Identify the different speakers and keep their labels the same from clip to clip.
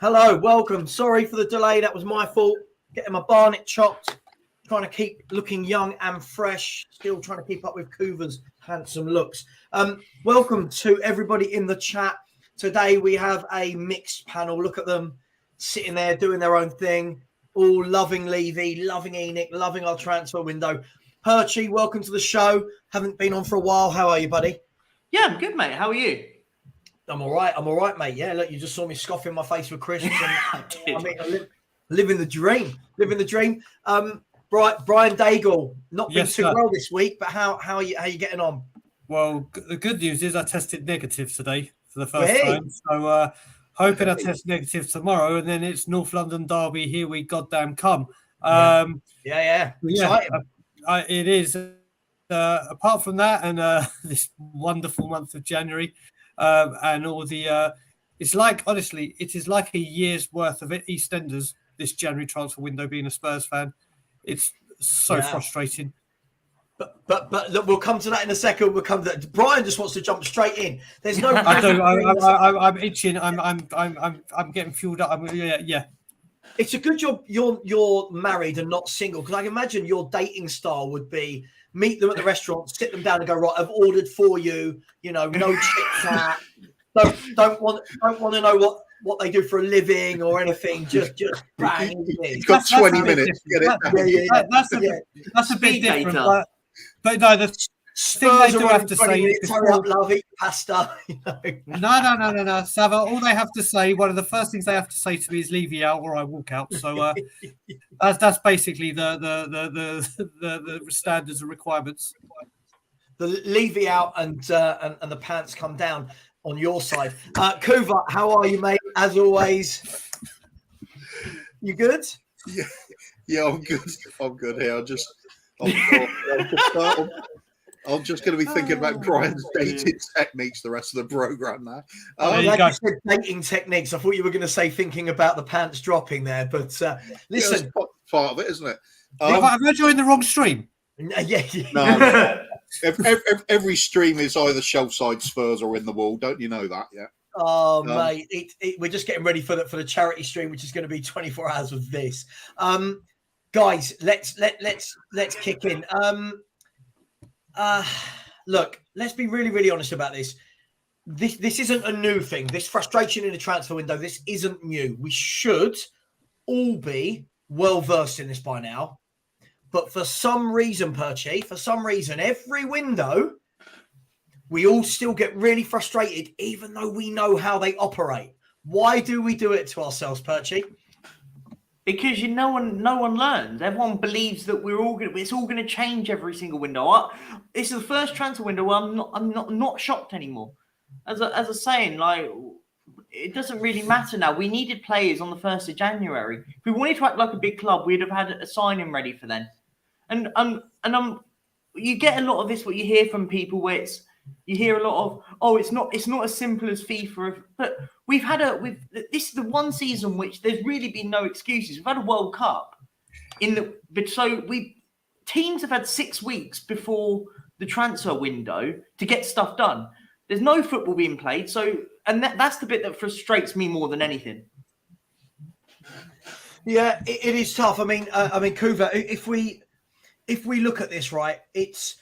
Speaker 1: Hello, welcome. Sorry for the delay. That was my fault. Getting my barnet chopped. Trying to keep looking young and fresh. Still trying to keep up with Kuva's handsome looks. Welcome to everybody in the chat. Today we have a mixed panel. Look at them sitting there doing their own thing. All loving Levy, loving Enoch, loving our transfer window. Perchy, welcome to the show. Haven't been on for a while. How are you, buddy?
Speaker 2: Yeah, I'm good, mate. How are you?
Speaker 1: I'm all right, mate. Yeah, look, you just saw me scoffing my face with crisps. I mean, living the dream. Brian Daigle, not been too well this week, but how are you getting on?
Speaker 3: Well, the good news is I tested negative today for the first time. So hoping I test negative tomorrow, and then it's North London Derby. Here we goddamn come.
Speaker 1: Exciting.
Speaker 3: It is. Apart from that, and this wonderful month of January, and all the, it's like, honestly, it is like a year's worth of EastEnders. This January transfer window, being a Spurs fan, it's so frustrating.
Speaker 1: But look, we'll come to that in a second. We'll come to that. Brian just wants to jump straight in. There's no.
Speaker 3: I'm itching. I'm getting fueled up. Yeah.
Speaker 1: It's a good job you're married and not single, because I can imagine your dating style would be meet them at the restaurant, sit them down, and go, right, I've ordered for you. You know, no chit chat. Don't want to know what they do for a living or anything. Just bang.
Speaker 4: You've got 20 minutes. Get it?
Speaker 3: That's a bit different. But no, the thing they do have to say is
Speaker 1: love, eat pasta.
Speaker 3: No, Savva. All they have to say, one of the first things they have to say to me is "leave you out" or I walk out. So that's basically the standards and requirements.
Speaker 1: The leave you out and the pants come down on your side. Kuva, how are you, mate? As always, you good?
Speaker 4: Yeah, I'm good. I'm good here. I'm just going to be thinking about Brian's dating techniques the rest of the program now.
Speaker 1: You said dating techniques. I thought you were going to say thinking about the pants dropping there, but listen,
Speaker 4: that's part of it, isn't it?
Speaker 3: Have I joined the wrong stream?
Speaker 4: No. Every stream is either shelf-side Spurs or in the wall. Don't you know that? Yeah.
Speaker 1: Oh, mate, we're just getting ready for the charity stream, which is going to be 24 hours of this. Guys, let's kick in. Look, let's be really, really honest about this. This isn't a new thing. This frustration in the transfer window, this isn't new. We should all be well versed in this by now. But for some reason, Perchy, every window, we all still get really frustrated, even though we know how they operate. Why do we do it to ourselves, Perchy?
Speaker 2: Because no one learns. Everyone believes that it's all going to change every single window. This is the first transfer window where I'm not shocked anymore. As a saying, like, it doesn't really matter now. We needed players on the 1st of January. If we wanted to act like a big club, we'd have had a signing ready for then. And you get a lot of this. What you hear from people, where you hear a lot of, it's not as simple as FIFA. But this is the one season which there's really been no excuses. We've had a World Cup teams have had 6 weeks before the transfer window to get stuff done. There's no football being played, that's the bit that frustrates me more than anything.
Speaker 1: Yeah, it is tough. I mean, Kuva, if we look at this, right, it's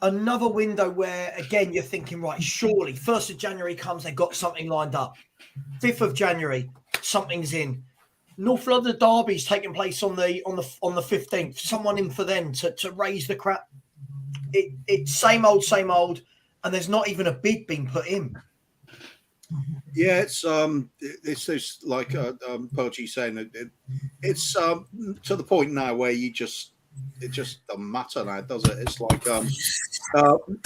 Speaker 1: another window where, again, you're thinking, right, surely 1st of January comes, they've got something lined up. 5th of January, something's in. North London Derby's taking place on the 15th. Someone in for them to raise the crap. It's same old, and there's not even a bid being put in.
Speaker 4: Yeah, it's like Perchy saying it's to the point now where it just doesn't matter now, does it? It's like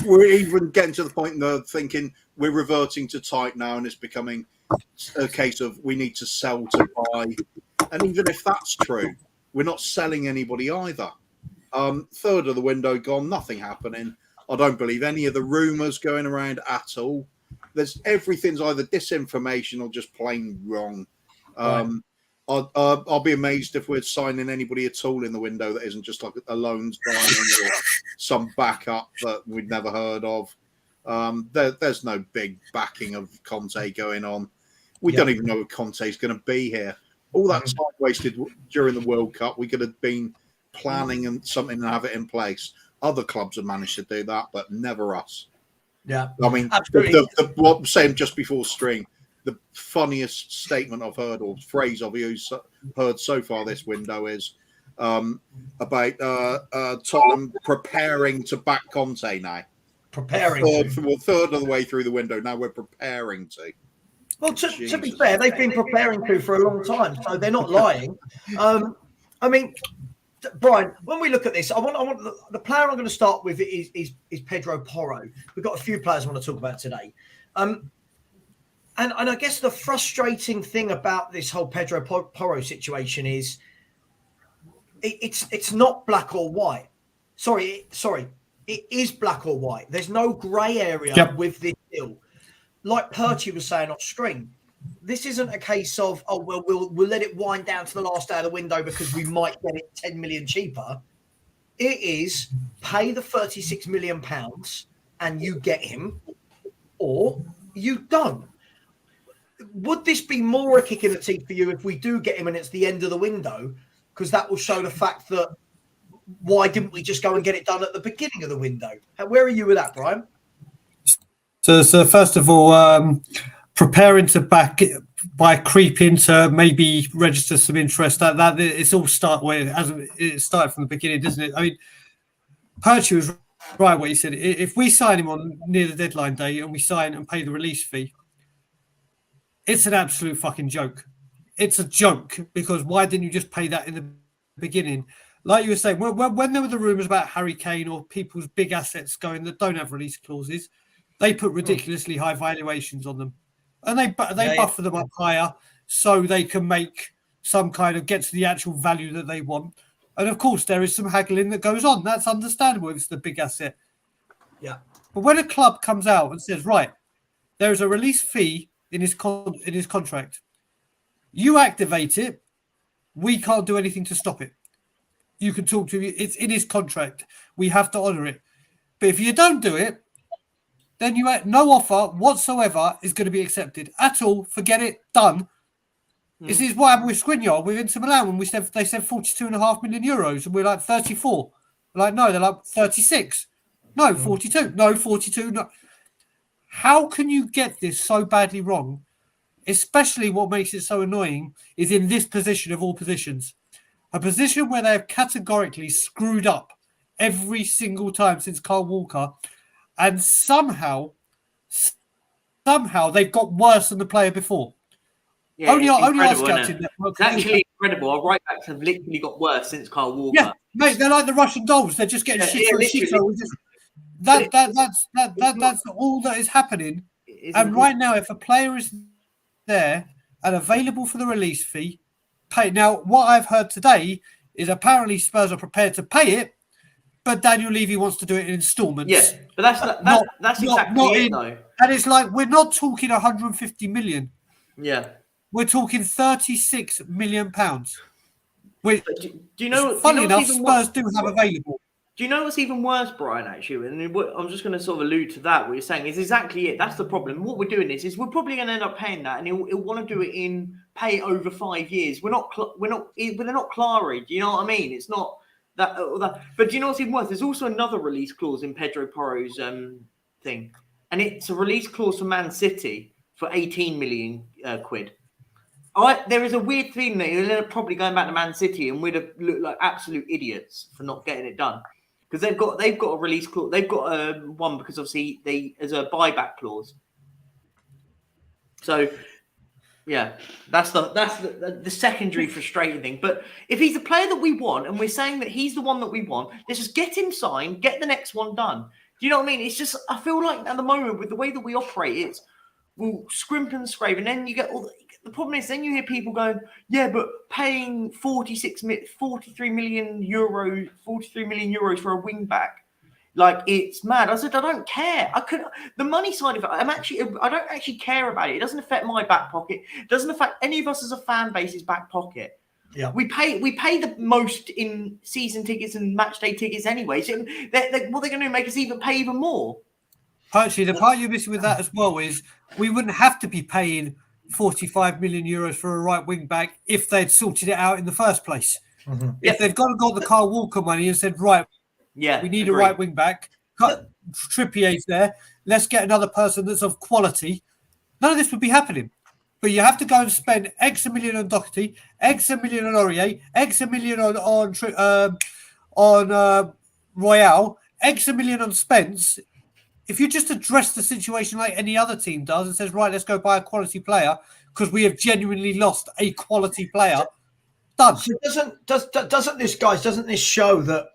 Speaker 4: we're even getting to the point of thinking we're reverting to type now, and it's becoming a case of we need to sell to buy. And even if that's true, we're not selling anybody either. Third of the window gone, nothing happening. I don't believe any of the rumours going around at all. Everything's either disinformation or just plain wrong. Right. I'll be amazed if we're signing anybody at all in the window that isn't just like a loans buying or some backup that we'd never heard of. There's no big backing of Conte going on. We don't even know if Conte's going to be here. All that time wasted during the World Cup, we could have been planning and something to have it in place. Other clubs have managed to do that, but never us.
Speaker 1: Yeah,
Speaker 4: I mean, what I'm saying just before stream, the funniest statement I've heard or phrase I've heard so far this window is about Tottenham preparing to back Conte now. Third of the way through the window. Now we're preparing to.
Speaker 1: Well, to be fair, they've been preparing to for a long time, so they're not lying. I mean, Brian, when we look at this, I want the player I'm going to start with is Pedro Porro. We've got a few players I want to talk about today. And I guess the frustrating thing about this whole Pedro Porro situation is it's not black or white. Sorry, it is black or white. There's no grey area with this deal. Like Perchy was saying off screen, this isn't a case of, oh, well, we'll let it wind down to the last day of the window because we might get it 10 million cheaper. It is pay the £36 million and you get him, or you don't. Would this be more a kick in the teeth for you if we do get him and it's the end of the window? Because that will show the fact that why didn't we just go and get it done at the beginning of the window? Where are you with that, Brian?
Speaker 3: So first of all, preparing to back it by creeping to maybe register some interest. That it's all it started from the beginning, doesn't it? I mean, Perchy was right what he said. If we sign him on near the deadline day and we sign and pay the release fee, it's an absolute fucking joke. It's a joke because why didn't you just pay that in the beginning? Like you were saying, when there were the rumours about Harry Kane or people's big assets going that don't have release clauses, they put ridiculously high valuations on them, and they buffer them up higher so they can make some kind of get to the actual value that they want. And of course, there is some haggling that goes on. That's understandable if it's the big asset.
Speaker 1: Yeah.
Speaker 3: But when a club comes out and says, right, there is a release fee in his contract, you activate it, we can't do anything to stop it. You can talk to it's in his contract. We have to honour it. But if you don't do it, then you no offer whatsoever is going to be accepted at all. Forget it. Done. This is what happened with Skriniar with Inter Milan when they said 42.5 million euros and we're like 34. We're like, no, they're like 36. No, 42. No, 42. No. How can you get this so badly wrong? Especially what makes it so annoying is in this position of all positions. A position where they have categorically screwed up every single time since Kyle Walker. And somehow they've got worse than the player before.
Speaker 2: Yeah,
Speaker 3: only our scouting network.
Speaker 2: It's actually incredible. Our right backs have literally got worse since Kyle Walker.
Speaker 3: Yeah, mate, they're like the Russian dolls. They're just getting shit for shit. So that's all that is happening. And right now, if a player is there and available for the release fee, pay. Now, what I've heard today is apparently Spurs are prepared to pay it. But Daniel Levy wants to do it in installments.
Speaker 2: Yeah, but that's exactly it, though.
Speaker 3: And it's like, we're not talking 150 million.
Speaker 2: Yeah.
Speaker 3: We're talking 36 million pounds.
Speaker 2: Do you know?
Speaker 3: Funny enough, Spurs do have available.
Speaker 2: Do you know what's even worse, Brian, actually? And I'm just going to sort of allude to that. What you're saying is exactly it. That's the problem. What we're doing is we're probably going to end up paying that, and he'll want to do it pay it over 5 years. They're not Clary. Do you know what I mean? It's not that. But do you know what's even worse? There's also another release clause in Pedro Porro's thing, and it's a release clause for Man City for 18 million quid. There is a weird thing that you'll end up probably going back to Man City, and we'd have looked like absolute idiots for not getting it done. Because they've got a release clause. They've got one because obviously there's a buyback clause. So, yeah, that's the secondary frustrating thing. But if he's the player that we want, and we're saying that he's the one that we want, let's just get him signed, get the next one done. Do you know what I mean? It's just I feel like at the moment with the way that we operate, it's we'll scrimp and scrape, and then you get all the problem is then you hear people going, yeah, but paying 43 million euros for a wing back, like it's mad. I said, I don't care. The money side of it, I don't actually care about it. It doesn't affect my back pocket. It doesn't affect any of us as a fan base's back pocket. Yeah, we pay the most in season tickets and match day tickets anyway. So what they're going to make us pay even more.
Speaker 3: Actually, the part you're missing with that as well is we wouldn't have to be paying €45 million for a right wing back if they'd sorted it out in the first place.
Speaker 1: Mm-hmm.
Speaker 3: If they'd got the Kyle Walker money and said, right, we need a right wing back, Trippier's there, let's get another person that's of quality, none of this would be happening. But you have to go and spend X a million on Doherty, X a million on Aurier, X a million on Royale, X a million on Spence. If you just address the situation like any other team does and says, right, let's go buy a quality player because we have genuinely lost a quality player, done.
Speaker 1: So doesn't this show that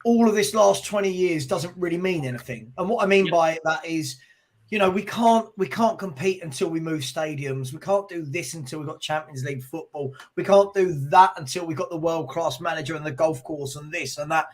Speaker 1: all of this last 20 years doesn't really mean anything? And what I mean by that is, we can't compete until we move stadiums. We can't do this until we've got Champions League football. We can't do that until we've got the world-class manager and the golf course and this and that.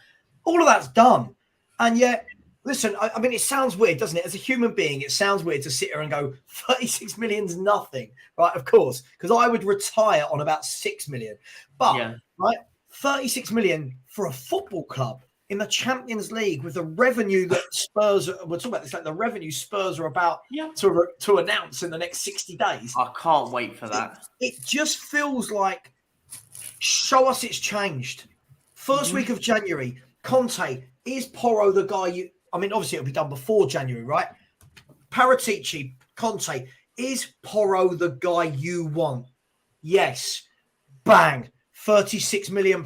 Speaker 1: All of that's done. And yet, listen, I mean, it sounds weird, doesn't it? As a human being, it sounds weird to sit here and go, 36 million's nothing, right? Of course, because I would retire on about 6 million. But, right, 36 million for a football club in the Champions League with the revenue that Spurs, we're talking about this, like the revenue Spurs are about to announce in the next 60 days.
Speaker 2: I can't wait for that.
Speaker 1: It just feels like, show us it's changed. First week of January, Conte, is Porro the guy obviously it'll be done before January, right? Paratici, Conte, is Porro the guy you want? Yes. Bang. £36 million.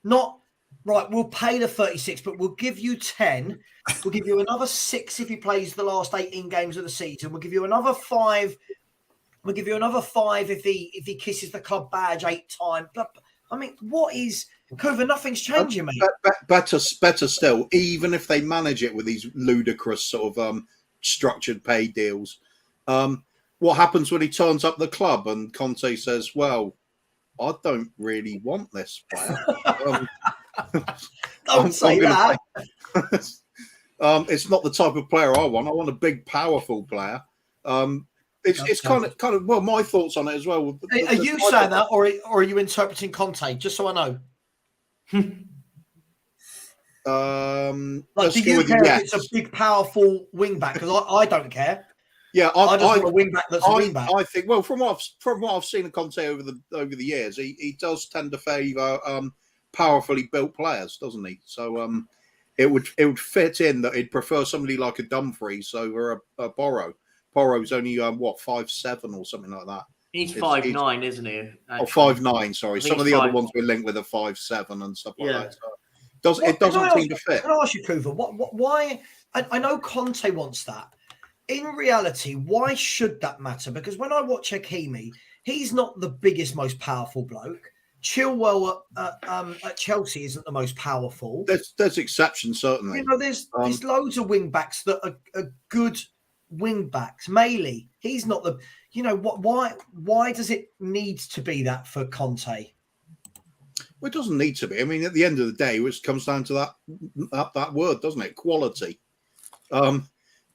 Speaker 1: Not, right, we'll pay the 36, but we'll give you 10. We'll give you another 6 if he plays the last 18 games of the season. We'll give you another 5. We'll give you another 5 if he kisses the club badge 8 times. But I mean, what is Kuva? Nothing's changing, mate.
Speaker 4: Better still, even if they manage it with these ludicrous sort of structured pay deals. What happens when he turns up the club and Conte says, "Well, I don't really want this player."
Speaker 1: Don't say that.
Speaker 4: It's not the type of player I want. I want a big, powerful player. It's kind of well, my thoughts on it as well.
Speaker 1: Are you saying that, or are you interpreting Conte? Just so I know. Do you care if it's a big, powerful wing back? Because I don't care.
Speaker 4: Yeah,
Speaker 1: I just want a wing back that's a wing back.
Speaker 4: I think, well, from what I've seen of Conte over the years, he does tend to favour powerfully built players, doesn't he? So it would fit in that he'd prefer somebody like a Dumfries over a Porro. Porro's only 5'7" or something like that.
Speaker 2: He's 5'9", isn't he?
Speaker 4: Actually. 5'9", sorry. Some of the other ones were linked with a 5'7" and stuff like that. So it doesn't seem to fit.
Speaker 1: Can I ask you, Kuva, why? I know Conte wants that. In reality, why should that matter? Because when I watch Hincapie, he's not the biggest, most powerful bloke. Chilwell at Chelsea isn't the most powerful.
Speaker 4: There's exceptions, certainly.
Speaker 1: There's loads of wing backs that are good wing backs. Maley, he's not the. Why does it need to be that for Conte?
Speaker 4: Well, it doesn't need to be. I mean, at the end of the day, it comes down to that word, doesn't it? Quality.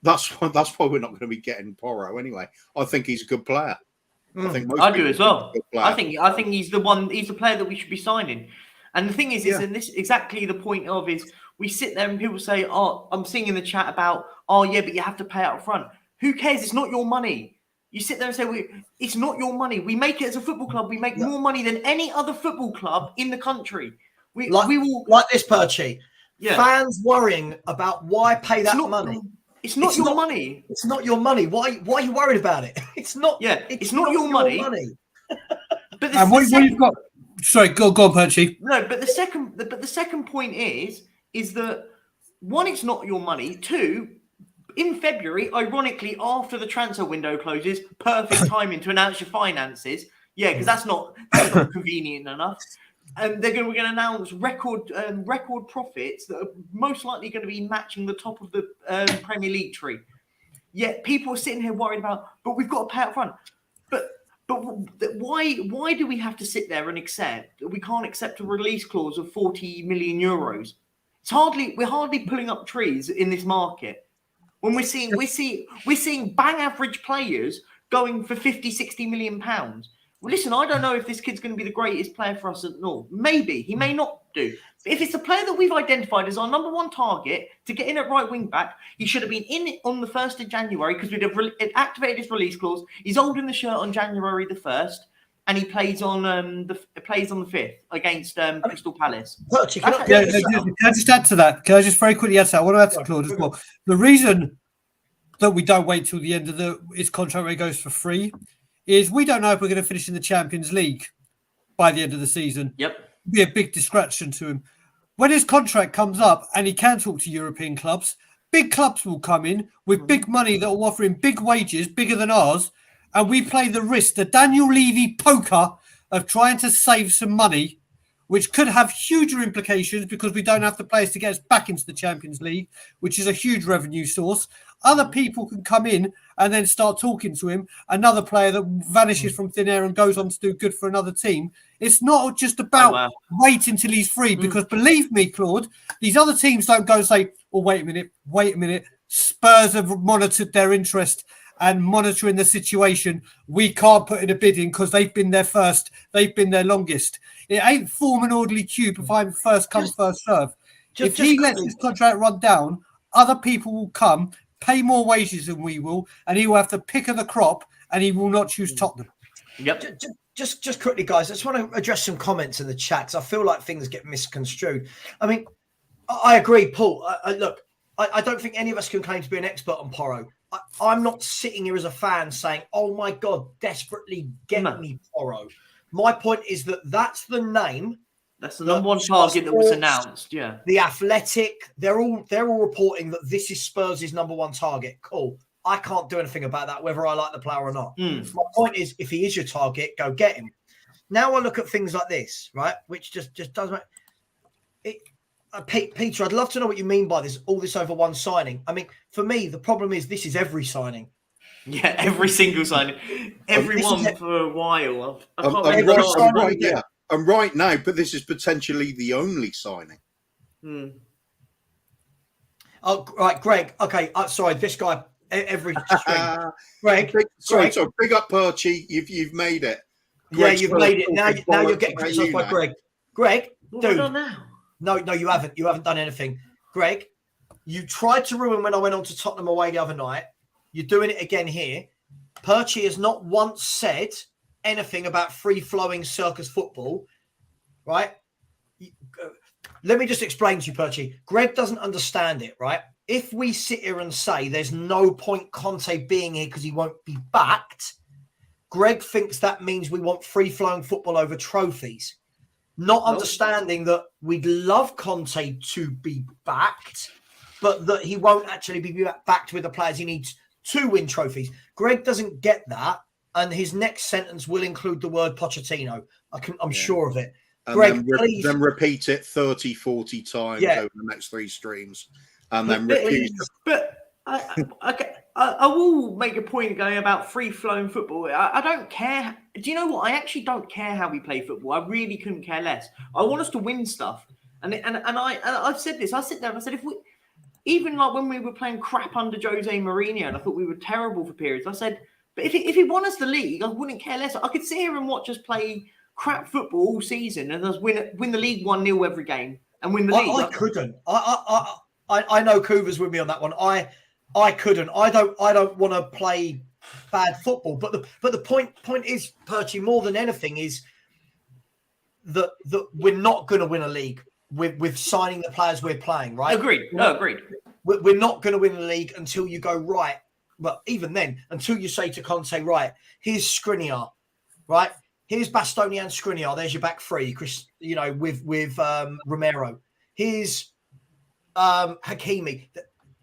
Speaker 4: That's why we're not going to be getting Porro anyway. I think he's a good player.
Speaker 2: I do as well. I think he's the one. He's the player that we should be signing. And the thing is, and this exactly the point of is we sit there and people say, "Oh, I'm seeing in the chat about, oh yeah, but you have to pay out front." Who cares? It's not your money. You sit there and say, "It's not your money." We make it as a football club. We make more money than any other football club in the country. We will
Speaker 1: like this, Perchy. Yeah. Fans worrying about why pay that money.
Speaker 2: It's not your money.
Speaker 1: It's not your money. Why are you worried about it? It's not.
Speaker 2: Yeah, it's not your money.
Speaker 3: But what you've got? Sorry, go on, Perchy.
Speaker 2: No, but the second point is that one, it's not your money. Two, in February, ironically, after the transfer window closes, perfect timing to announce your finances. Yeah, because that's not convenient enough. And we're going to announce record profits that are most likely going to be matching the top of the Premier League tree. Yet people are sitting here worried about, but we've got to pay up front. But why do we have to sit there and accept that we can't accept a release clause of 40 million euros? We're hardly pulling up trees in this market when we're seeing bang average players going for 50, 60 million pounds. Well, listen, I don't know if this kid's going to be the greatest player for us at all. Maybe he may not do. But if it's a player that we've identified as our number one target to get in at right wing back, he should have been in on the 1st of January because we'd have activated his release clause. He's holding the shirt on January the 1st, and he plays on the 5th against Crystal Palace.
Speaker 1: Perchy,
Speaker 3: Can I just add to that? Can I just very quickly add to that? I want to add to Claude as well. The reason that we don't wait till the end of his contract where he goes for free is we don't know if we're going to finish in the Champions League by the end of the season.
Speaker 2: Yep.
Speaker 3: It'd be a big distraction to him. When his contract comes up and he can talk to European clubs, big clubs will come in with big money that will offer him big wages, bigger than ours, and we play the risk, the Daniel Levy poker of trying to save some money, which could have huger implications because we don't have the players to get us back into the Champions League, which is a huge revenue source. Other people can come in and then start talking to him. Another player that vanishes from thin air and goes on to do good for another team. It's not just about waiting until he's free, because believe me, Claude, these other teams don't go and say, oh, wait a minute. Spurs have monitored their interest and monitoring the situation. We can't put in a bid in because they've been there first. They've been there longest. It ain't form an orderly queue if I'm first come, first serve. If he lets his contract run down, other people will come, pay more wages than we will, and he will have to pick of the crop, and he will not choose Tottenham.
Speaker 1: Yep. Just quickly, guys, I just want to address some comments in the chat because I feel like things get misconstrued. I mean, I agree, Paul. Look, I don't think any of us can claim to be an expert on Porro. I'm not sitting here as a fan saying, oh, my God, desperately get me Porro. My point is that that's the name.
Speaker 2: That's the number one target that was announced. Yeah.
Speaker 1: The Athletic, they're all reporting that this is Spurs' number one target. Cool. I can't do anything about that, whether I like the player or not. My point is, if he is your target, go get him. Now I look at things like this, right? Which just doesn't. Peter, I'd love to know what you mean by this. All this over one signing. I mean, for me, the problem is this is every signing.
Speaker 2: Yeah, every single signing, everyone for a while.
Speaker 4: And right now, but this is potentially the only signing.
Speaker 1: Oh, right, Greg. Okay, sorry, this guy. Every string. Greg.
Speaker 4: Sorry, big up Perchy. You've made it.
Speaker 1: Greg's you've made it. Now you're getting criticised by Greg. Greg,
Speaker 2: what
Speaker 1: dude.
Speaker 2: have I done now?
Speaker 1: No, you haven't. You haven't done anything. Greg, you tried to ruin when I went on to Tottenham away the other night. You're doing it again here. Perchy has not once said anything about free-flowing circus football, right? Let me just explain to you, Perchy. Greg doesn't understand it, right? If we sit here and say there's no point Conte being here because he won't be backed, Greg thinks that means we want free-flowing football over trophies. Not understanding that we'd love Conte to be backed, but that he won't actually be backed with the players he needs to win trophies. Greg doesn't get that, and his next sentence will include the word Pochettino. I'm sure of it.
Speaker 4: And
Speaker 1: Greg, please.
Speaker 4: Then repeat it 30, 40 times over the next 3 streams. And then repeat it.
Speaker 2: But I will make a point going about free-flowing football. I don't care. Do you know what? I actually don't care how we play football. I really couldn't care less. I want us to win stuff. And I've said this. I sit there and I said, if we, even like when we were playing crap under Jose Mourinho, and I thought we were terrible for periods, I said, but if he won us the league, I wouldn't care less. I could sit here and watch us play crap football all season and us win the league 1-0 every game and win the league.
Speaker 1: I couldn't. I know Kuva's with me on that one. I couldn't. I don't want to play bad football. But the point is, Perchy, more than anything, is that we're not going to win a league with signing the players we're playing, right?
Speaker 2: Agreed. No, agreed.
Speaker 1: We're not going to win the league until you go, right. But even then, until you say to Conte, right, here's Skriniar, right? Here's Bastoni and Skriniar. There's your back three, Chris. You know, with Romero. Here's Hakimi.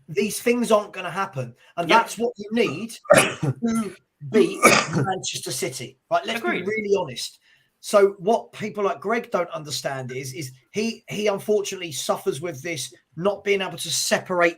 Speaker 1: These things aren't going to happen, and that's what you need to beat Manchester City. Right? Let's be really honest. So what people like Greg don't understand is he unfortunately suffers with this not being able to separate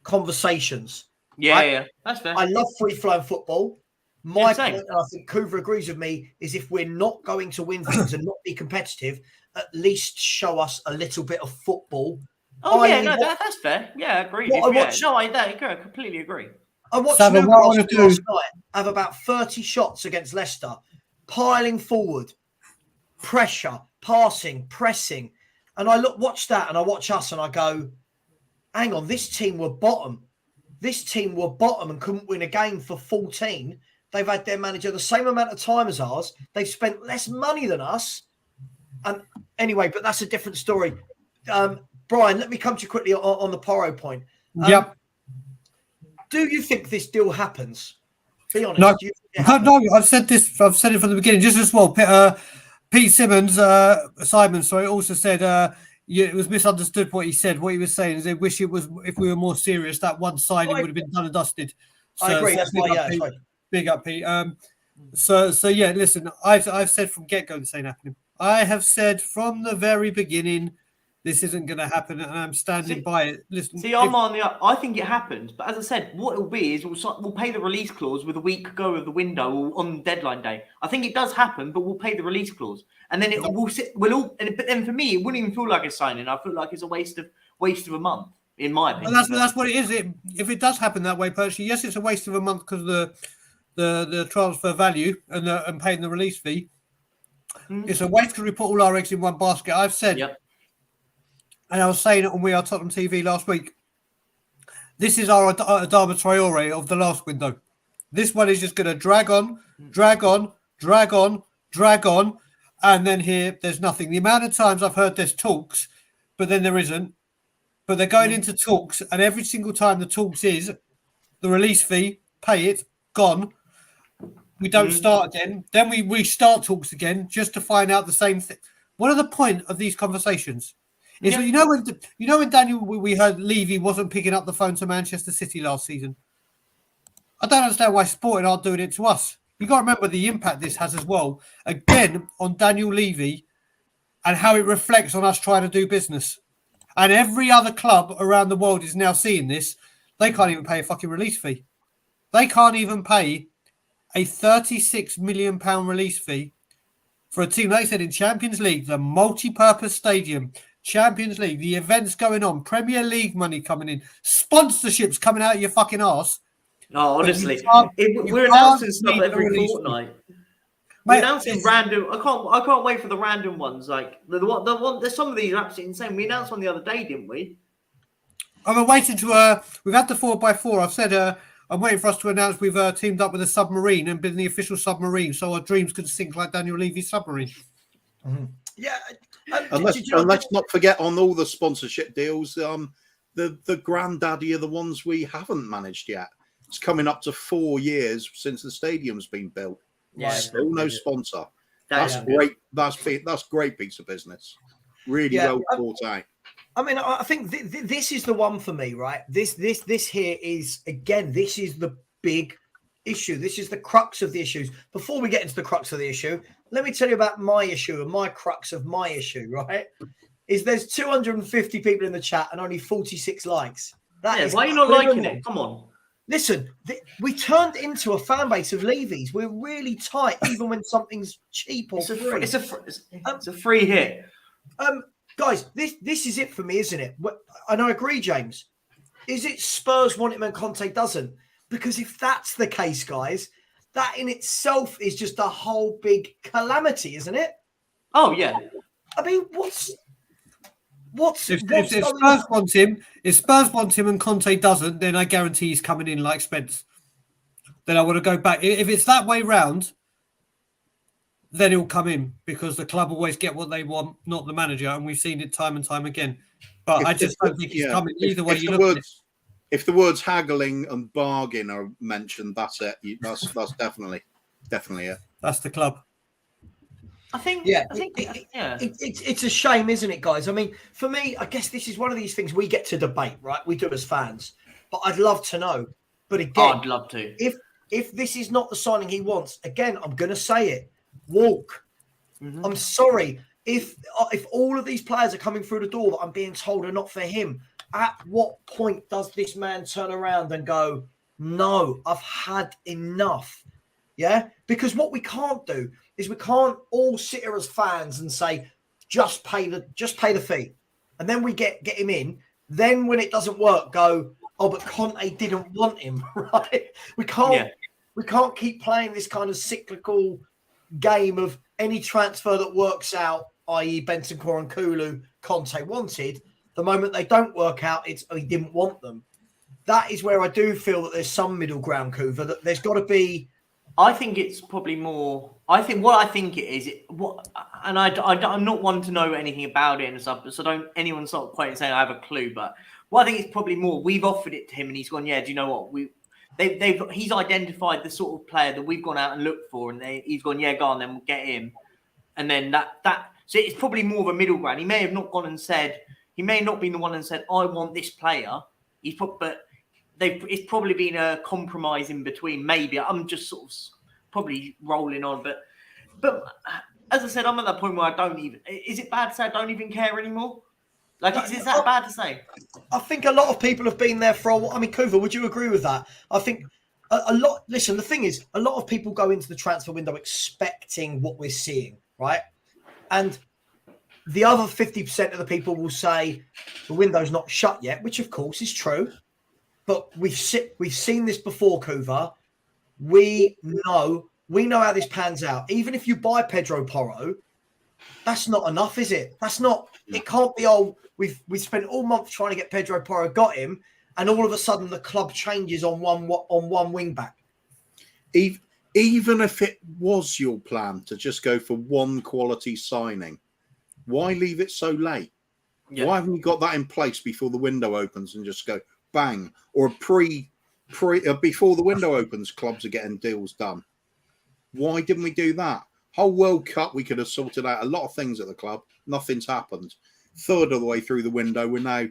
Speaker 1: conversations.
Speaker 2: Yeah,
Speaker 1: right?
Speaker 2: yeah, that's fair.
Speaker 1: I love free-flowing football. My point, and I think Kuva agrees with me, is if we're not going to win things and not be competitive, at least show us a little bit of football.
Speaker 2: Oh, yeah, no, that's fair. Yeah, agreed. I completely agree.
Speaker 1: I watched Newcastle last night have about 30 shots against Leicester, piling forward, pressure, passing, pressing. And I watch that and I watch us and I go, hang on, this team were bottom. This team were bottom and couldn't win a game for 14. They've had their manager the same amount of time as ours. They've spent less money than us. And anyway, but that's a different story. Brian, let me come to you quickly on the Porro point.
Speaker 3: Yep.
Speaker 1: Do you think this deal happens? Be honest.
Speaker 3: No,
Speaker 1: Do you think it happens?
Speaker 3: no, I've said this. I've said it from the beginning. Just as well, Pete Simon, also said it was misunderstood what he said. What he was saying is they wish it was if we were more serious. That one signing would have been done and dusted. So,
Speaker 1: I agree. That's why. Yeah, right.
Speaker 3: Big up, Pete. So yeah. Listen, I've said from get go this ain't happening. I have said from the very beginning. This isn't going to happen, and I'm standing by it. Listen,
Speaker 2: I think it happens, but as I said, what it will be is we'll pay the release clause with a week go of the window on deadline day. I think it does happen, but we'll pay the release clause, and then it will sit. But then for me, it wouldn't even feel like a signing. I feel like it's a waste of a month, in my opinion.
Speaker 3: Well, that's what it is. If it does happen that way, Perchy, yes, it's a waste of a month because of the transfer value and paying the release fee. It's a waste because we put all our eggs in one basket. I've said.
Speaker 2: Yep.
Speaker 3: And I was saying it on We Are Tottenham TV last week. This is our Adama Traore of the last window. This one is just going to drag on, and then here there's nothing. The amount of times I've heard there's talks, but then there isn't. But they're going into talks, and every single time the talks is the release fee, pay it, gone. We don't start again. Then we restart talks again just to find out the same thing. What are the point of these conversations? Is you know when Daniel we heard Levy wasn't picking up the phone to Manchester City last season. I don't understand why Sporting aren't doing it to us. You got to remember the impact this has as well. Again on Daniel Levy and how it reflects on us trying to do business. And every other club around the world is now seeing this. They can't even pay a fucking release fee. They can't even pay a £36 million release fee for a team, like I said, in Champions League, the multi-purpose stadium. Champions League, the events going on, Premier League money coming in, sponsorships coming out of your fucking arse.
Speaker 2: Oh, honestly, we're announcing stuff every fortnight. We're announcing random. I can't wait for the random ones. Like the one. There's some of these are absolutely insane. We announced one the other day, didn't we?
Speaker 3: I'm waiting to. We've had the 4x4. I've said I'm waiting for us to announce we've teamed up with a submarine and been the official submarine, so our dreams could sink like Daniel Levy's submarine.
Speaker 1: Mm-hmm. Yeah.
Speaker 4: And let's not forget on all the sponsorship deals, the granddaddy of the ones we haven't managed yet. It's coming up to 4 years since the stadium's been built.
Speaker 2: Yeah,
Speaker 4: still no sponsor. That's great. That's great piece of business. Really well thought out.
Speaker 1: I mean, I think this is the one for me, right? This here is, again, this is the big issue. This is the crux of the issues. Before we get into the crux of the issue, let me tell you about my issue and my crux of my issue, right? Is there's 250 people in the chat and only 46 likes. That is
Speaker 2: why are you not liking it? Come on.
Speaker 1: Listen, we turned into a fan base of Levy's. We're really tight, even when something's cheap or free.
Speaker 2: It's a free hit.
Speaker 1: Guys, this is it for me, isn't it? And I agree, James. Is it Spurs want him and Conte doesn't? Because if that's the case, guys, that in itself is just a whole big calamity, isn't it?
Speaker 2: Oh, yeah.
Speaker 1: I mean,
Speaker 3: if Spurs want him and Conte doesn't, then I guarantee he's coming in like Spence. Then I want to go back. If it's that way round, then he'll come in because the club always get what they want, not the manager, and we've seen it time and time again. But I just don't think he's coming either way you look at it.
Speaker 4: If the words haggling and bargain are mentioned, that's it. That's definitely it.
Speaker 3: That's the club.
Speaker 1: It's a shame, isn't it, guys? I mean, for me, I guess this is one of these things we get to debate, right? We do as fans, but I'd love to know. But again,
Speaker 2: I'd love to.
Speaker 1: If this is not the signing he wants, again, I'm going to say it. Walk. Mm-hmm. I'm sorry. If all of these players are coming through the door that I'm being told are not for him, at what point does this man turn around and go, no, I've had enough? Yeah? Because what we can't do is we can't all sit here as fans and say, just pay the fee. And then we get him in. Then when it doesn't work, go, oh, but Conte didn't want him, right? We can't keep playing this kind of cyclical game of any transfer that works out, i.e. Bentancur and Kulu, Conte wanted. The moment they don't work out, it's he didn't want them. That is where I do feel that there's some middle ground, Kuva, that there's got to be.
Speaker 2: I think it's probably more. I think what I think it is. I'm not one to know anything about it and stuff. So don't anyone start quite saying I have a clue. But what I think it's probably more. We've offered it to him, and he's gone. Yeah, do you know what he's identified the sort of player that we've gone out and looked for, and he's gone. Yeah, go on, then we'll get him. And then that. So it's probably more of a middle ground. He may have not gone and said. He may not be the one and said I want this player. But it's probably been a compromise in between. Maybe I'm just sort of probably rolling on, but as I said, I'm at that point where I don't even. Is it bad to say I don't even care anymore? Like, is that bad to say?
Speaker 1: I think a lot of people have been there for a while. I mean, Kuva, would you agree with that? I think a lot. Listen, the thing is, a lot of people go into the transfer window expecting what we're seeing, right? And the other 50% of the people will say the window's not shut yet, which of course is true. But we've seen this before, Kuva. We know how this pans out. Even if you buy Pedro Porro, that's not enough, is it? That's not. It can't be. Oh, we spent all month trying to get Pedro Porro, got him, and all of a sudden the club changes on one wing back.
Speaker 4: Even if it was your plan to just go for one quality signing, why leave it so late? Yeah. Why haven't you got that in place before the window opens and just go bang? Or before the window opens, clubs are getting deals done. Why didn't we do that? Whole World Cup, we could have sorted out a lot of things at the club. Nothing's happened. Third of the way through the window, we're now,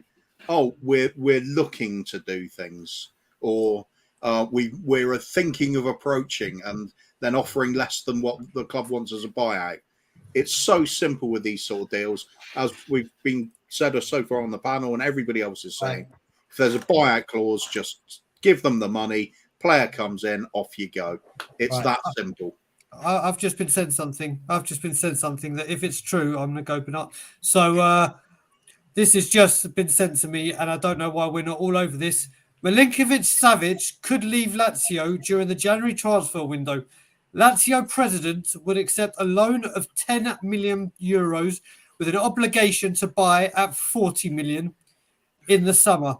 Speaker 4: we're looking to do things, or we're thinking of approaching and then offering less than what the club wants as a buyout. It's so simple with these sort of deals, as we've been said so far on the panel, and everybody else is saying. Right. If there's a buyout clause, just give them the money. Player comes in, off you go. It's right. That simple.
Speaker 3: I've just been sent something. That if it's true, I'm going to open up. So this has just been sent to me, and I don't know why we're not all over this. Milinkovic-Savic could leave Lazio during the January transfer window. Lazio president would accept a loan of 10 million euros with an obligation to buy at 40 million in the summer.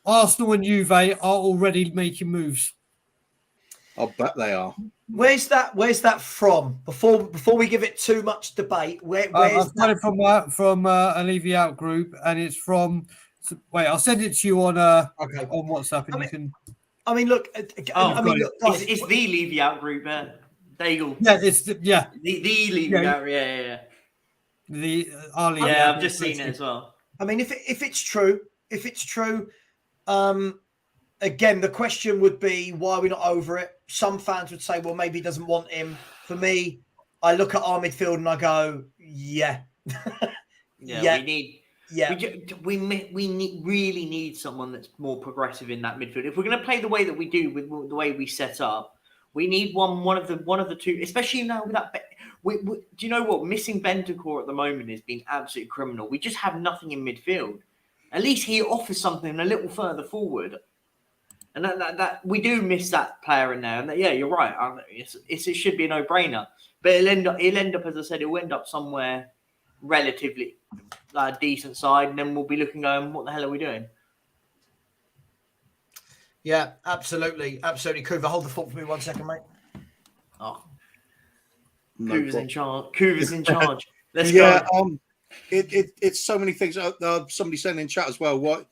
Speaker 3: Arsenal and Juve are already making moves.
Speaker 4: I'll bet they are.
Speaker 1: Where's that from? Before we give it too much debate, where's
Speaker 3: I've got it from a Leave You Out group, and it's from. Wait, I'll send it to you on on WhatsApp, and you can.
Speaker 1: I mean, look.
Speaker 2: It's the Leave You Out group. There you go.
Speaker 3: Yeah, it's the
Speaker 2: Leave You Out. Yeah. I've just seen it as well.
Speaker 1: I mean, if it's true, again, the question would be, why are we not over it? Some fans would say, well, maybe he doesn't want him. For me, I look at our midfield and I go, yeah.
Speaker 2: We really need someone that's more progressive in that midfield. If we're going to play the way that we do with the way we set up, we need one of the two, especially now with that. Do you know what? Missing Bentancur at the moment has been absolutely criminal. We just have nothing in midfield. At least he offers something a little further forward. And that we do miss that player in there. And you're right. It should be a no-brainer. But he'll end up, as I said, he'll end up somewhere relatively decent side. And then we'll be looking going, what the hell are we doing?
Speaker 1: Yeah, absolutely. Kuva, hold the thought for me 1 second, mate.
Speaker 2: Oh. Kuva's in charge. Kuva's in charge. Let's go.
Speaker 4: It's so many things. Somebody saying in chat as well, what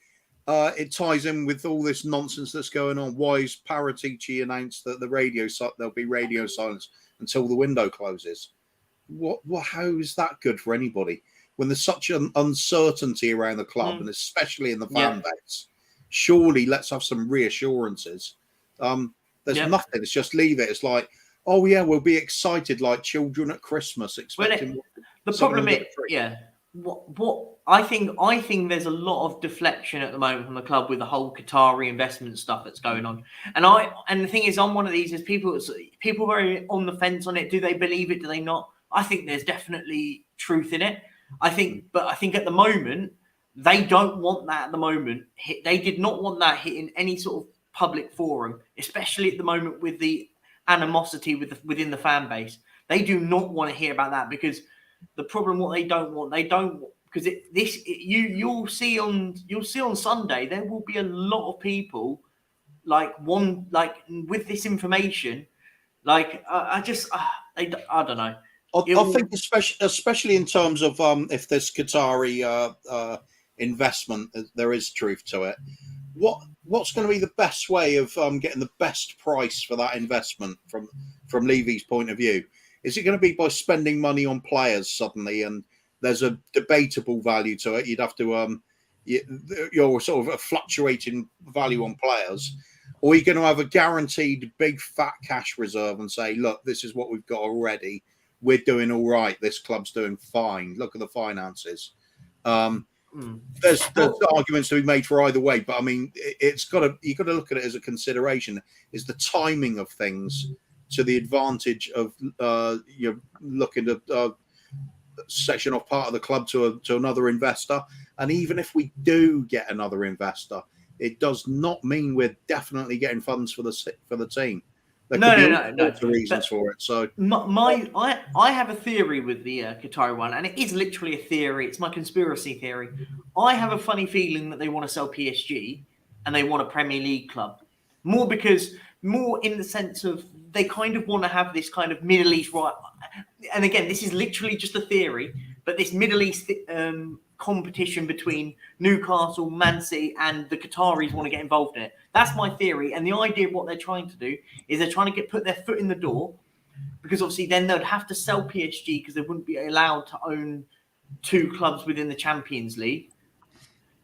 Speaker 4: it ties in with all this nonsense that's going on. Why is Paratici announced that there'll be radio silence until the window closes? How is that good for anybody when there's such an uncertainty around the club and especially in the fan base? Surely let's have some reassurances. There's nothing. It's just leave it. It's like, oh yeah, we'll be excited like children at Christmas expecting.
Speaker 2: The problem is, what I think there's a lot of deflection at the moment from the club with the whole Qatari investment stuff that's going on. And the thing is, I'm one of these is people very on the fence on it. Do they believe it? Do they not? I think there's definitely truth in it. I think at the moment they don't want that. At the moment, they did not want that hitting any sort of public forum, especially at the moment with the animosity within the fan base. They do not want to hear about that because The problem, what they don't want, because you'll see on Sunday there will be a lot of people with this information. I don't know.
Speaker 4: I think especially in terms of if this Qatari investment, there is truth to it. What's going to be the best way of getting the best price for that investment from Levy's point of view? Is it going to be by spending money on players suddenly, and there's a debatable value to it? You'd have to you're sort of a fluctuating value on players, or you're going to have a guaranteed big fat cash reserve and say, look, this is what we've got already. We're doing all right. This club's doing fine. Look at the finances. There's arguments to be made for either way, but I mean, you've got to look at it as a consideration. Is the timing of things to the advantage of you're looking to section off part of the club to another investor? And even if we do get another investor, it does not mean we're definitely getting funds for the team. No. Reasons for it. So
Speaker 2: I have a theory with the Qatari one, and it is literally a theory. It's my conspiracy theory. I have a funny feeling that they want to sell PSG and they want a Premier League club. More in the sense of they kind of want to have this kind of Middle East, right? And again, this is literally just a theory, but this Middle East competition between Newcastle, Man City, and the Qataris want to get involved in it. That's my theory. And the idea of what they're trying to do is they're trying to put their foot in the door, because obviously then they'd have to sell PSG because they wouldn't be allowed to own two clubs within the Champions League.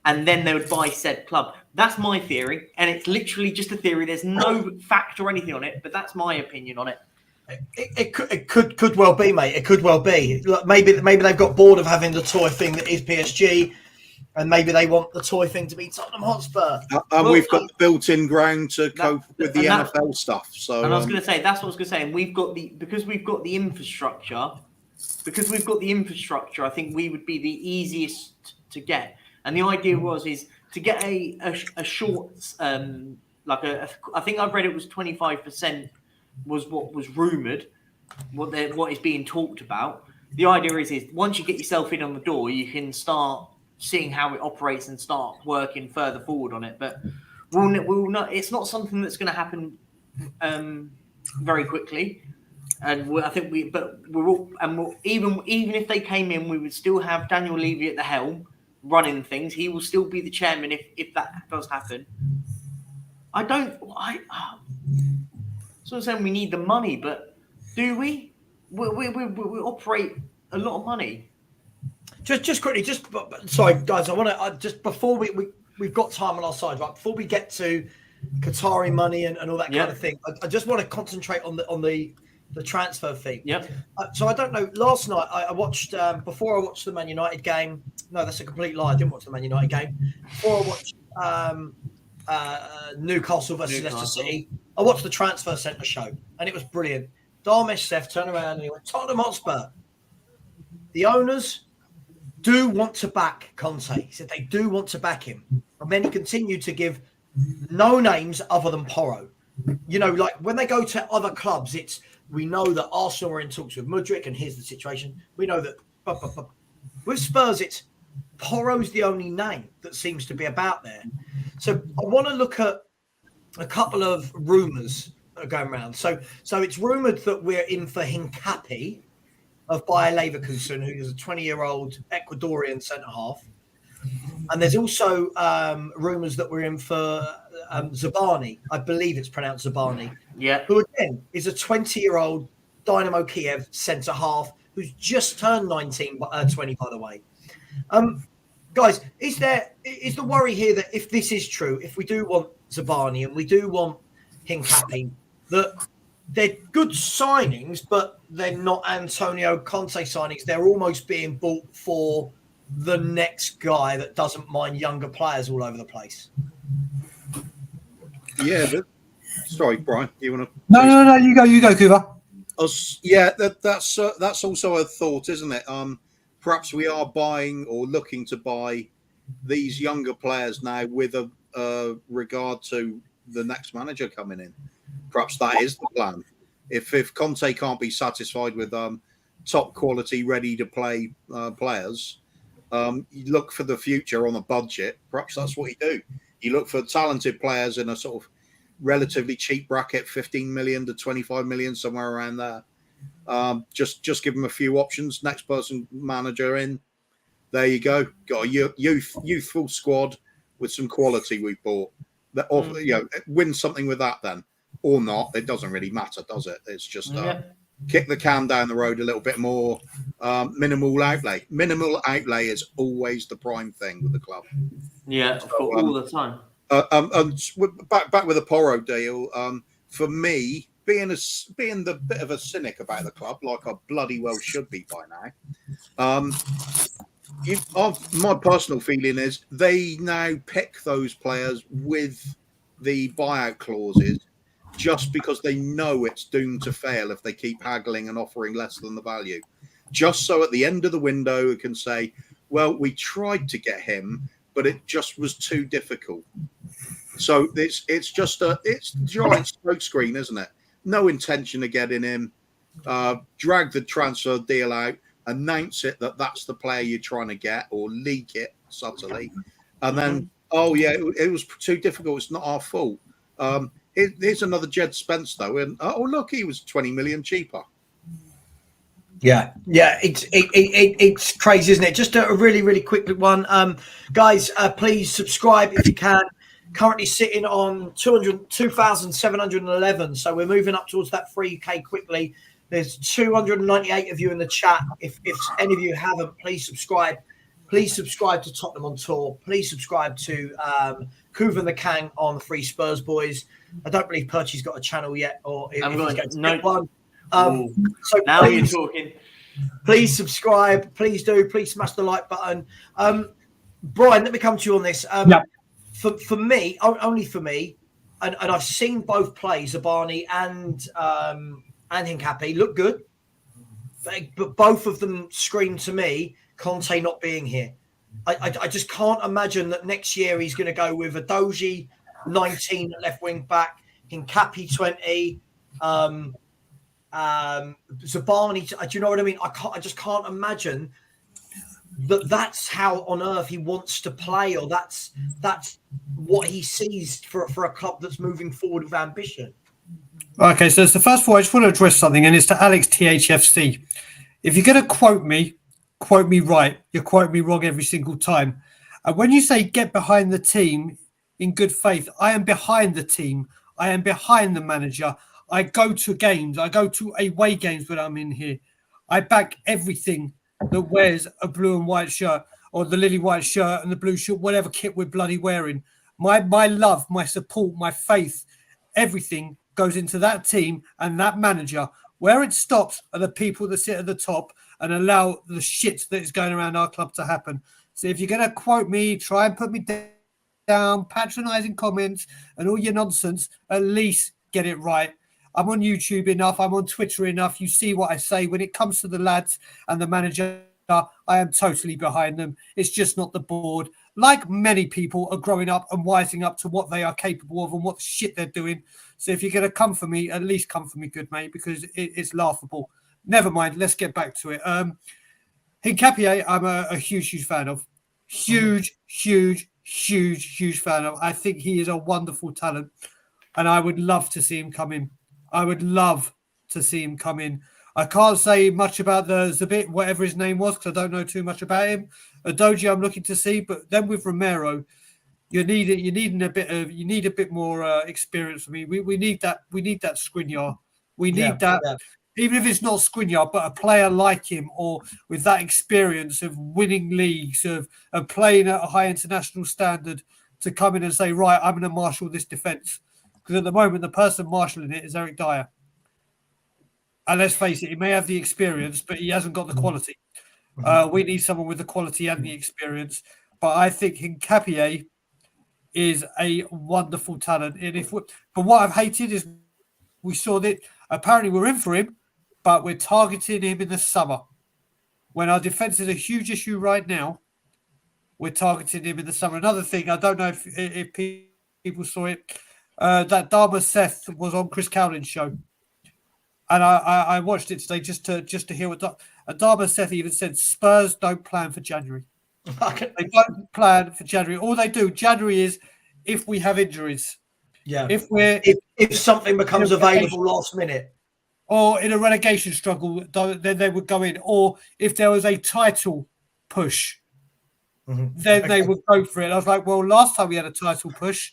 Speaker 2: And then they would buy said club. That's my theory. And it's literally just a theory. There's no fact or anything on it, but that's my opinion on it.
Speaker 1: It could well be, mate. It could well be. Look, maybe they've got bored of having the toy thing that is PSG, and maybe they want the toy thing to be Tottenham Hotspur.
Speaker 4: And we've got the built-in ground to cope with the NFL stuff. So,
Speaker 2: and I was going to say that's what I was going to say. And because we've got the infrastructure. I think we would be the easiest to get. And the idea is to get a short I think I've read it was 25%. Was what was rumoured, what is being talked about. The idea is once you get yourself in on the door, you can start seeing how it operates and start working further forward on it. But we'll not. It's not something that's going to happen very quickly. And I think even if they came in, we would still have Daniel Levy at the helm running things. He will still be the chairman if that does happen. So I'm saying we need the money, but do we? We operate a lot of money.
Speaker 1: Just quickly, sorry guys, I want to just before we've got time on our side, right? Before we get to Qatari money and all that kind of thing, I just want to concentrate on the transfer fee.
Speaker 2: Yep.
Speaker 1: So I don't know. Last night I watched before I watched the Man United game. No, that's a complete lie. I didn't watch the Man United game. Before I watched Newcastle versus Leicester City, I watched the Transfer Centre show, and it was brilliant. Darmesh Seth turned around and he went, Tottenham Hotspur. The owners do want to back Conte. He said they do want to back him. And then he continued to give no names other than Porro. You know, like when they go to other clubs, we know that Arsenal are in talks with Mudryk, and here's the situation. We know that with Spurs, it's Porro's the only name that seems to be about there. So I want to look at a couple of rumours that are going around. So it's rumoured that we're in for Hincapie of Bayer Leverkusen, who is a 20-year-old Ecuadorian centre-half. And there's also rumours that we're in for Zabarnyi. I believe it's pronounced Zabarnyi.
Speaker 2: Yeah.
Speaker 1: Who, again, is a 20-year-old Dynamo Kiev centre-half who's just turned 20, by the way. Guys, is the worry here that if this is true, if we do want Zabarnyi and we do want Hincapie, that they're good signings, but they're not Antonio Conte signings. They're almost being bought for the next guy that doesn't mind younger players all over the place.
Speaker 4: Yeah, but sorry, Brian, you want to?
Speaker 3: No, you go, Kuva.
Speaker 4: Yeah, that's also a thought, isn't it? Perhaps we are buying or looking to buy these younger players now with a regard to the next manager coming in. Perhaps that is the plan. If Conte can't be satisfied with top quality, ready to play players. You look for the future on a budget. Perhaps that's what you do. You look for talented players in a sort of relatively cheap bracket, 15 million to 25 million, somewhere around there. Just give them a few options. Next person manager in. There you go. Got a youthful squad with some quality we bought. That win something with that then, or not. It doesn't really matter, does it? It's just kick the can down the road a little bit more. Minimal outlay. Minimal outlay is always the prime thing with the club.
Speaker 2: Yeah, so, all the time.
Speaker 4: Back with the Porro deal. For me, being the bit of a cynic about the club, like I bloody well should be by now. My personal feeling is they now pick those players with the buyout clauses just because they know it's doomed to fail if they keep haggling and offering less than the value. Just so at the end of the window, it can say, well, we tried to get him, but it just was too difficult. So it's just it's giant smoke screen, isn't it? No intention of getting him. Drag the transfer deal out, announce it that that's the player you're trying to get, or leak it subtly, and then it was too difficult. It's not our fault. Here's another Jed Spence though, and look, he was 20 million cheaper.
Speaker 1: Yeah, it's crazy, isn't it? Just a really, really quick one, guys. Please subscribe if you can. Currently sitting on 2,711, so we're moving up towards that 3K quickly. There's 298 of you in the chat. If any of you haven't, please subscribe. Please subscribe to Tottenham on Tour. Please subscribe to Kuva99 on the Free Spurs Boys. I don't believe Perchy's got a channel yet, or if he's going to get one. So
Speaker 2: now you're talking.
Speaker 1: Please subscribe. Please do. Please smash the like button. Brian, let me come to you on this. For me, only for me, and I've seen both plays, Zabarnyi and Hincapie, look good. But both of them scream to me, Conte not being here. I just can't imagine that next year he's going to go with a Doji 19 at left wing back, Hincapie 20, Zabarnyi. Do you know what I mean? I just can't imagine that's how on earth he wants to play, or that's what he sees for a club that's moving forward with ambition.
Speaker 3: Okay, so it's the first of all, I just want to address something, and it's to Alex THFC. If you're going to quote me right. You quote me wrong every single time. And when you say get behind the team in good faith, I am behind the team. I am behind the manager. I go to games. I go to away games when I'm in here. I back everything that wears a blue and white shirt, or the lily white shirt and the blue shirt, whatever kit we're bloody wearing. My love, my support, my faith, everything goes into that team and that manager. Where it stops are the people that sit at the top and allow the shit that is going around our club to happen. So if you're going to quote me, try and put me down, patronising comments and all your nonsense, at least get it right. I'm on YouTube enough. I'm on Twitter enough. You see what I say. When it comes to the lads and the manager, I am totally behind them. It's just not the board. Like many people are growing up and wising up to what they are capable of and what shit they're doing. So if you're going to come for me, at least come for me good, mate, because it's laughable. Never mind. Let's get back to it. Hincapie, I'm a huge fan of. Huge fan of. I think he is a wonderful talent, and I would love to see him come in. I would love to see him come in. I can't say much about the Zabit, whatever his name was, because I don't know too much about him. Doji, I'm looking to see, but then with Romero, you need a bit more experience for me. We need that Skriniar. We need that. Yeah. Even if it's not Skriniar, but a player like him, or with that experience of winning leagues, of playing at a high international standard, to come in and say, right, I'm going to marshal this defence. Because at the moment, the person marshalling it is Eric Dyer. And let's face it, he may have the experience, but he hasn't got the quality. We need someone with the quality and the experience. But I think Hincapie is a wonderful talent. And but what I've hated is we saw that apparently we're in for him, but we're targeting him in the summer. When our defence is a huge issue right now, we're targeting him in the summer. Another thing, I don't know if people saw it, that Dharma Seth was on Chris Cowling's show. And I watched it today just to hear what. Adama Seth even said Spurs don't plan for January.
Speaker 1: Okay.
Speaker 3: They don't plan for January. All they do January is if we have injuries.
Speaker 1: Yeah.
Speaker 3: If
Speaker 1: something becomes available last minute.
Speaker 3: Or in a relegation struggle, then they would go in. Or if there was a title push, then they would go for it. I was like, well, last time we had a title push,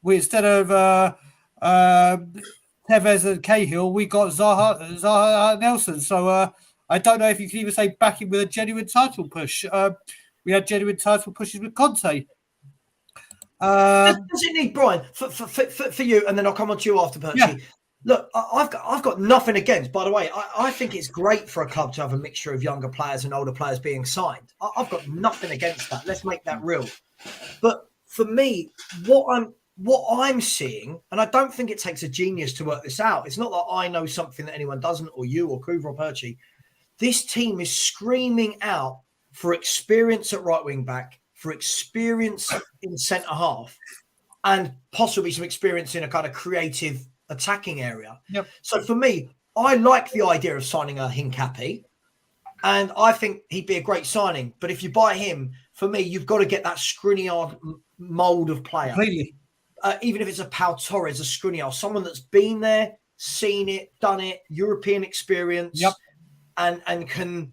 Speaker 3: instead of Tevez and Cahill, we got Zaha Nelson. So I don't know if you can even say back in with a genuine title push. We had genuine title pushes with Conte.
Speaker 1: Does it need, Brian, for you, and then I'll come on to you after, Perchy. Yeah. Look, I've got nothing against, by the way, I think it's great for a club to have a mixture of younger players and older players being signed. I've got nothing against that. Let's make that real. But for me, what I'm seeing, and I don't think it takes a genius to work this out. It's not that I know something that anyone doesn't, or you or Kuva or Perchy. This team is screaming out for experience at right wing back, for experience in centre half, and possibly some experience in a kind of creative attacking area.
Speaker 3: Yep. So
Speaker 1: for me, I like the idea of signing a Hincapie, and I think he'd be a great signing. But if you buy him, for me, you've got to get that Skriniar mould of player.
Speaker 3: Completely.
Speaker 1: Even if it's a Pau Torres, a Skriniar, someone that's been there, seen it, done it, European experience,
Speaker 3: yep.
Speaker 1: and can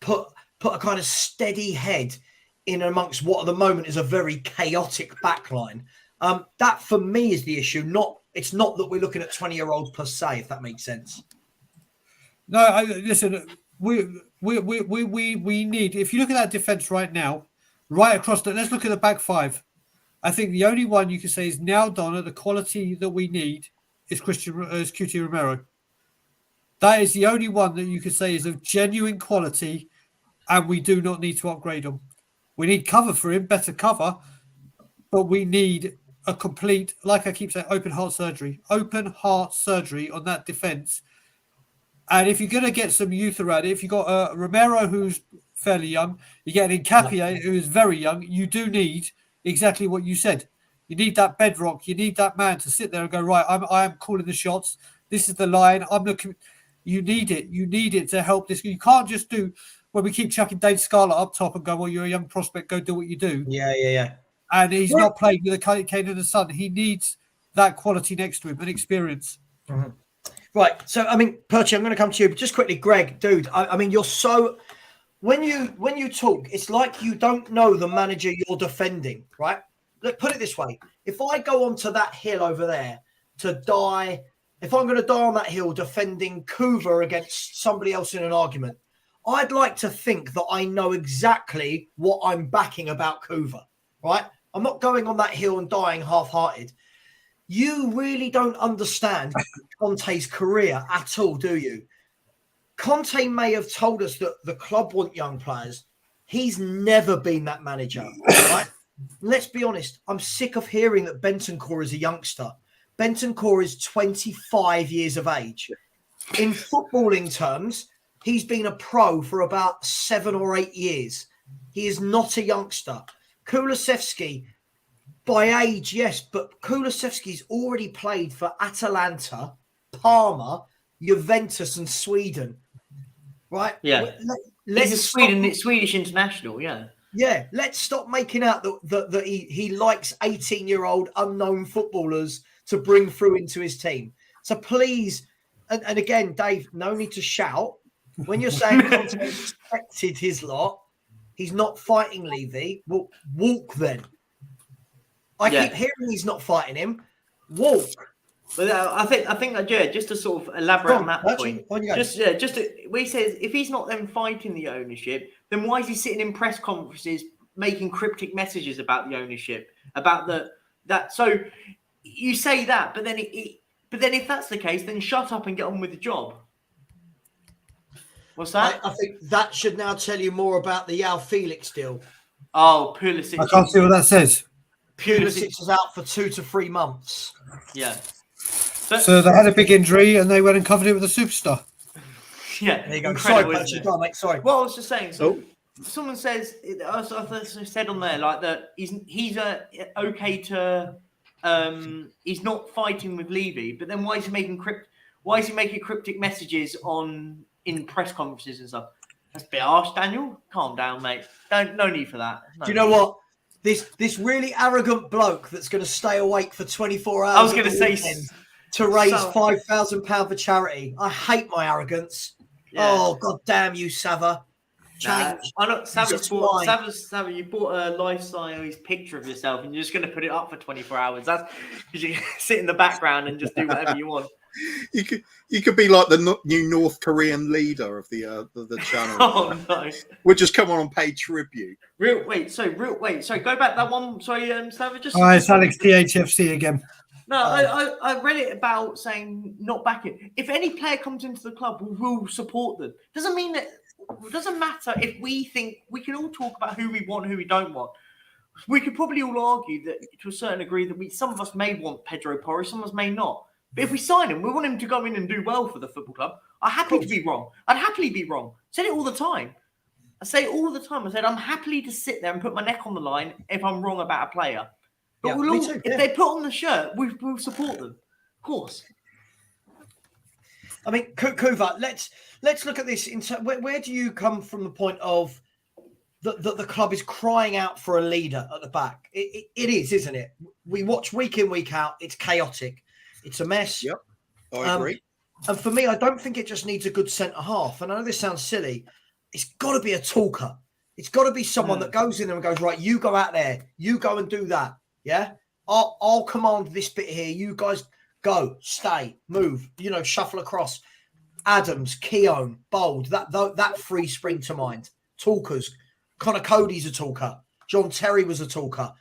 Speaker 1: put a kind of steady head in amongst what at the moment is a very chaotic backline. That for me is the issue. It's not that we're looking at 20-year-olds per se, if that makes sense.
Speaker 3: No, listen. We need. If you look at that defense right now, right across let's look at the back five. I think the only one you can say is nailed on at the quality that we need is Cuti Romero. That is the only one that you can say is of genuine quality, and we do not need to upgrade him. We need cover for him, better cover, but we need a complete, like I keep saying, open heart surgery on that defense. And if you're going to get some youth around it, if you've got Romero, who's fairly young, you get an Hincapie, who is very young, you do need exactly what you said. You need that bedrock. You need that man to sit there and go, right, I'm calling the shots. This is the line. I'm looking. You need it. You need it to help this. You can't just do when we keep chucking Dave Scarlett up top and go, well, you're a young prospect. Go do what you do.
Speaker 1: Yeah.
Speaker 3: And he's not playing with a Kane and the Son. He needs that quality next to him and experience.
Speaker 1: Mm-hmm. Right. So, I mean, Perchy, I'm going to come to you. But just quickly, Greg, dude, I mean, you're so... When you talk, it's like you don't know the manager you're defending, right? Look, put it this way. If I go onto that hill over there to die... If I'm going to die on that hill defending Kuva against somebody else in an argument, I'd like to think that I know exactly what I'm backing about Kuva, right? I'm not going on that hill and dying half-hearted. You really don't understand Conte's career at all, do you? Conte may have told us that the club want young players. He's never been that manager, right? Let's be honest. I'm sick of hearing that Bentancur is a youngster. Bentancur is 25 years of age. In footballing terms, he's been a pro for about 7 or 8 years. He is not a youngster. Kulusevski, by age, yes, but Kulusevski's already played for Atalanta, Parma, Juventus, and Sweden. Right?
Speaker 2: Yeah. He's a Swedish international, yeah.
Speaker 1: Yeah, let's stop making out that he likes 18-year-old unknown footballers to bring through into his team. So please, and again, Dave, no need to shout. When you're saying Conte expected his lot, he's not fighting Levy. Well, walk then. I keep hearing he's not fighting him. Walk.
Speaker 2: But I think just to sort of elaborate on that point, we says if he's not then fighting the ownership, then why is he sitting in press conferences making cryptic messages about the ownership, about that? So you say that, but then if that's the case, then shut up and get on with the job. What's that?
Speaker 1: I think that should now tell you more about the João Felix deal.
Speaker 2: Oh, Pulisic.
Speaker 3: I can't see what that says.
Speaker 1: Pulisic is out for 2 to 3 months.
Speaker 2: Yeah.
Speaker 3: So they had a big injury and they went and covered it with a superstar.
Speaker 2: Yeah.
Speaker 1: There you go. Sorry, Perchy. Go on, mate. Sorry.
Speaker 2: Well, I was just saying. So someone says, I said on there, like that he's okay to, he's not fighting with Levy, but then why is he making cryptic messages in press conferences and stuff? That's a bit harsh, Daniel. Calm down, mate. No need for that. No
Speaker 1: Do you know
Speaker 2: need.
Speaker 1: what? This really arrogant bloke that's going to stay awake for 24 hours
Speaker 2: I was going to say
Speaker 1: to raise
Speaker 2: so-
Speaker 1: £5,000 for charity. I hate my arrogance.
Speaker 2: Yeah.
Speaker 1: Oh, god damn you, Savva. Change.
Speaker 2: I know Savva's
Speaker 1: swine.
Speaker 2: Savva, you bought a life-size picture of yourself and you're just going to put it up for 24 hours. That's because you sit in the background and just do whatever you want.
Speaker 4: You could be like the new North Korean leader of the channel.
Speaker 2: Oh no!
Speaker 4: We'll just come on and pay tribute.
Speaker 2: Sorry, go back that one. Sorry, Savva, just.
Speaker 3: All right, it's Alex THFC again.
Speaker 2: No, I read it about saying not backing. If any player comes into the club, we'll support them. Doesn't mean that. It doesn't matter if we think we can all talk about who we want, who we don't want. We could probably all argue that to a certain degree that some of us may want Pedro Porro, some of us may not. But if we sign him, we want him to go in and do well for the football club. I'm happy to be wrong. I'd happily be wrong. I said it all the time. I say it all the time. I said I'm happy to sit there and put my neck on the line if I'm wrong about a player. But if they put on the shirt, we'll support them. Of course.
Speaker 1: I mean, Kuva, let's look at this. Where do you come from the point of the club is crying out for a leader at the back? It is, isn't it? We watch week in, week out. It's chaotic. It's a mess.
Speaker 4: Yep, I agree.
Speaker 1: And for me, I don't think it just needs a good centre half. And I know this sounds silly. It's got to be a talker. It's got to be someone that goes in there and goes, right, you go out there. You go and do that. Yeah? I'll command this bit here. You guys go, stay, move, shuffle across. Adams, Keown, Bold, that three spring to mind. Talkers. Connor Cody's a talker. John Terry was a talker.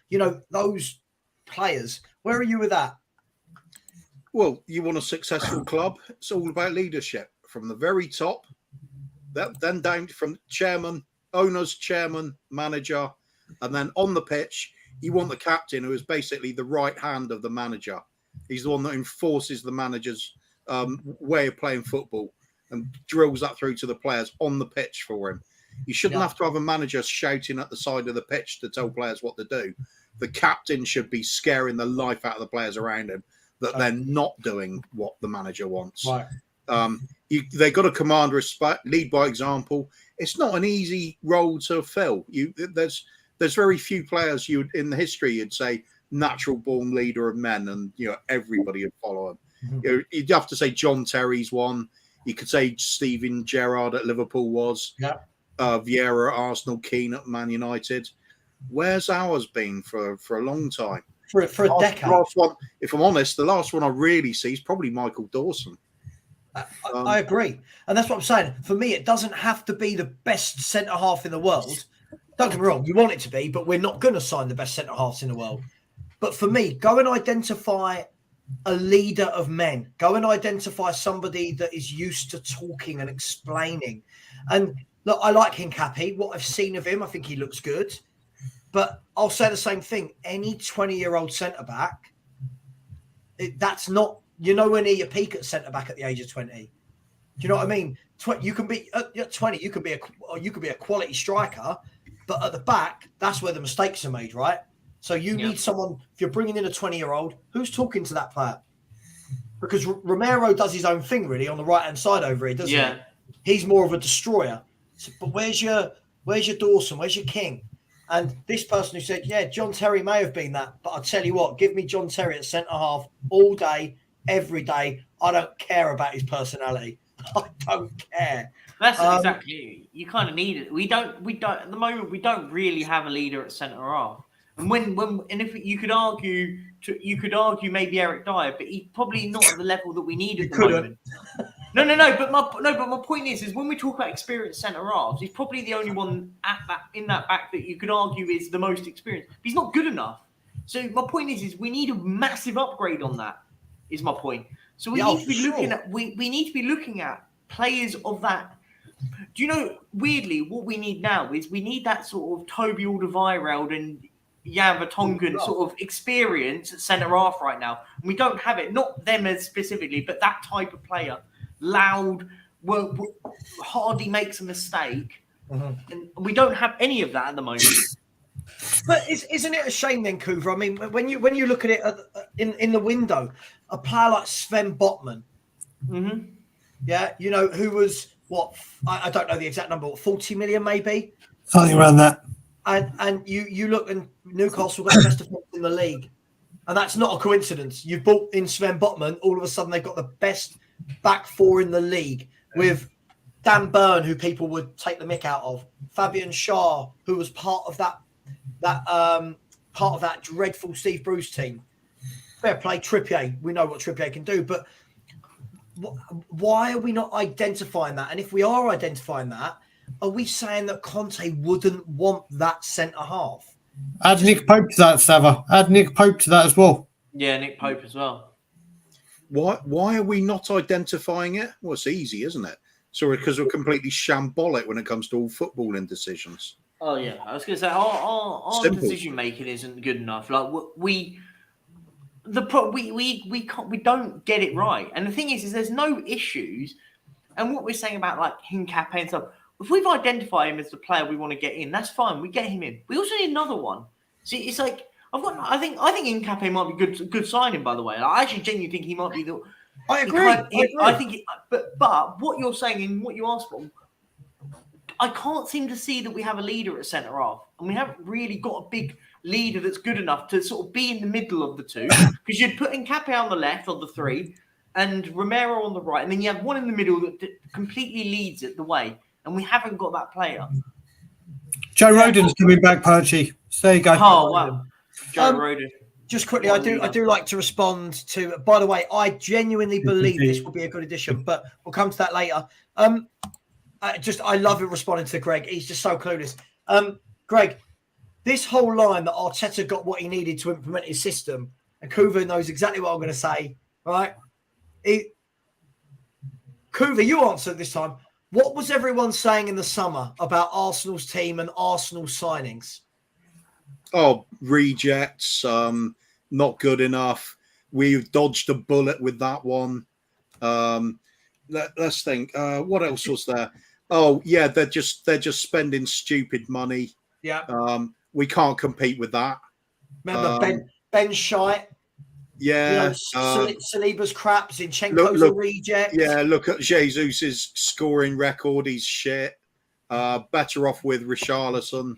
Speaker 1: Those players. Where are you with that?
Speaker 4: Well, you want a successful club. It's all about leadership from the very top, then down from chairman, owners, chairman, manager, and then on the pitch, you want the captain who is basically the right hand of the manager. He's the one that enforces the manager's way of playing football and drills that through to the players on the pitch for him. You shouldn't have to have a manager shouting at the side of the pitch to tell players what to do. The captain should be scaring the life out of the players around him that they're not doing what the manager wants.
Speaker 1: Right.
Speaker 4: They've got to command respect, lead by example. It's not an easy role to fill. There's very few players in the history you'd say natural born leader of men, and everybody would follow him. Mm-hmm. You'd have to say John Terry's one. You could say Steven Gerrard at Liverpool was. Yeah. Vieira at Arsenal, Keane at Man United. Where's ours been for a long time?
Speaker 1: For a decade.
Speaker 4: Last one, if I'm honest, the last one I really see is probably Michael Dawson.
Speaker 1: I agree. And that's what I'm saying. For me, it doesn't have to be the best centre-half in the world. Don't get me wrong, you want it to be, but we're not going to sign the best centre-halves in the world. But for me, go and identify a leader of men. Go and identify somebody that is used to talking and explaining. And look, I like Hincapie. What I've seen of him, I think he looks good. But I'll say the same thing. Any 20-year-old centre-back, that's not... when you peak at centre-back at the age of 20. Do you know what I mean? You can be at 20. You could be a quality striker, but at the back, that's where the mistakes are made, right? So you need someone. If you're bringing in a 20-year-old, who's talking to that player? Because Romero does his own thing really on the right-hand side over here, doesn't he? He's more of a destroyer. So, but where's your Dawson? Where's your King? And this person who said, John Terry may have been that, but I'll tell you what, give me John Terry at centre-half all day, every day. I don't care about his personality. I don't care.
Speaker 2: That's exactly. You kind of need it. We don't at the moment. We don't really have a leader at centre half. And if you could argue maybe Eric Dyer, but he's probably not at the level that we need at the moment. No. But my point is when we talk about experienced centre halves, he's probably the only one in that back that you could argue is the most experienced. But he's not good enough. So my point is we need a massive upgrade on that. Is my point. So we need to be looking at we need to be looking at players of that. Do you know, weirdly, what we need now is we need that sort of Toby Alderweireld and Jan Vertonghen sort of experience at centre half right now. And we don't have it. Not them as specifically, but that type of player. Loud, hardly makes a mistake. Mm-hmm. And we don't have any of that at the moment.
Speaker 1: But isn't it a shame then, Kuva? I mean, when you look at it in the window, a player like Sven Botman, who was I don't know the exact number, 40 million maybe.
Speaker 3: Something around that.
Speaker 1: And you look, and Newcastle got the best defence in the league. And that's not a coincidence. You've bought in Sven Botman, all of a sudden they've got the best back four in the league with Dan Burn, who people would take the mick out of, Fabian Schär, who was part of that dreadful Steve Bruce team. Fair play, Trippier. We know what Trippier can do, but why are we not identifying that? And if we are identifying that, are we saying that Conte wouldn't want that centre half?
Speaker 3: Add Nick Pope to that, Savva. Add Nick Pope to that as well.
Speaker 2: Yeah, Nick Pope as well.
Speaker 4: Why are we not identifying it? Well, it's easy, isn't it? So because we're completely shambolic when it comes to all footballing decisions.
Speaker 2: Oh yeah, I was going to say our decision making isn't good enough. Like we don't get it right. And the thing is there's no issues. And what we're saying about like Hincapie and stuff, if we've identified him as the player we want to get in, that's fine. We get him in. We also need another one. See, it's like I think Hincapie might be good signing. By the way, I actually genuinely think he might be the.
Speaker 1: I agree.
Speaker 2: I think, but what you're saying and what you asked for, I can't seem to see that we have a leader at centre half, and we haven't really got a big leader that's good enough to sort of be in the middle of the two. Because you'd put Hincapie on the left of the three, and Romero on the right, and then you have one in the middle that completely leads it the way. And we haven't got that player.
Speaker 3: Joe Rodon's coming back, Perchy. So there you go.
Speaker 2: Oh, wow. Joe Rodon.
Speaker 1: Just quickly, I do like to respond to, by the way, I genuinely believe this will be a good addition, but we'll come to that later. I love it responding to Greg. He's just so clueless. Greg, this whole line that Arteta got what he needed to implement his system, and Kuva knows exactly what I'm going to say, right? Kuva, you answered this time. What was everyone saying in the summer about Arsenal's team and Arsenal signings?
Speaker 4: Oh, rejects, not good enough. We've dodged a bullet with that one. Let's think. What else was there? Oh, yeah, they're just spending stupid money.
Speaker 1: Yeah.
Speaker 4: We can't compete with that.
Speaker 1: Remember Ben Shite?
Speaker 4: Yeah.
Speaker 1: Saliba's crap, Zinchenko's a reject.
Speaker 4: Yeah, look at Jesus' scoring record. He's shit. Better off with Richarlison.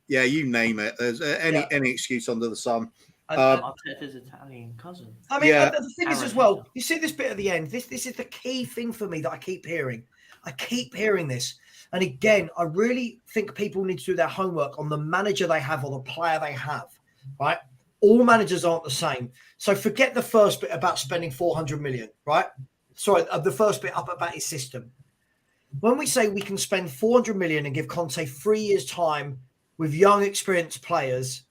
Speaker 4: Yeah, you name it. There's any excuse under the sun.
Speaker 2: Arteta's Italian cousin.
Speaker 1: I mean, the thing is as well, you see this bit at the end, this is the key thing for me that I keep hearing. I keep hearing this. And again, I really think people need to do their homework on the manager they have or the player they have, right? All managers aren't the same. So forget the first bit about spending 400 million, right? Sorry, the first bit up about his system. When we say we can spend 400 million and give Conte 3 years' time with young, experienced players,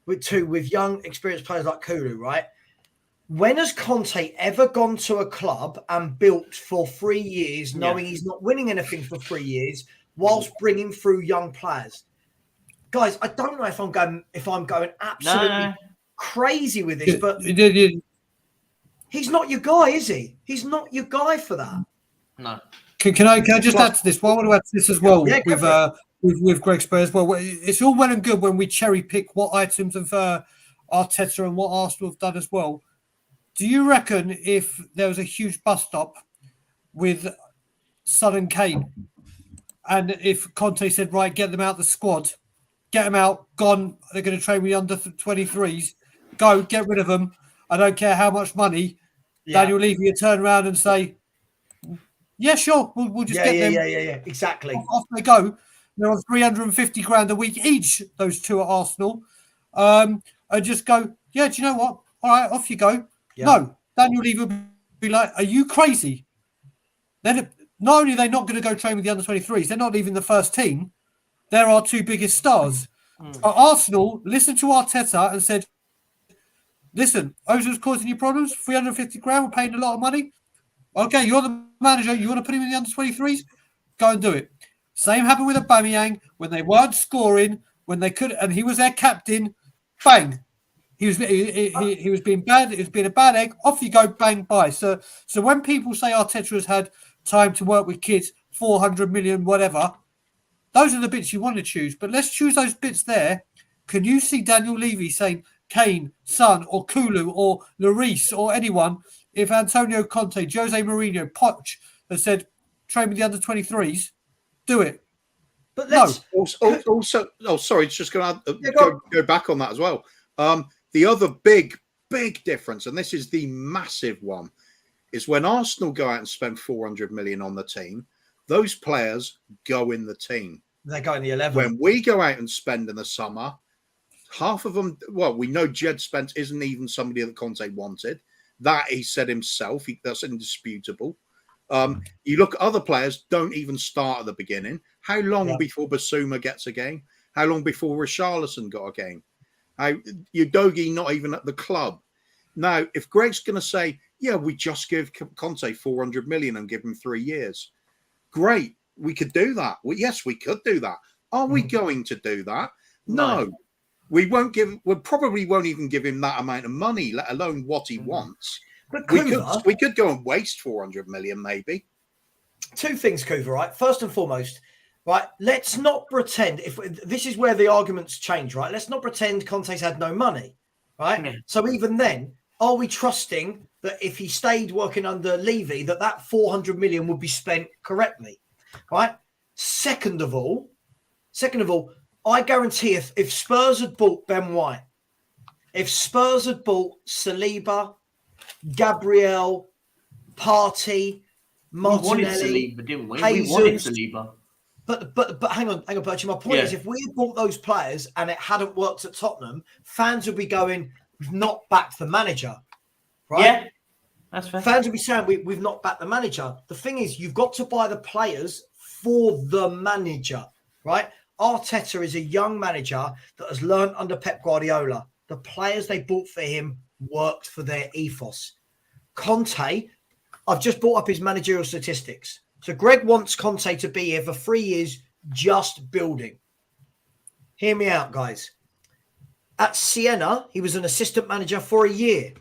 Speaker 1: with young, experienced players like Kulu, right? When has Conte ever gone to a club and built for 3 years, knowing he's not winning anything for 3 years, whilst bringing through young players? Guys, I don't know if I'm going absolutely crazy with this, but he's not your guy, is he? He's not your guy for that.
Speaker 2: No.
Speaker 3: Can I just add to this? Well, I want to add to this as well with Greg Spurs. Well, it's all well and good when we cherry pick what items of Arteta and what Arsenal have done as well. Do you reckon if there was a huge bus stop with Son and Kane, and if Conte said, right, get them out the squad, get them out, gone, they're going to train with under 23s, go, get rid of them, I don't care how much money, Daniel Levy would turn around and say, yeah, sure, we'll just get them.
Speaker 1: Yeah, exactly.
Speaker 3: Off they go. They're on 350 grand a week each, those two at Arsenal. And just go, yeah, do you know what? All right, off you go. Yeah. No, Daniel Levy would be like, are you crazy? Then not only are they not going to go train with the under 23s, they're not even the first team. They're our two biggest stars. Arsenal listened to Arteta and said, listen, Ozil's causing you problems, 350 grand, we're paying a lot of money. Okay, you're the manager, you want to put him in the under 23s? Go and do it. Same happened with Aubameyang when they weren't scoring, when they could, and he was their captain. Bang, he was being bad. It was being a bad egg. Off you go, bang, bye. So when people say Arteta has had time to work with kids, 400 million, whatever, those are the bits you want to choose. But let's choose those bits there. Can you see Daniel Levy saying Kane, Son, or Kulu, or Lloris, or anyone? If Antonio Conte, Jose Mourinho, Poch has said, train with the under 23s, do it.
Speaker 1: But let's
Speaker 4: Also, sorry, it's just going to go back on that as well. The other big difference, and this is the massive one, is when Arsenal go out and spend 400 million on the team, those players go in the team.
Speaker 1: They go in the 11.
Speaker 4: When we go out and spend in the summer, half of them, well, we know Jed Spence isn't even somebody that Conte wanted. That he said himself. That's indisputable. You look at other players, don't even start at the beginning. How long before Basuma gets a game? How long before Richarlison got a game? Udogie not even at the club. Now, if Greg's going to say, yeah, we just give Conte 400 million and give him 3 years. Great. We could do that. Well, yes, we could do that. Are we going to do that? No. We probably won't even give him that amount of money, let alone what he wants.
Speaker 1: But
Speaker 4: we could go and waste 400 million, maybe.
Speaker 1: Two things, Kuva, right? First and foremost, right, let's not pretend, if this is where the arguments change, right? Let's not pretend Conte's had no money, right? Yeah. So even then, are we trusting that if he stayed working under Levy, that 400 million would be spent correctly, right? Second of all, I guarantee if Spurs had bought Ben White, if Spurs had bought Saliba, Gabriel, Partey, Martinelli,
Speaker 2: we wanted Saliba, didn't we?
Speaker 1: Jesus,
Speaker 2: we wanted Saliba.
Speaker 1: But hang on, Perchy. My point is, if we had bought those players and it hadn't worked at Tottenham, fans would be going, "We've not backed the manager," right?
Speaker 2: Yeah, that's fair.
Speaker 1: Fans would be saying, "We've not backed the manager." The thing is, you've got to buy the players for the manager, right? Arteta is a young manager that has learned under Pep Guardiola. The players they bought for him worked for their ethos. Conte, I've just brought up his managerial statistics. So Greg wants Conte to be here for 3 years just building. Hear me out, guys. At Siena, he was an assistant manager for a year.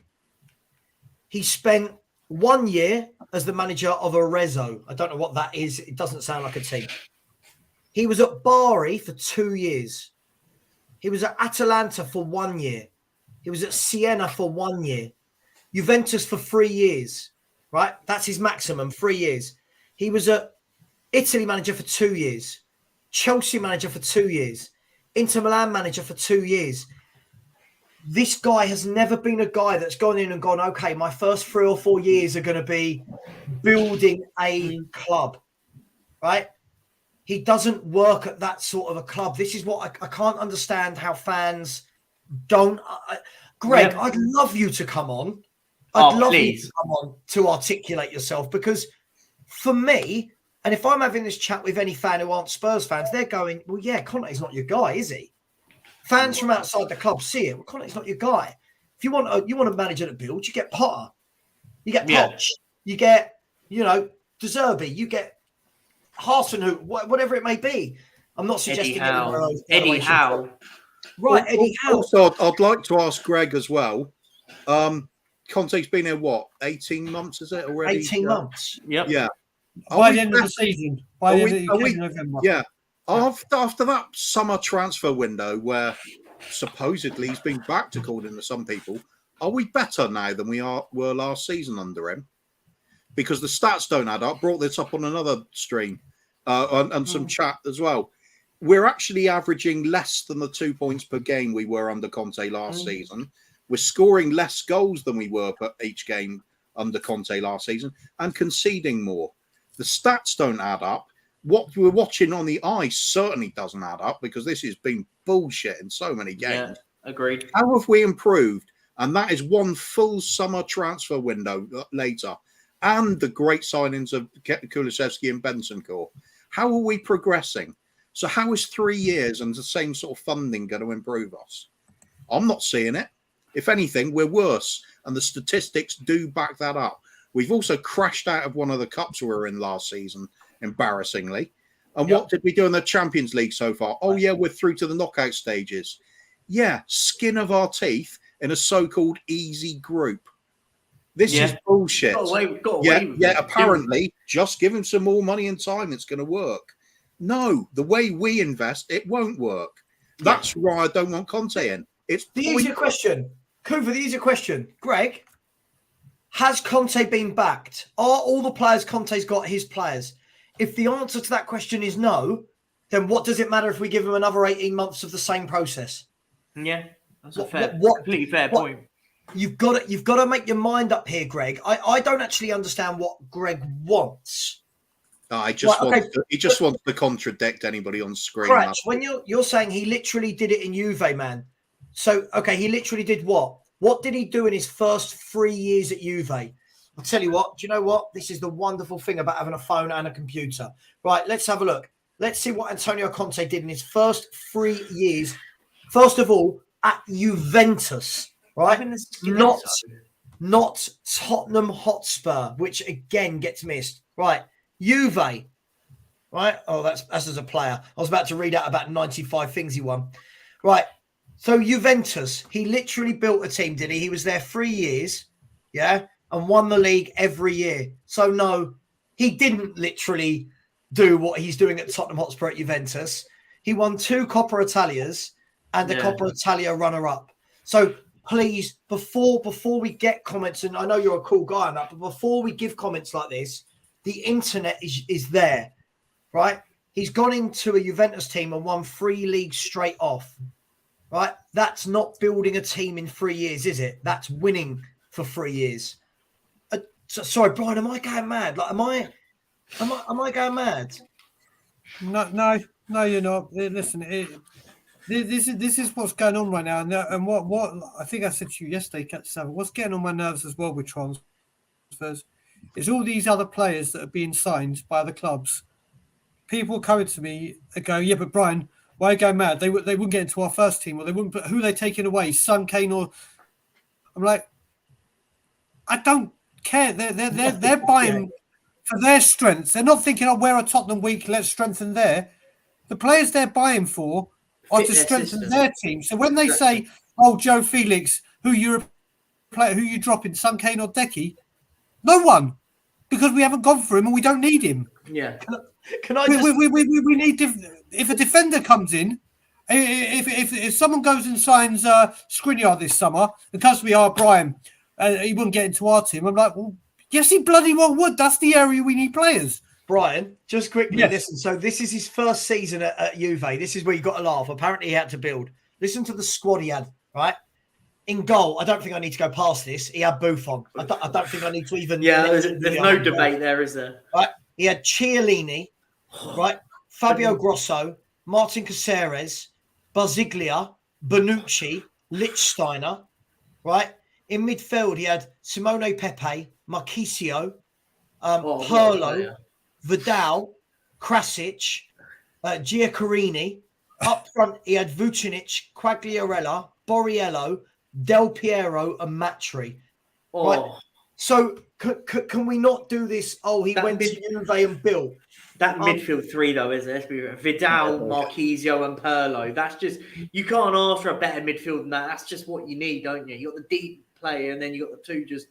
Speaker 1: He spent 1 year as the manager of Arezzo. I don't know what that is. It doesn't sound like a team. He was at Bari for 2 years. He was at Atalanta for 1 year. He was at Siena for 1 year. Juventus for 3 years, right? That's his maximum, 3 years. He was at Italy manager for 2 years. Chelsea manager for 2 years. Inter Milan manager for 2 years. This guy has never been a guy that's gone in and gone, okay, my first 3 or 4 years are going to be building a club, right? He doesn't work at that sort of a club. This is what I can't understand how fans don't. Greg, I'd love you to come on. I'd love you to come on to articulate yourself, because for me, and if I'm having this chat with any fan who aren't Spurs fans, they're going, well, yeah, Conte's not your guy, is he? Fans from outside the club see it. Well, Conte's not your guy. If you want a manager to build, you get Potter. You get Poch. You get, De Zerbi. You get Hasenhüttl, whatever it may be. I'm not suggesting
Speaker 2: Eddie Howe.
Speaker 1: Right, Eddie Howe.
Speaker 4: Also, I'd like to ask Greg as well. Conte's been here, 18 months, is it already?
Speaker 1: 18 months.
Speaker 2: Yep.
Speaker 4: Yeah.
Speaker 3: By the end of the season. By the end of November.
Speaker 4: Yeah. After that summer transfer window where supposedly he's been backed, according to some people, are we better now than we were last season under him? Because the stats don't add up. Brought this up on another stream and some chat as well. We're actually averaging less than the 2 points per game we were under Conte last season. We're scoring less goals than we were per each game under Conte last season and conceding more. The stats don't add up. What we're watching on the ice certainly doesn't add up, because this has been bullshit in so many games.
Speaker 2: Yeah, agreed.
Speaker 4: How have we improved? And that is one full summer transfer window later. And the great signings of Kulusevski and Bentancur. How are we progressing? So how is 3 years and the same sort of funding going to improve us? I'm not seeing it. If anything, we're worse. And the statistics do back that up. We've also crashed out of one of the cups we were in last season, embarrassingly. And what did we do in the Champions League so far? Oh, yeah, we're through to the knockout stages. Yeah, skin of our teeth in a so-called easy group. This is bullshit. Apparently, just give him some more money and time, it's going to work. No, the way we invest, it won't work. That's why I don't want Conte in. It's
Speaker 1: the easier question. Kuva, the easier question. Greg, has Conte been backed? Are all the players Conte's got his players? If the answer to that question is no, then what does it matter if we give him another 18 months of the same process?
Speaker 2: Yeah, that's a completely fair point.
Speaker 1: You've got to make your mind up here, Greg. I don't actually understand what Greg wants.
Speaker 4: He just wants to contradict anybody on screen.
Speaker 1: Correct. When you're saying he literally did it in Juve, man. So, okay, he literally did what? What did he do in his first 3 years at Juve? I'll tell you what. Do you know what? This is the wonderful thing about having a phone and a computer. Right, let's have a look. Let's see what Antonio Conte did in his first 3 years. First of all, at Juventus, right? Not Tottenham Hotspur, which again gets missed. Right, Juve, right? Oh, that's as a player. I was about to read out about 95 things he won. Right, so Juventus, he literally built a team, did he? He was there 3 years, yeah, and won the league every year. So no, he didn't literally do what he's doing at Tottenham Hotspur at Juventus. He won 2 Coppa Italias and the Coppa Italia runner-up. So please, before we get comments, and I know you're a cool guy on that, but before we give comments like this, the internet is there, right? He's gone into a Juventus team and won 3 leagues straight off, right? That's not building a team in 3 years, is it? That's winning for 3 years. Sorry, Brian, am I going mad? Like, am I going mad?
Speaker 3: No, you're not. Listen, this is what's going on right now, and what I think I said to you yesterday, Savva, what's getting on my nerves as well with transfers is all these other players that are being signed by other clubs. People coming to me and go, yeah, but Brian, why are you going mad? They wouldn't get into our first team, or they wouldn't. But who are they taking away? Son, Kane, or I'm like, I don't care. They're buying for their strengths. They're not thinking, oh, we're a Tottenham weak, let's strengthen there. The players they're buying for are to strengthen their team. So when they say, oh, Joe Felix, who you dropping, Son, Kane or Decky? No one, because we haven't gone for him and we don't need him.
Speaker 2: Yeah.
Speaker 1: Can I?
Speaker 3: We need if a defender comes in, if someone goes and signs Skriniar this summer and comes to me, Brian, he wouldn't get into our team. I'm like, well, yes, he bloody well would. That's the area we need players.
Speaker 1: Brian, just quickly, listen. So this is his first season at Juve. This is where you got to laugh. Apparently he had to build. Listen to the squad he had, right? In goal, I don't think I need to go past this. He had Buffon. I don't think I need to even...
Speaker 2: Yeah, there's no debate there, is there?
Speaker 1: Right? He had Chiellini, right? Fabio Grosso, Martin Caceres, Barzaglia, Bonucci, Lichtsteiner, right? In midfield, he had Simone Pepe, Marchisio, Pirlo, Vidal, Krasic, Giaccherini. Up front, he had Vucinic, Quagliarella, Borriello, Del Piero, and Matri. Right? So can we not do this? Oh, he went to Juve and built.
Speaker 2: That midfield 3, though, isn't it? Vidal, Marchisio, and Pirlo. That's just, you can't ask for a better midfield than that. That's just what you need, don't you? You got the deep player, and then you got the 2 just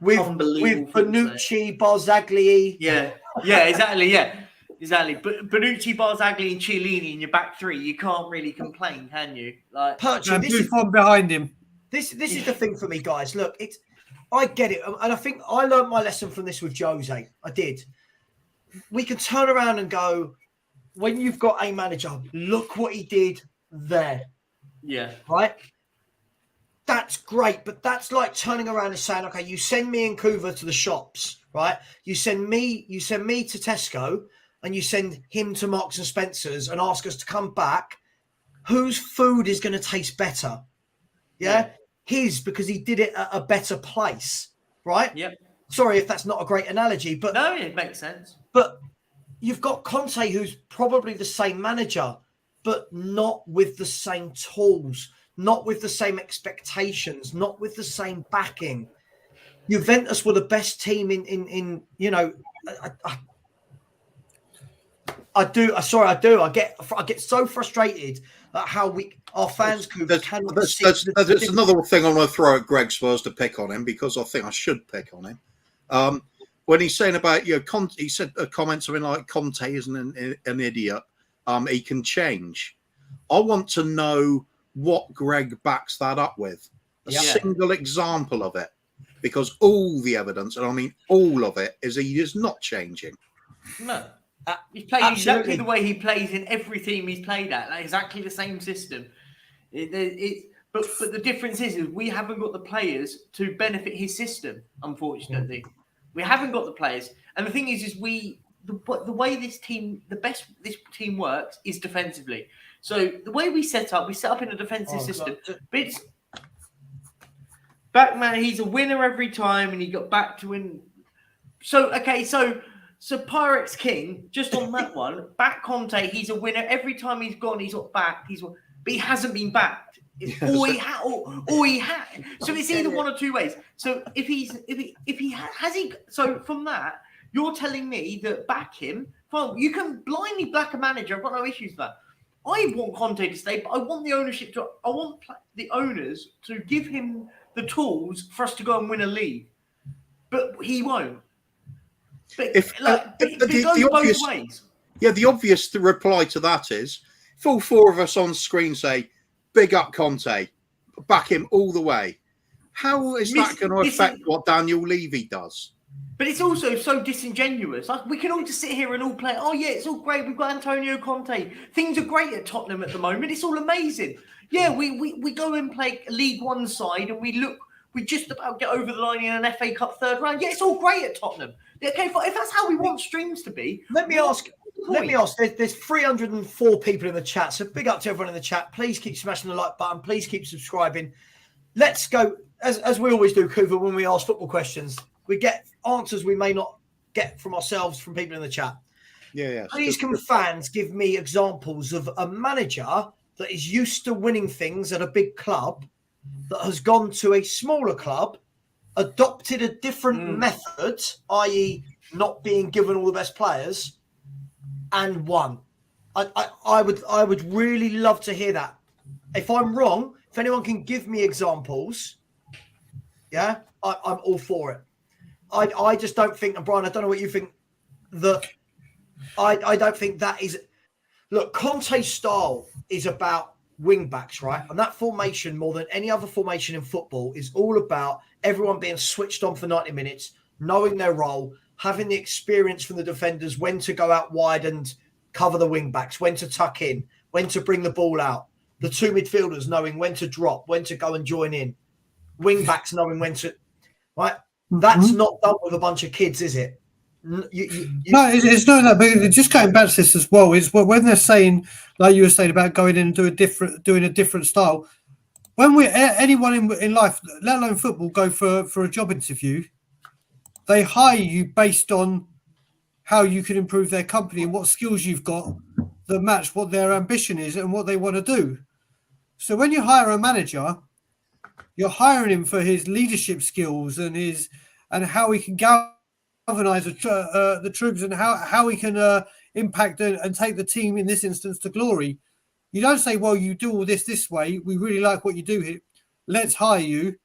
Speaker 2: unbelievable.
Speaker 1: With Bonucci, Barzagli.
Speaker 2: Yeah, exactly. Yeah, exactly. But Bonucci, Barzagli, and Chiellini in your back 3, you can't really complain, can you? Like
Speaker 1: Perchy,
Speaker 3: Buffon behind him.
Speaker 1: This is the thing for me, guys. Look, I get it, and I think I learned my lesson from this with Jose. I did. We can turn around and go, when you've got a manager, look what he did there.
Speaker 2: Yeah.
Speaker 1: Right? That's great, but that's like turning around and saying, okay, you send me and Kuva to the shops, right? You send me to Tesco, and you send him to Marks and Spencer's and ask us to come back. Whose food is going to taste better? Yeah? His, because he did it at a better place, right?
Speaker 2: Yep.
Speaker 1: Sorry if that's not a great analogy, but
Speaker 2: no, it makes sense.
Speaker 1: But you've got Conte, who's probably the same manager, but not with the same tools, not with the same expectations, not with the same backing. Juventus were the best team in you know. I do. I get so frustrated at how our fans cannot.
Speaker 4: There's another thing I want to throw at Greg Spurs to pick on him, because I think I should pick on him. When he's saying about Conte, he said a comment something like Conte isn't an idiot. He can change. I want to know what Greg backs that up with. A single example of it, because all the evidence, and I mean all of it, is he is not changing.
Speaker 2: No. He's played
Speaker 1: Absolutely.
Speaker 2: exactly the way he plays in every team he's played at, like exactly the same system. But the difference is we haven't got the players to benefit his system. Unfortunately, we haven't got the players. And the thing is the way this team works is defensively. So the way we set up in a defensive system.
Speaker 1: God.
Speaker 2: But it's Backman, he's a winner every time, and he got back to win. So Pyrex King, just on that one, back Conte, he's a winner every time he's gone. He's got backed. But he hasn't been backed. Or he had. So it's either one or two ways. So so from that, you're telling me that back him. Well, you can blindly back a manager. I've got no issues with that. I want Conte to stay, but I want the ownership to. I want the owners to give him the tools for us to go and win a league. But he won't. But it goes both ways.
Speaker 4: Yeah, the obvious reply to that is if all four of us on screen say, big up Conte, back him all the way. How is that going to affect what Daniel Levy does?
Speaker 2: But it's also so disingenuous. Like, we can all just sit here and all play, oh yeah, it's all great. We've got Antonio Conte. Things are great at Tottenham at the moment. It's all amazing. Yeah, we go and play League One side and we just about get over the line in an FA Cup third round. Yeah, it's all great at Tottenham. Okay, if that's how we want streams to be.
Speaker 1: Let me ask, there's 304 people in the chat, so big up to everyone in the chat. Please keep smashing the like button. Please keep subscribing. Let's go, as we always do, Kuva, when we ask football questions, we get answers we may not get from ourselves from people in the chat.
Speaker 4: Yeah.
Speaker 1: Please can fans give me examples of a manager that is used to winning things at a big club that has gone to a smaller club, adopted a different method, i.e. not being given all the best players, and won. I would really love to hear that. If I'm wrong, if anyone can give me examples, I'm all for it. I just don't think, and Brian, I don't know what you think, that I don't think that is. Look, Conte's style is about wing backs, right? And that formation, more than any other formation in football, is all about everyone being switched on for 90 minutes, knowing their role, having the experience from the defenders, when to go out wide and cover the wing backs, when to tuck in, when to bring the ball out. The two midfielders knowing when to drop, when to go and join in. Wing backs knowing when to, right? That's not done with a bunch of kids, is it?
Speaker 3: No, it's not that. But just going back to this as well is when they're saying, like you were saying about going in and doing a different style. When anyone in life, let alone football, go for a job interview, they hire you based on how you can improve their company and what skills you've got that match what their ambition is and what they want to do. So when you hire a manager, you're hiring him for his leadership skills and how he can galvanize the troops and how he can impact and take the team in this instance to glory. You don't say, well, you do all this way. We really like what you do here. Let's hire you.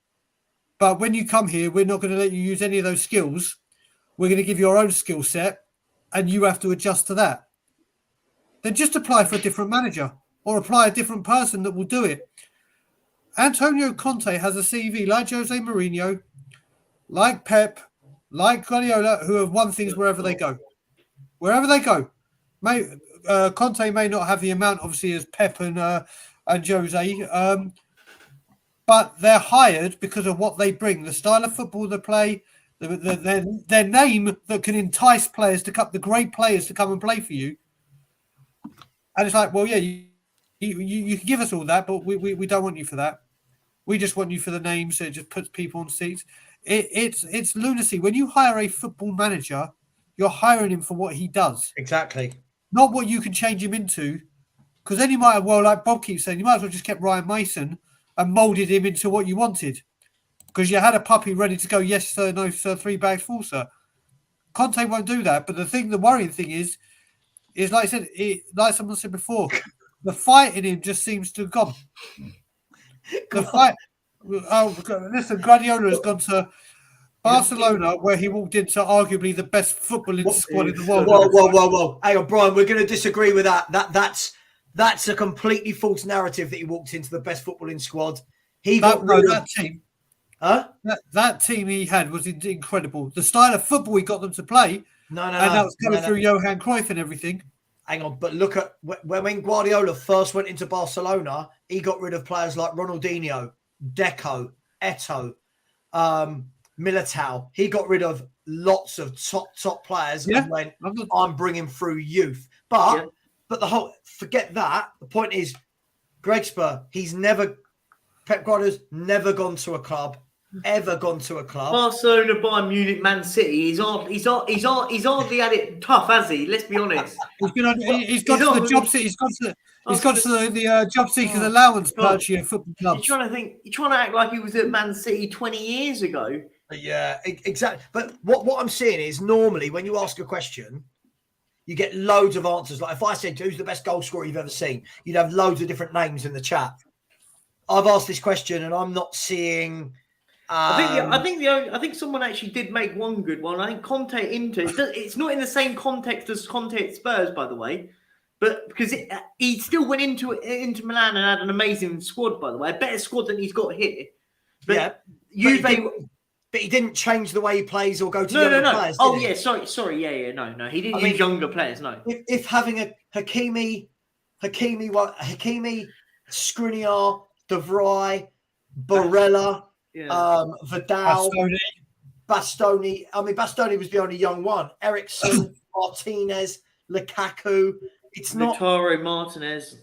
Speaker 3: But when you come here, we're not going to let you use any of those skills. We're going to give you our own skill set and you have to adjust to that. Then just apply for a different manager or apply a different person that will do it. Antonio Conte has a CV like Jose Mourinho, like Pep, like Guardiola, who have won things wherever they go. Wherever they go. Conte may not have the amount, obviously, as Pep and Jose, but they're hired because of what they bring, the style of football they play, their name that can entice players to come, the great players to come and play for you. And it's like, well, yeah, you can give us all that, but we don't want you for that. We just want you for the name, so it just puts people on seats. It's lunacy. When you hire a football manager, you're hiring him for what he does.
Speaker 1: Exactly.
Speaker 3: Not what you can change him into. Because then you might have, well, like Bob keeps saying, you might as well just kept Ryan Mason and moulded him into what you wanted. Because you had a puppy ready to go, yes, sir, no, sir, 3 bags full, sir. Conte won't do that. But the worrying thing is like I said, like someone said before, the fight in him just seems to have gone. The fight. Oh, listen, Guardiola has gone to Barcelona, where he walked into arguably the best footballing squad in the world.
Speaker 1: Whoa. Hang on, Brian, we're going to disagree with that. That's a completely false narrative that he walked into the best footballing squad. He got rid of
Speaker 3: that team.
Speaker 1: Huh?
Speaker 3: That team he had was incredible. The style of football he got them to play,
Speaker 1: No.
Speaker 3: that was coming through Johan Cruyff and everything.
Speaker 1: Hang on, but look at when Guardiola first went into Barcelona, he got rid of players like Ronaldinho, Deco, Eto'o, Militao. He got rid of lots of top players and went, I'm bringing through youth. But the whole, forget that. The point is, Greg Spur, Pep Guardiola's never gone to a club, ever gone to a club.
Speaker 2: Barcelona, Bayern Munich, Man City. He's hardly had it tough, has he? Let's be honest.
Speaker 3: He's gone to the job seekers. He's gone to the job seekers allowance Perchy at football clubs.
Speaker 2: You're trying to act like he was at Man City 20 years ago.
Speaker 1: Yeah, exactly. But what I'm seeing is normally when you ask a question, you get loads of answers. Like if I said, who's the best goal scorer you've ever seen? You'd have loads of different names in the chat. I've asked this question and I'm not seeing.
Speaker 2: I think someone actually did make one good one. I think Conte Inter. It's not in the same context as Conte at Spurs, by the way, but because he still went into Milan and had an amazing squad, by the way, a better squad than he's got here. But
Speaker 1: but he didn't change the way he plays or go to
Speaker 2: younger
Speaker 1: players.
Speaker 2: Oh yeah, sorry, yeah, no, he didn't use younger players. No,
Speaker 1: if having a Hincapie, Skriniar, De Vrij, Barella, Vidal, Bastoni. I mean, Bastoni was the only young one. Ericsson, Martinez, Lukaku. It's not
Speaker 2: Lautaro Martinez.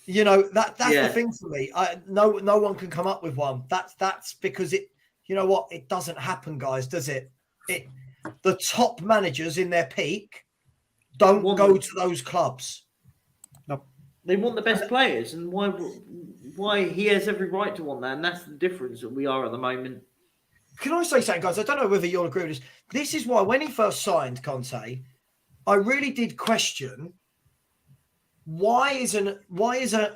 Speaker 1: You know that's the thing for me. No one can come up with one. That's because it. You know what? It doesn't happen, guys, does it? The top managers in their peak don't go to those clubs.
Speaker 3: No,
Speaker 2: they want the best players, and why he has every right to want that, and that's the difference that we are at the moment.
Speaker 1: Can I say something, guys? I don't know whether you'll agree with this. This is why when he first signed Conte, I really did question why is an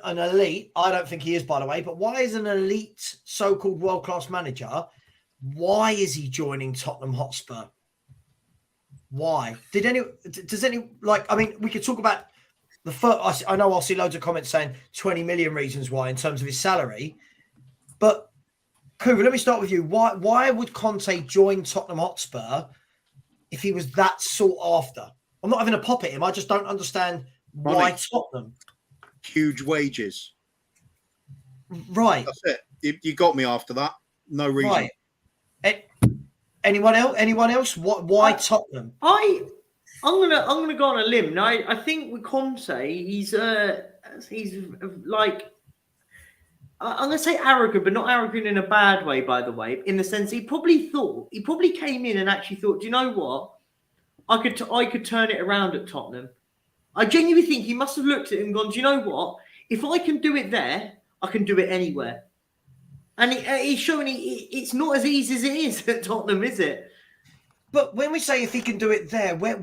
Speaker 1: elite, I don't think he is, by the way, but why is an elite so-called world-class manager, why is he joining Tottenham Hotspur? Why? We could talk about the first, I know I'll see loads of comments saying 20 million reasons why in terms of his salary, but Kuva, let me start with you. Why would Conte join Tottenham Hotspur if he was that sought after? I'm not having a pop at him. I just don't understand why Tottenham.
Speaker 4: Huge wages.
Speaker 1: Right.
Speaker 4: That's it. You got me after that. No reason.
Speaker 1: Right. Anyone else? Why Tottenham?
Speaker 2: I'm gonna go on a limb. Now, I think with Conte, he's like, I'm gonna say arrogant, but not arrogant in a bad way. By the way, in the sense he probably came in and actually thought, do you know what? I could turn it around at Tottenham. I genuinely think he must have looked at it and gone, do you know what? If I can do it there, I can do it anywhere. And he's showing it's not as easy as it is at Tottenham, is it?
Speaker 1: But when we say if he can do it there, where's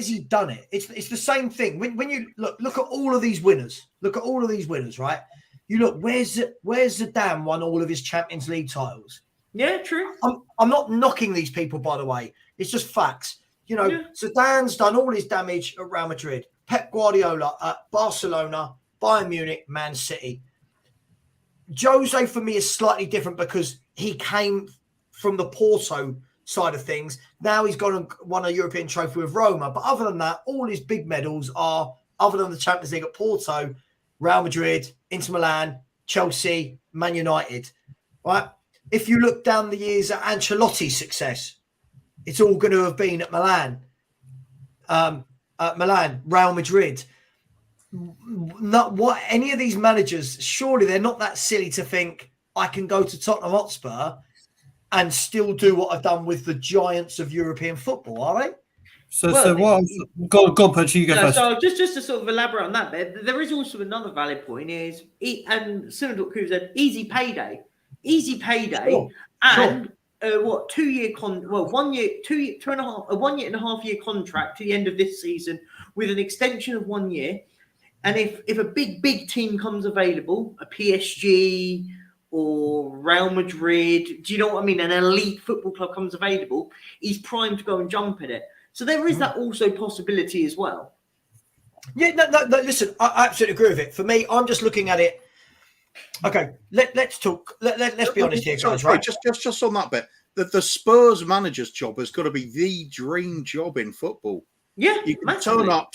Speaker 1: he done it? It's the same thing. When you look at all of these winners, right? You look, where's Zidane won all of his Champions League titles?
Speaker 2: Yeah, true.
Speaker 1: I'm not knocking these people, by the way. It's just facts. You know, Zidane's done all his damage at Real Madrid. Pep Guardiola at Barcelona, Bayern Munich, Man City. Jose, for me, is slightly different because he came from the Porto side of things. Now he's gone and won a European trophy with Roma. But other than that, all his big medals are, other than the Champions League at Porto, Real Madrid, Inter Milan, Chelsea, Man United. Right? If you look down the years at Ancelotti's success, it's all going to have been at Milan, Real Madrid. Not what any of these managers, surely they're not that silly to think I can go to Tottenham Hotspur and still do what I've done with the giants of European football, are they?
Speaker 3: Go on, Perchy, you go first.
Speaker 2: So just to sort of elaborate on that bit, there is also another valid point is, and similar to what Kuva said, easy payday,
Speaker 1: Sure.
Speaker 2: and 2 year 1 year, 1 year and a half year contract to the end of this season with an extension of 1 year. And if a big team comes available, a PSG or Real Madrid, do you know what I mean? An elite football club comes available, he's primed to go and jump at it. So there is that also possibility as well.
Speaker 1: Yeah, no, listen, I absolutely agree with it. For me, I'm just looking at it. Okay, let's talk. Let's be honest here, guys. Right?
Speaker 4: Just on that bit, the Spurs manager's job has got to be the dream job in football.
Speaker 2: Yeah,
Speaker 4: You can
Speaker 2: massively.
Speaker 4: turn up,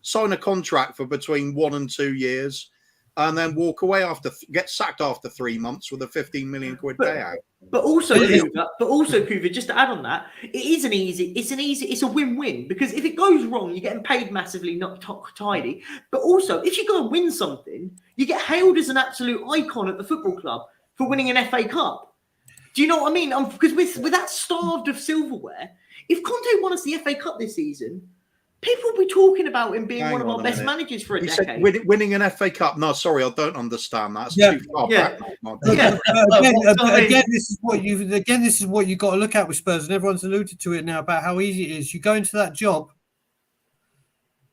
Speaker 4: sign a contract for between 1 and 2 years, and then walk away get sacked after 3 months with a 15 million quid payout.
Speaker 2: But also, Kuva, just to add on that, it's a win-win, because if it goes wrong, you're getting paid massively, not tidy. But also, if you go and win something, you get hailed as an absolute icon at the football club for winning an FA Cup. Do you know what I mean? Because with that starved of silverware, if Conte won us the FA Cup this season, people will be talking about him being one of our best managers for a decade.
Speaker 4: Said winning an FA Cup. No, sorry, I don't understand that. It's too far back.
Speaker 3: Again, this is what you got to look at with Spurs, and everyone's alluded to it now about how easy it is. You go into that job,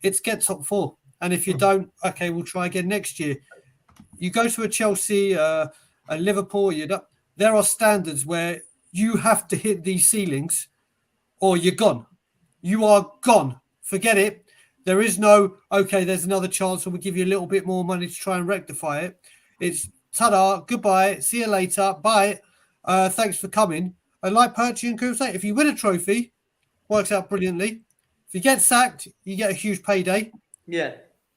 Speaker 3: it's get top 4, and if you don't, okay, we'll try again next year. You go to a Chelsea, a Liverpool. There are standards where you have to hit these ceilings, or you're gone. You are gone. Forget it. There is no, okay, there's another chance and we'll give you a little bit more money to try and rectify it. It's ta-da, goodbye, see you later, bye, thanks for coming. And like Perchy and Kuva say, if you win a trophy, works out brilliantly. If you get sacked, you get a huge payday.
Speaker 2: Yeah.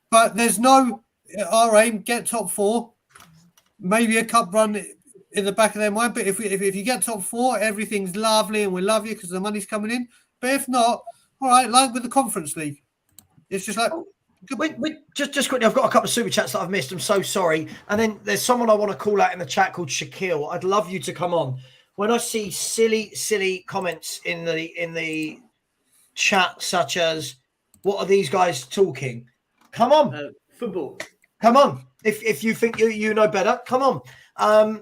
Speaker 3: But there's no, our aim, get top 4, maybe a cup run in the back of their mind. But if you get top 4, everything's lovely and we love you because the money's coming in. But if not, all right, like with the Conference League. It's just like...
Speaker 1: Just quickly, I've got a couple of super chats that I've missed. I'm so sorry. And then there's someone I want to call out in the chat called Shaquille. I'd love you to come on. When I see silly comments in the chat, such as, what are these guys talking? Come on.
Speaker 2: Football.
Speaker 1: Come on. If you think you know better, come on.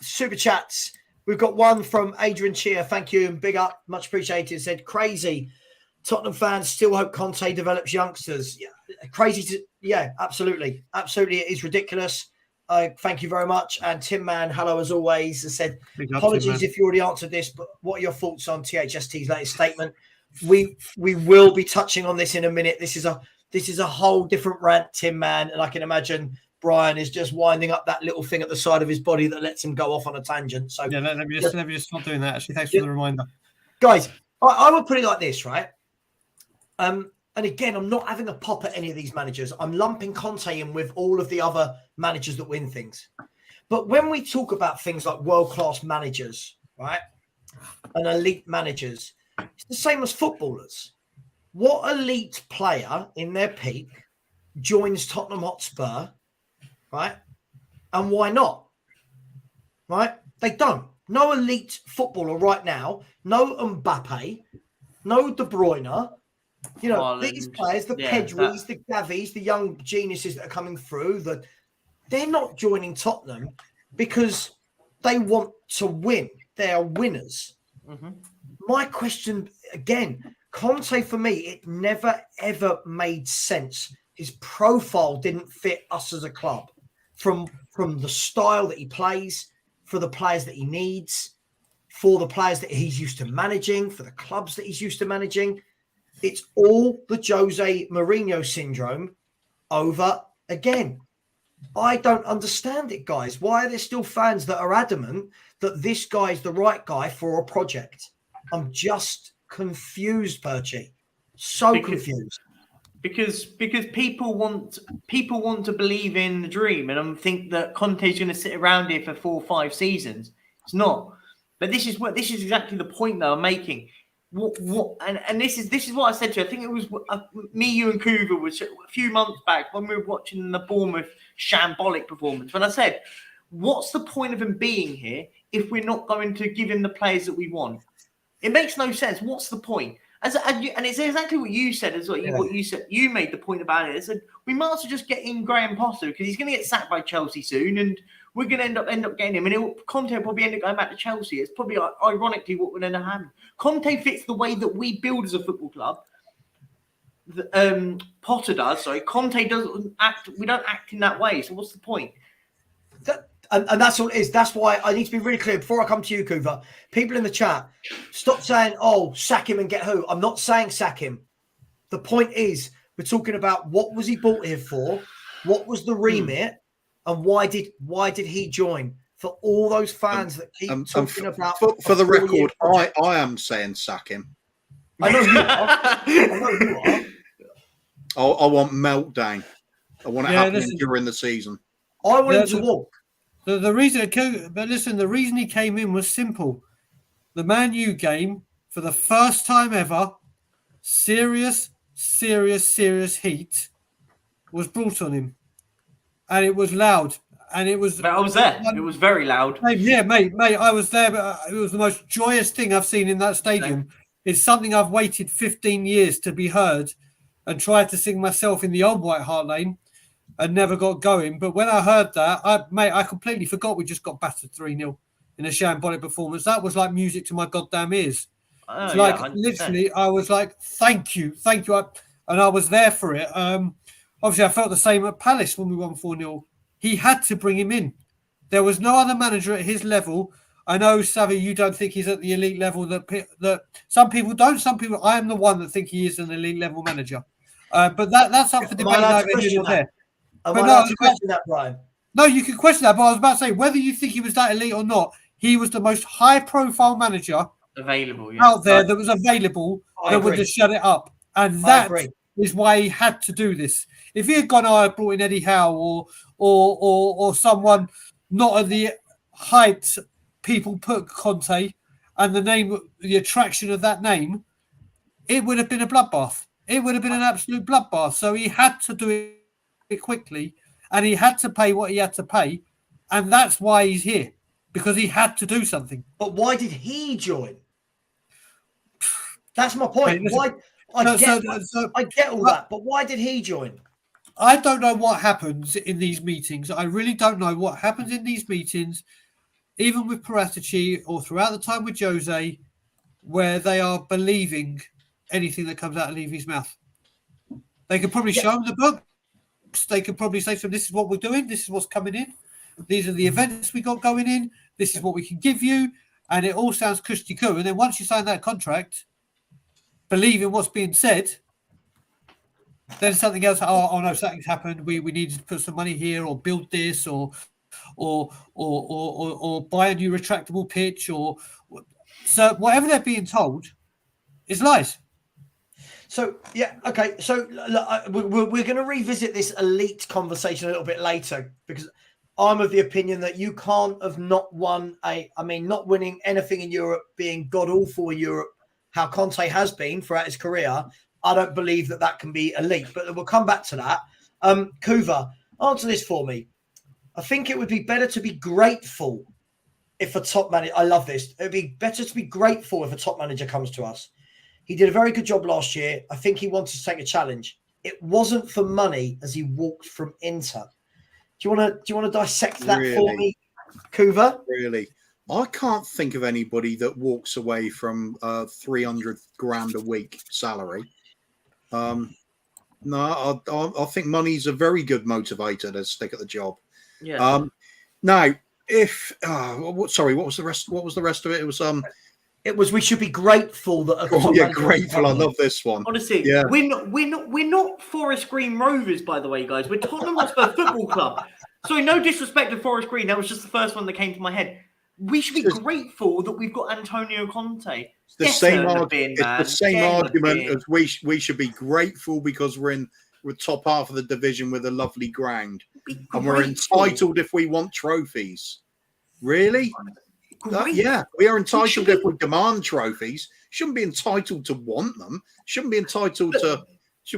Speaker 1: Super chats. We've got one from Adrian Cheer. Thank you and big up. Much appreciated. Said, crazy. Tottenham fans still hope Conte develops youngsters. Yeah, crazy. Absolutely. Absolutely. It is ridiculous. Thank you very much. And Tim Man, hello as always. Has said, apologies if you already answered this, but what are your thoughts on THST's latest statement? We will be touching on this in a minute. This is a whole different rant, Tim Man. And I can imagine Brian is just winding up that little thing at the side of his body that lets him go off on a tangent. So
Speaker 3: let me just stop doing that. Actually, thanks for the reminder.
Speaker 1: Guys, I would put it like this, right? And again, I'm not having a pop at any of these managers. I'm lumping Conte in with all of the other managers that win things. But when we talk about things like world-class managers, right, and elite managers, it's the same as footballers. What elite player in their peak joins Tottenham Hotspur, right? And why not? Right? They don't. No elite footballer right now. No Mbappe. No De Bruyne. You know,
Speaker 2: Haaland,
Speaker 1: these players, the Pedris, the Gavis, the young geniuses that are coming through, they're not joining Tottenham because they want to win. They are winners. Mm-hmm. My question, again, Conte, for me, it never, ever made sense. His profile didn't fit us as a club from the style that he plays, for the players that he needs, for the players that he's used to managing, for the clubs that he's used to managing. It's all the Jose Mourinho syndrome over again. I don't understand it, guys. Why are there still fans that are adamant that this guy's the right guy for a project? I'm just confused, Perchy. Confused.
Speaker 2: Because people want to believe in the dream, and I think that Conte's going to sit around here for 4 or 5 seasons. It's not. But this is exactly the point that I'm making. And this is what I said to you. I think it was me, you, and Kuva was a few months back when we were watching the Bournemouth shambolic performance. When I said, "What's the point of him being here if we're not going to give him the players that we want?" It makes no sense. What's the point? And it's exactly what you said as well. What you said, you made the point about it. I said we might as well just get in Graham Potter because he's going to get sacked by Chelsea soon, and we're going to end up getting him. And Conte will probably end up going back to Chelsea. It's probably ironically what would end up happening. Conte fits the way that we build as a football club. Potter does. Sorry, Conte doesn't act. We don't act in that way. So what's the point?
Speaker 1: And that's all it is. That's why I need to be really clear before I come to you, Kuva. People in the chat, stop saying, "Oh, sack him and get who." I'm not saying sack him. The point is, we're talking about what was he bought here for? What was the remit? And why did he join? For all those fans that keep talking about.
Speaker 4: For the record, I am saying sack him.
Speaker 1: I know you are. I know you are.
Speaker 4: I want meltdown. I want it happening during the season.
Speaker 1: I want him to walk.
Speaker 3: The reason, but listen, the reason he came in was simple. The Man U game, for the first time ever, serious heat was brought on him, and it was loud, and it was.
Speaker 2: But I was there. It was very loud.
Speaker 3: Mate, I was there, but it was the most joyous thing I've seen in that stadium. It's something I've waited 15 years to be heard, and tried to sing myself in the old White Hart Lane, and never got going. But when I heard that, I completely forgot we just got battered 3-0 in a shambolic performance. That was like music to my goddamn ears. It's like literally, I was like, thank you. And I was there for it. Obviously, I felt the same at Palace when we won 4-0. He had to bring him in. There was no other manager at his level. I know, Savva, you don't think he's at the elite level. That some people don't. Some people. I am the one that think he is an elite level manager. But that's up for debate.
Speaker 1: Am I allowed to question that, Brian?
Speaker 3: No, you can question that. But I was about to say, whether you think he was that elite or not, he was the most high-profile manager
Speaker 2: available
Speaker 3: out there that was available that would just shut it up. And that is why he had to do this. If he had gone, I brought in Eddie Howe or someone not at the height people put Conte and the attraction of that name, it would have been a bloodbath. It would have been an absolute bloodbath. So he had to do it quickly, and he had to pay what he had to pay, and that's why he's here, because he had to do something.
Speaker 1: But why did he join? That's my point. I get all that, but why did he join?
Speaker 3: I don't know what happens in these meetings. I really don't know what happens in these meetings, even with Paratici or throughout the time with Jose, where they are believing anything that comes out of Levy's mouth. They could probably show him the books. They could probably say to him, this is what we're doing. This is what's coming in. These are the events we got going in. This is what we can give you. And it all sounds cushy-coo. And then once you sign that contract, believe in what's being said, then something else. Oh no, something's happened. We needed to put some money here, or build this, or buy a new retractable pitch, so whatever they're being told is lies.
Speaker 1: So okay. So we're going to revisit this elite conversation a little bit later, because I'm of the opinion that you can't have not won not winning anything in Europe, being god awful in Europe, how Conte has been throughout his career. I don't believe that can be elite, but we'll come back to that. Kuva, answer this for me. I think it would be better to be grateful if a top manager, I love this. It would be better to be grateful if a top manager comes to us. He did a very good job last year. I think he wanted to take a challenge. It wasn't for money as he walked from Inter. Do you want to dissect that for me, Kuva?
Speaker 4: Really? I can't think of anybody that walks away from 300 grand a week salary. No, I think money's a very good motivator to stick at the job.
Speaker 2: Yeah.
Speaker 4: Now, if sorry, what was the rest? What was the rest of it? It was
Speaker 1: we should be grateful that.
Speaker 4: Grateful. I love this one.
Speaker 2: Honestly, we're not Forest Green Rovers, by the way, guys. We're Tottenham Hotspur Football Club. Sorry, no disrespect to Forest Green. That was just the first one that came to my head. We should be grateful that we've got Antonio Conte.
Speaker 4: It's the same argument as we should be grateful because we're top half of the division with a lovely ground, and we're entitled if we want trophies. Really? Yeah, we are entitled if we demand trophies. Shouldn't be entitled to want them. Shouldn't be entitled to.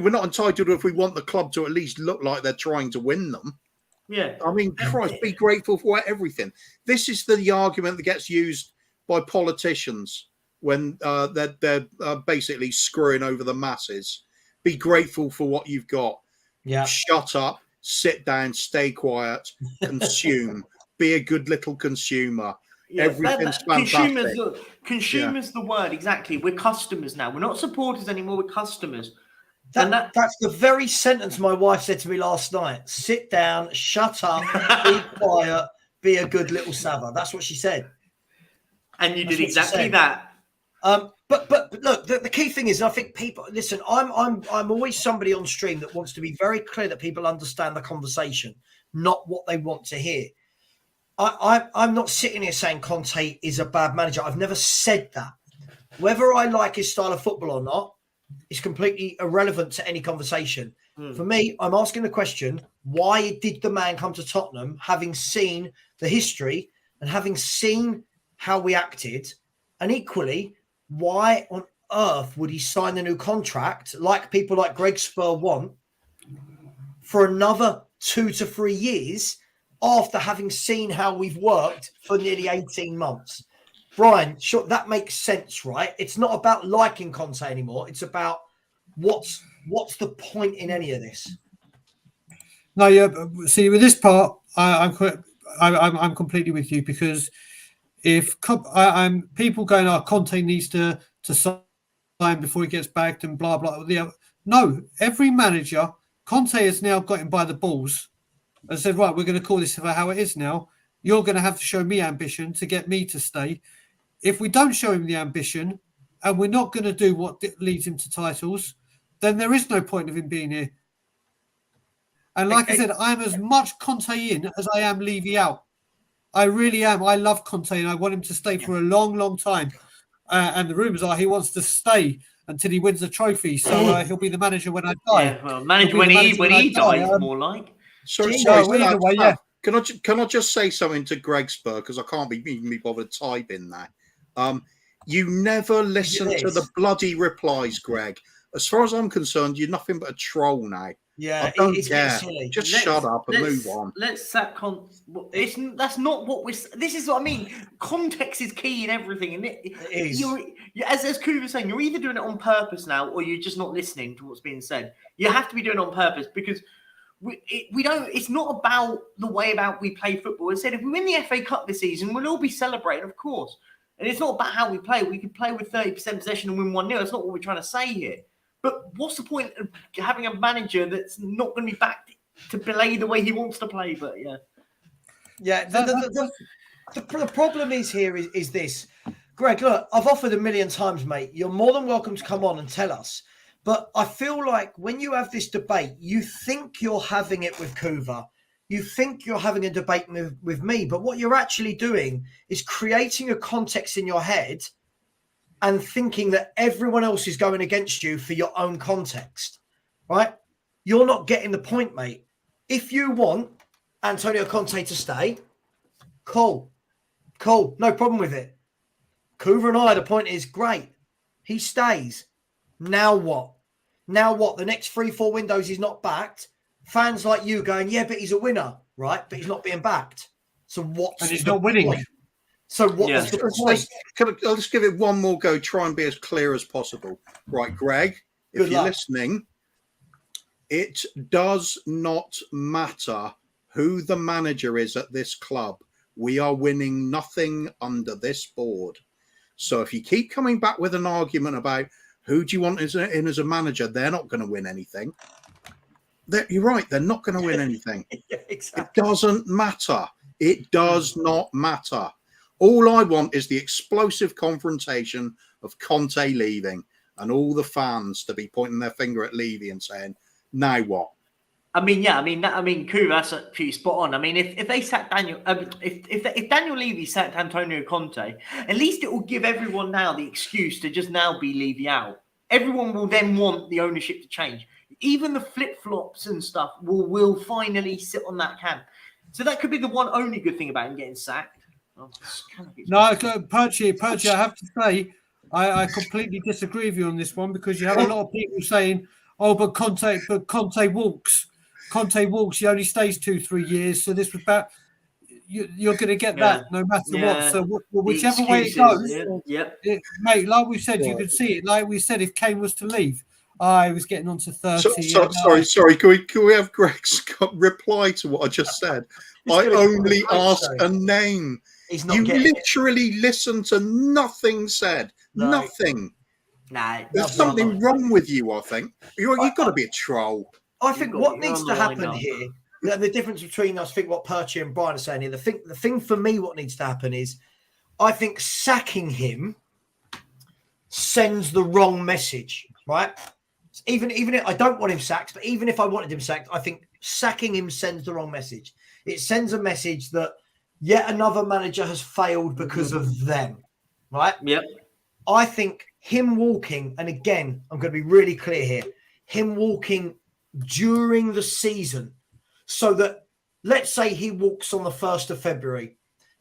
Speaker 4: We're not entitled if we want the club to at least look like they're trying to win them.
Speaker 2: Yeah,
Speaker 4: I mean, Christ, be grateful for everything. This is the argument that gets used by politicians when they're basically screwing over the masses. Be grateful for what you've got.
Speaker 1: Yeah.
Speaker 4: Shut up, sit down, stay quiet, consume. Be a good little consumer.
Speaker 2: Yeah,
Speaker 4: everything's fantastic.
Speaker 2: Consumers, the word, exactly. We're customers now. We're not supporters anymore. We're customers.
Speaker 1: That's the very sentence my wife said to me last night. Sit down, shut up, be quiet, be a good little Savva. That's what she said.
Speaker 2: And you did exactly that.
Speaker 1: But look, the key thing is, I think people listen. I'm always somebody on stream that wants to be very clear that people understand the conversation. not what they want to hear. I'm not sitting here saying Conte is a bad manager. I've never said that. Whether I like his style of football or not is completely irrelevant to any conversation. For me, I'm asking the question, why did the man come to Tottenham, having seen the history and having seen how we acted? And equally, why on earth would he sign a new contract like people like Greg Spur want for another 2 to 3 years after having seen how we've worked for nearly 18 months? Brian, sure, that makes sense, right? It's not about liking Conte anymore. It's about what's the point in any of this?
Speaker 3: No, yeah. See, with this part, I'm completely with you, because if I'm people going, "Oh, Conte needs to sign before he gets bagged," and blah blah. No, every manager, Conte has now got him by the balls and said, "Right, we're going to call this for how it is now. You're going to have to show me ambition to get me to stay. If we don't show him the ambition, and we're not going to do what leads him to titles, then there is no point of him being here." And like I said, I'm as much Conte in as I am Levy out. I really am. I love Conte and I want him to stay for a long, long time. And the rumours are he wants to stay until he wins a trophy. So he'll be the manager when I die.
Speaker 2: Yeah, well, manager when he dies, more like.
Speaker 4: Sorry,
Speaker 3: either way, yeah.
Speaker 4: Can I just say something to Greg Spur, because I can't be bothered typing that. You never listen to the bloody replies, Greg. As far as I'm concerned, you're nothing but a troll now.
Speaker 1: Yeah,
Speaker 4: I don't care. Just shut up and move on.
Speaker 2: Let's sack that's not what we're. This is what I mean. Context is key in everything, and it is. As Kuva was saying, you're either doing it on purpose now, or you're just not listening to what's being said. You have to be doing it on purpose, because we don't. It's not about the way about we play football. I said if we win the FA Cup this season, we'll all be celebrating, of course. And it's not about how we play. We could play with 30% possession and win 1-0. That's not what we're trying to say here. But what's the point of having a manager that's not going to be back to play the way he wants to play? But
Speaker 1: yeah. The problem is here is this, Greg. Look, I've offered a million times, mate. You're more than welcome to come on and tell us. But I feel like when you have this debate, you think you're having it with Kuva. You think you're having a debate with me. But what you're actually doing is creating a context in your head and thinking that everyone else is going against you for your own context, right? You're not getting the point, mate. If you want Antonio Conte to stay, cool. No problem with it. Kuva and I, the point is, great. He stays. Now what? The next 3-4 windows he's not backed. Fans like you going, yeah, but he's a winner, right? But he's not being backed. So what's
Speaker 3: and he's not winning.
Speaker 1: Point? So what's the point?
Speaker 4: I'll just give it one more go, try and be as clear as possible. Right, Greg, if you're listening, it does not matter who the manager is at this club. We are winning nothing under this board. So if you keep coming back with an argument about who do you want in as a manager, they're not going to win anything. You're right, they're not going to win anything.
Speaker 1: Yeah, exactly.
Speaker 4: It doesn't matter. It does not matter. All I want is the explosive confrontation of Conte leaving and all the fans to be pointing their finger at Levy and saying, now what?
Speaker 2: Kuva, that's pretty spot on. I mean, if they sacked Daniel, if Daniel Levy sacked Antonio Conte, at least it will give everyone now the excuse to just now be Levy out. Everyone will then want the ownership to change. Even the flip-flops and stuff will finally sit on that camp. So that could be the one only good thing about him getting sacked.
Speaker 3: No, Perchy, I have to say, I completely disagree with you on this one, because you have a lot of people saying, "Oh, but Conte walks. Conte walks. He only stays 2-3 years." So this was about you're going to get that no matter what. So whichever way it goes, mate. Like we said, you could see it. Like we said, if Kane was to leave, I was getting on to 30.
Speaker 4: Sorry. Can we have Greg's reply to what I just said? I only ask a name. You literally listened to nothing said. No. Nothing.
Speaker 2: Nah,
Speaker 4: there's something wrong with you. I think you've got to be a troll.
Speaker 1: I think what needs to happen here, the difference between us, I think what Perchy and Brian are saying here, the thing for me, what needs to happen is, I think sacking him sends the wrong message, right? Even if I don't want him sacked, but even if I wanted him sacked, I think sacking him sends the wrong message. It sends a message that yet another manager has failed because of them, right?
Speaker 2: Yep.
Speaker 1: I think him walking, and again, I'm going to be really clear here, him walking during the season, so that let's say he walks on the 1st of February,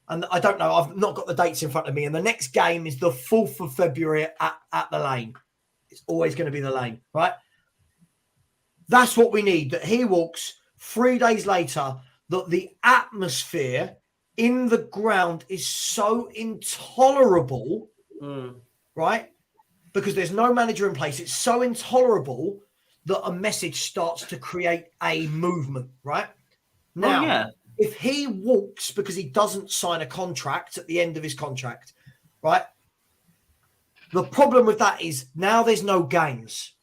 Speaker 1: and I don't know, I've not got the dates in front of me, and the next game is the 4th of February at the Lane. It's always going to be the Lane, right? That's what we need, that he walks 3 days later, that the atmosphere in the ground is so intolerable, right? Because there's no manager in place. It's so intolerable that a message starts to create a movement, right? Now, if he walks because he doesn't sign a contract at the end of his contract, right? The problem with that is now there's no games,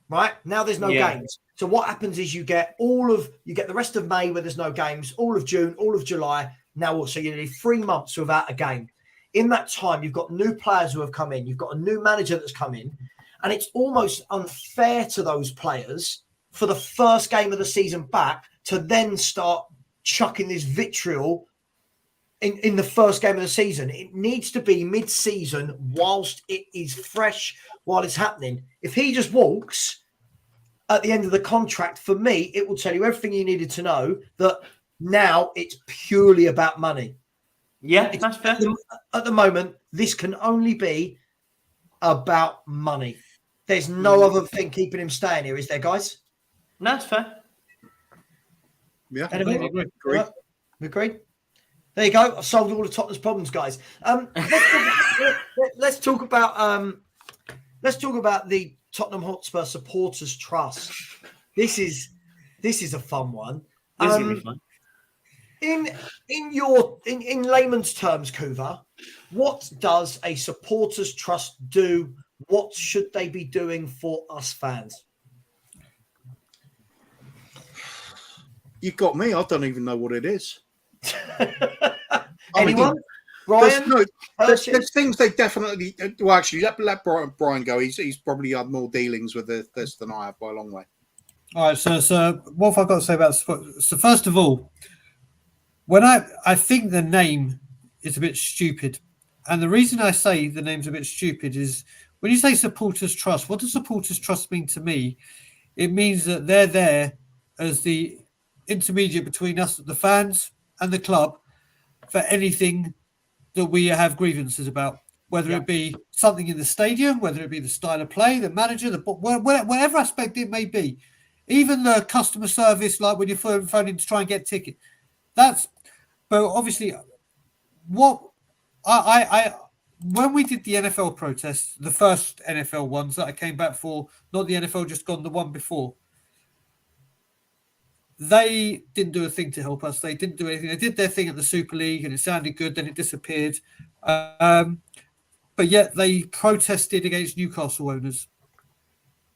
Speaker 1: right? Now there's no games. So what happens is you get the rest of May where there's no games, all of June, all of July. Now also you need 3 months without a game. In that time, you've got new players who have come in. You've got a new manager that's come in. And it's almost unfair to those players for the first game of the season back to then start chucking this vitriol in the first game of the season. It needs to be mid-season whilst it is fresh, while it's happening. If he just walks at the end of the contract, for me, it will tell you everything you needed to know, that now it's purely about money.
Speaker 2: Yeah, that's fair.
Speaker 1: At the moment, this can only be about money. There's no other thing keeping him staying here, is there, guys?
Speaker 2: No, that's fair.
Speaker 4: Yeah,
Speaker 1: Anyway,
Speaker 4: agree.
Speaker 1: Agreed. There you go. I've solved all of Tottenham's problems, guys. Let's talk about the Tottenham Hotspur Supporters Trust. This is a fun one.
Speaker 2: This is gonna be fun.
Speaker 1: In layman's terms, Kuva, what does a supporters trust do? What should they be doing for us fans?
Speaker 4: You've got me. I don't even know what it is.
Speaker 1: Anyone? Brian?
Speaker 4: There's things they definitely. Well, actually, let Brian go. He's probably had more dealings with this than I have by a long way.
Speaker 3: All right. So what have I got to say about? So first of all, when I think the name is a bit stupid, and the reason I say the name's a bit stupid is when you say supporters trust. What does supporters trust mean to me? It means that they're there as the intermediate between us, the fans, and the club for anything that we have grievances about, whether it be something in the stadium, whether it be the style of play, the manager, whatever aspect it may be, even the customer service, like when you're phoning to try and get a ticket. But obviously, what I when we did the NFL protests, the first NFL ones that I came back for, not the NFL just gone, the one before, they didn't do a thing to help us. They didn't do anything. They did their thing at the Super League and it sounded good, then it disappeared. But yet they protested against Newcastle owners.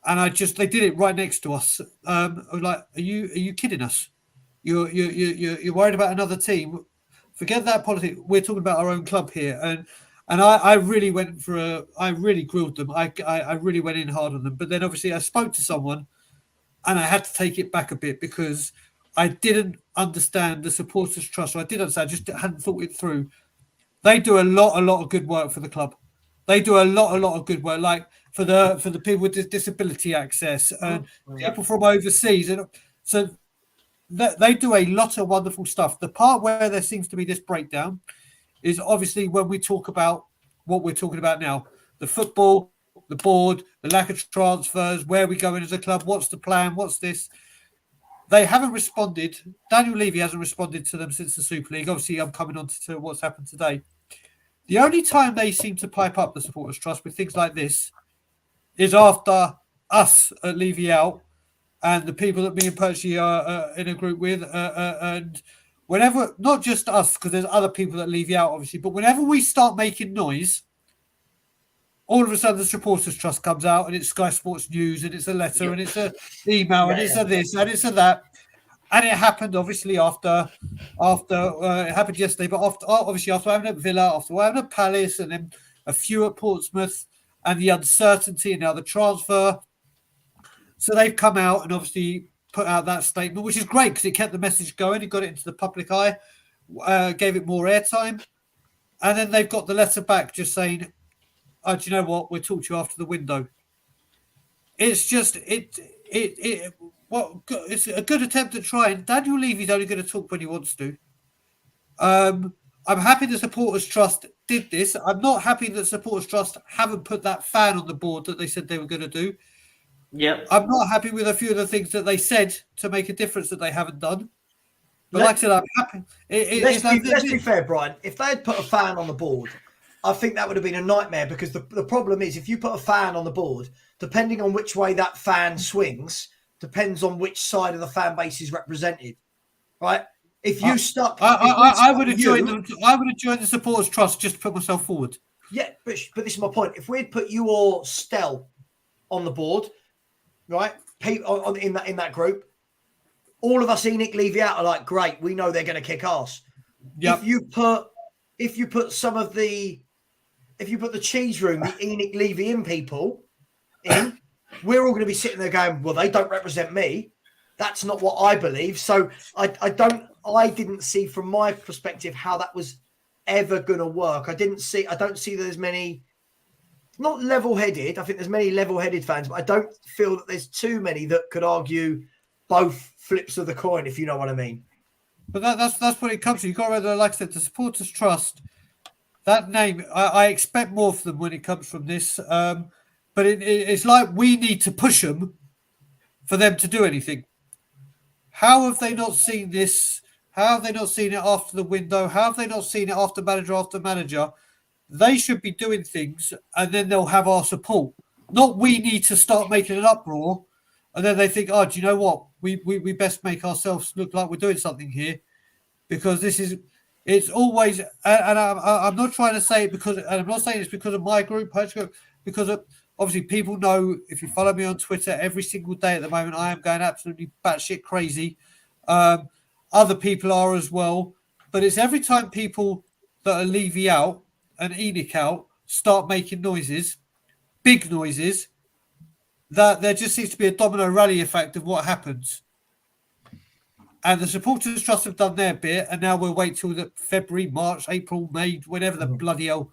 Speaker 3: And they did it right next to us. I was like, are you kidding us? You're worried about another team. Forget that politics. We're talking about our own club here. And I really I really grilled them. I really went in hard on them. But then obviously I spoke to someone and I had to take it back a bit because I didn't understand the supporters trust. I did understand, I just hadn't thought it through. They do a lot of good work for the club. They do a lot of good work, like for the people with disability access and people from overseas. And so they do a lot of wonderful stuff. The part where there seems to be this breakdown is obviously when we talk about what we're talking about now, the football, the board, the lack of transfers, where we going as a club, what's the plan, what's this? They haven't responded. Daniel Levy hasn't responded to them since the Super League. Obviously, I'm coming on to what's happened today. The only time they seem to pipe up the Supporters Trust with things like this is after us at Levy out and the people that me and Perchy are in a group with. And whenever, not just us, because there's other people that Levy out, obviously, but whenever we start making noise, all of a sudden the Supporters Trust comes out and it's Sky Sports News and it's a letter and it's an email and it's a this and it's a that. And it happened obviously after it happened yesterday, but after having at Villa, after having at Palace and then a few at Portsmouth and the uncertainty and now the transfer. So they've come out and obviously put out that statement, which is great because it kept the message going. It got it into the public eye, gave it more airtime. And then they've got the letter back just saying, oh, do you know what? We'll talk to you after the window. It's just, it's a good attempt at trying. Daniel Levy's only going to talk when he wants to. I'm happy the Supporters Trust did this. I'm not happy that Supporters Trust haven't put that fan on the board that they said they were going to do.
Speaker 2: Yeah.
Speaker 3: I'm not happy with a few of the things that they said to make a difference that they haven't done. But like I said, I'm happy.
Speaker 1: Let's be fair, Brian. If they had put a fan on the board, I think that would have been a nightmare because the problem is if you put a fan on the board, depending on which way that fan swings, depends on which side of the fan base is represented, right? If you stuck,
Speaker 3: I would have joined the Supporters Trust just to put myself forward.
Speaker 1: Yeah, but this is my point. If we'd put you or Stell on the board, right, in that group, all of us Enoch Levy out are like, great, we know they're going to kick ass. Yep. If you put the cheese room, the Enoch Levy in people in, we're all going to be sitting there going, well, they don't represent me. That's not what I believe. So I didn't see from my perspective how that was ever going to work. I don't see there's many, not level-headed. I think there's many level-headed fans, but I don't feel that there's too many that could argue both flips of the coin, if you know what I mean.
Speaker 3: But that's what it comes to. You've got to remember, like I said, the Supporters Trust, that name, I expect more from them when it comes from this. But it's like we need to push them for them to do anything. How have they not seen this? How have they not seen it after the window? How have they not seen it after manager? They should be doing things and then they'll have our support. Not we need to start making an uproar and then they think, oh, do you know what? We best make ourselves look like we're doing something here because it's always, and I'm not trying to say it because, and I'm not saying it's because of my group, because obviously people know if you follow me on Twitter every single day at the moment, I am going absolutely batshit crazy. Other people are as well, but it's every time people that are Levy out and Enoch out start making noises, big noises, that there just seems to be a domino rally effect of what happens. And the Supporters Trust have done their bit, and now we'll wait till February, March, April, May, whenever the bloody hell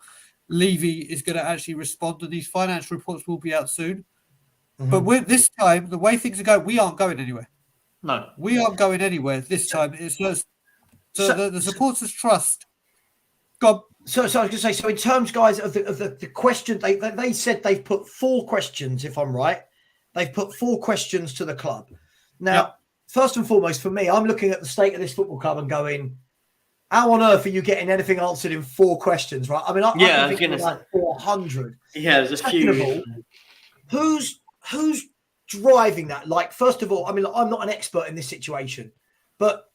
Speaker 3: Levy is going to actually respond, and these financial reports will be out soon. Mm-hmm. But with this time, the way things are going, we aren't going anywhere.
Speaker 2: No.
Speaker 3: We aren't going anywhere this time. It's just the Supporters Trust. God.
Speaker 1: So I was going to say, so in terms, guys, of the question, they said they've put 4 questions, if I'm right. They've put 4 questions to the club. Now, First and foremost, for me, I'm looking at the state of this football club and going, how on earth are you getting anything answered in 4 questions, right? I mean, I'm thinking like 400.
Speaker 2: Yeah, there's a few.
Speaker 1: Who's driving that? Like, first of all, I mean, I'm not an expert in this situation, but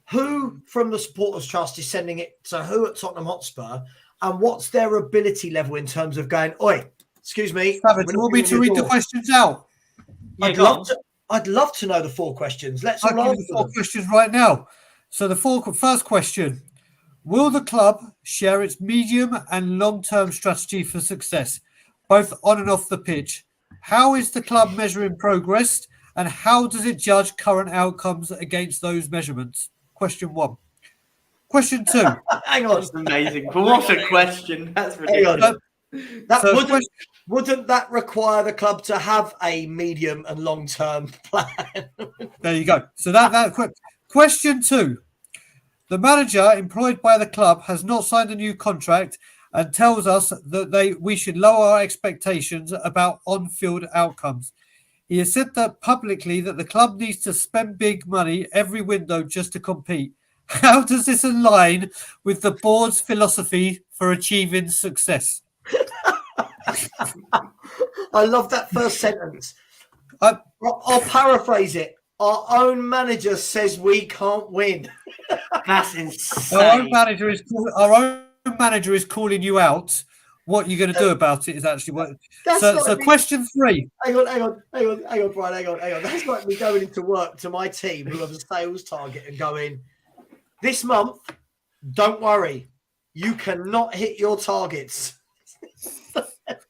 Speaker 1: who from the Supporters Trust is sending it to who at Tottenham Hotspur, and what's their ability level in terms of going, oi, excuse me.
Speaker 3: Savva, do you want me to read the questions out?
Speaker 1: Yeah, I'd love to know the 4 questions. Let's all answer
Speaker 3: the 4 questions right now. So the first question, will the club share its medium and long-term strategy for success, both on and off the pitch? How is the club measuring progress, and how does it judge current outcomes against those measurements? Question 1. Question 2.
Speaker 2: Hang on. That's amazing. But what a question. That's ridiculous.
Speaker 1: Wouldn't that require the club to have a medium and long-term plan?
Speaker 3: There you go. So that question 2. The manager employed by the club has not signed a new contract and tells us that we should lower our expectations about on-field outcomes. He has said that publicly that the club needs to spend big money every window just to compete. How does this align with the board's philosophy for achieving success?
Speaker 1: I love that first sentence. I'll paraphrase it. Our own manager says we can't win.
Speaker 2: That's insane.
Speaker 3: Our own manager is calling you out. What you're going to do about it is actually what. So question 3.
Speaker 1: Hang on, Brian. Hang on. That's like me going into work to my team who have a sales target and going, this month, don't worry, you cannot hit your targets.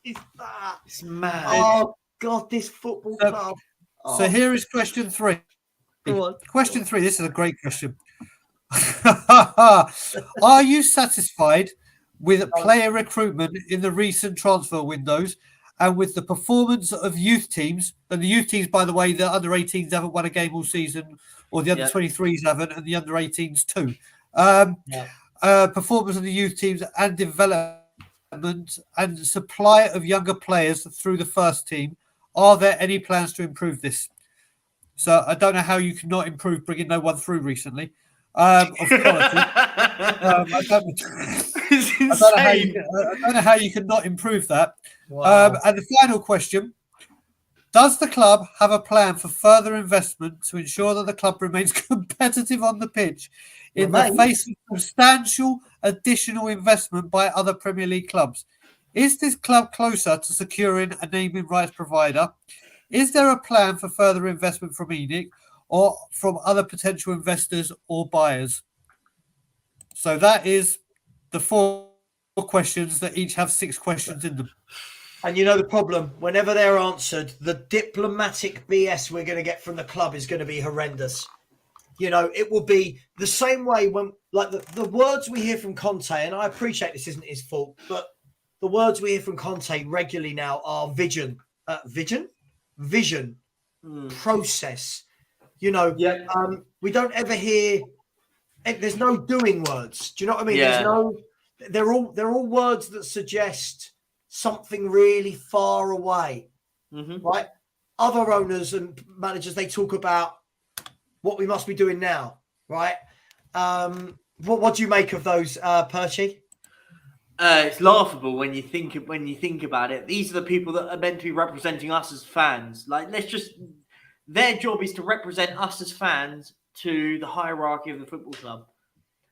Speaker 2: It's mad.
Speaker 1: Oh God, this football club.
Speaker 3: So here is question 3.
Speaker 2: Go on.
Speaker 3: Question 3. This is a great question. Are you satisfied with player recruitment in the recent transfer windows and with the performance of youth teams? And the youth teams, by the way, the under 18s haven't won a game all season, or the under 23s haven't, and the under 18s too. Performance of the youth teams and development and supply of younger players through the first team. Are there any plans to improve this? So I don't know how you cannot improve bringing no one through recently. Of quality. I don't know how you can not improve that.
Speaker 1: Wow.
Speaker 3: And the final question: does the club have a plan for further investment to ensure that the club remains competitive on the pitch in the face of substantial additional investment by other Premier League clubs? Is this club closer to securing a naming rights provider? Is there a plan for further investment from ENIC or from other potential investors or buyers? So that is the 4 questions that each have 6 questions in them.
Speaker 1: And you know the problem, whenever they're answered, the diplomatic BS we're going to get from the club is going to be horrendous. You know, it will be the same way when, like, the words we hear from Conte, and I appreciate this isn't his fault, but the words we hear from Conte regularly now are vision, process. You know, we don't ever hear. There's no doing words. Do you know what I mean?
Speaker 2: Yeah.
Speaker 1: There's no. They're all words that suggest something really far away, right? Other owners and managers, they talk about what we must be doing now, right? What do you make of those, Perchy?
Speaker 2: It's laughable when you think about it. These are the people that are meant to be representing us as fans. Like, their job is to represent us as fans to the hierarchy of the football club.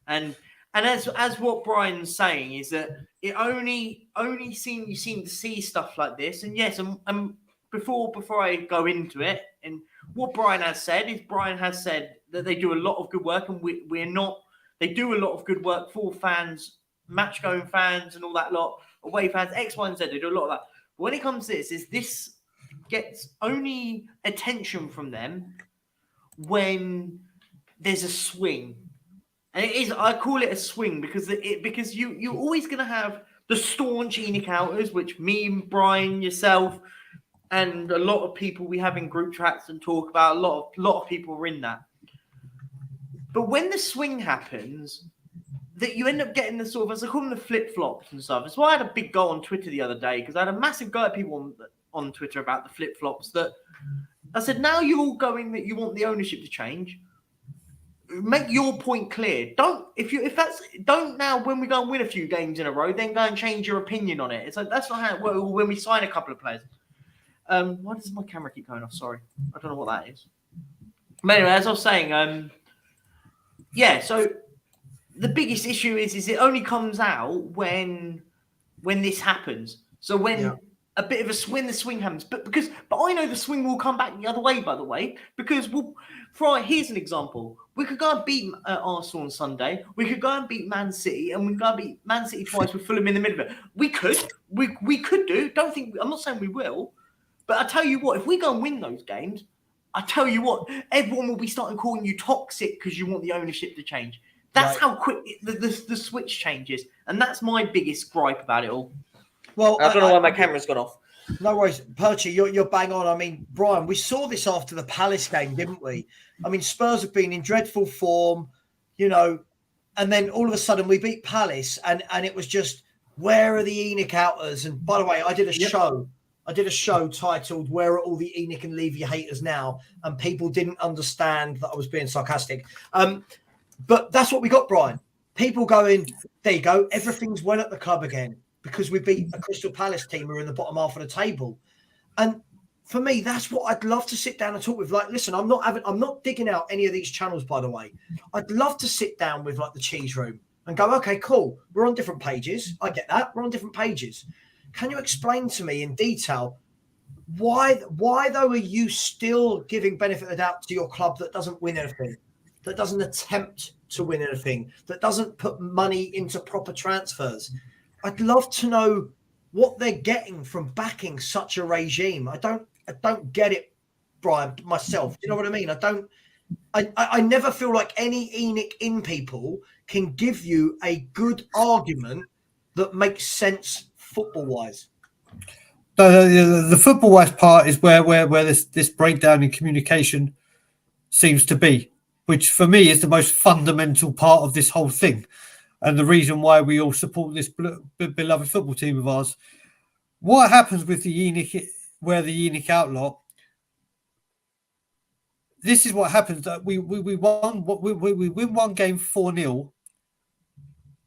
Speaker 2: And as what Brian's saying is that it only you seem to see stuff like this. And yes, and before I go into it, and what Brian has said that they do a lot of good work, and they do a lot of good work for fans, match going fans and all that lot, away fans, X, Y, and Z. They do a lot of that. But when it comes to this gets only attention from them when there's a swing. And it is, I call it a swing because you're always going to have the staunch ENIC outers, which me and Brian, yourself, and a lot of people we have in group chats and talk about. A lot of people are in that. But when the swing happens, that you end up getting the sort of, as I call them, the flip-flops and stuff. That's why I had a big go on Twitter the other day, because I had a massive go at people on Twitter about the flip-flops. That I said, now you're all going that you want the ownership to change. Make your point clear. Don't now when we go and win a few games in a row, then go and change your opinion on it. It's like, that's not how it works when we sign a couple of players. Why does my camera keep going off? Sorry, I don't know what that is. But anyway, as I was saying, so the biggest issue is it only comes out when this happens. So when a bit of when the swing happens, but I know the swing will come back the other way. By the way, because here's an example: we could go and beat Arsenal on Sunday. We could go and beat Man City, and we could go and beat Man City twice with Fulham in the middle of it. We could do. I'm not saying we will, but I tell you what: if we go and win those games, I tell you what, everyone will be starting calling you toxic because you want the ownership to change. That's how quick the switch changes, and that's my biggest gripe about it all.
Speaker 1: Well,
Speaker 2: I don't know why my camera's gone off.
Speaker 1: No worries, Perchy, you're bang on. I mean, Brian, we saw this after the Palace game, didn't we? I mean, Spurs have been in dreadful form, you know, and then all of a sudden we beat Palace, and it was just, where are the ENIC outers? And by the way, I did a show titled "Where Are All the ENIC and Levy Haters Now?" and people didn't understand that I was being sarcastic. But that's what we got, Brian. People going, there you go, everything's well at the club again, because we beat a Crystal Palace team who are in the bottom half of the table. And for me, that's what I'd love to sit down and talk with. Like, listen, I'm not digging out any of these channels, by the way. I'd love to sit down with like the cheese room and go, okay, cool. We're on different pages. I get that. We're on different pages. Can you explain to me in detail why though are you still giving benefit of the doubt to your club that doesn't win anything, that doesn't attempt to win anything, that doesn't put money into proper transfers? I'd love to know what they're getting from backing such a regime. I don't get it, Brian, myself. Do you know what I mean? I never feel like any ENIC in people can give you a good argument that makes sense football-wise.
Speaker 3: The football-wise part is where this breakdown in communication seems to be, which for me is the most fundamental part of this whole thing, and the reason why we all support this beloved football team of ours. What happens with the ENIC, where the ENIC outlaw? This is what happens. That we win one game 4-0,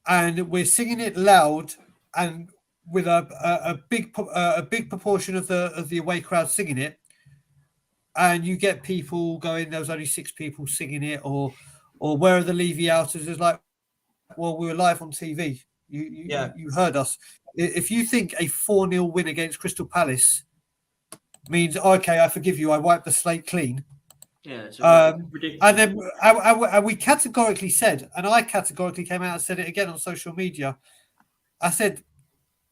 Speaker 3: and we're singing it loud and with a big proportion of the away crowd singing it, and you get people going, there was only 6 people singing it, or where are the Levy outers? It's like, well, we were live on TV. You heard us. If you think a 4-0 win against Crystal Palace means, okay, I forgive you, I wiped the slate clean.
Speaker 2: Yeah, it's
Speaker 3: ridiculous. And then we categorically said, and I categorically came out and said it again on social media. I said,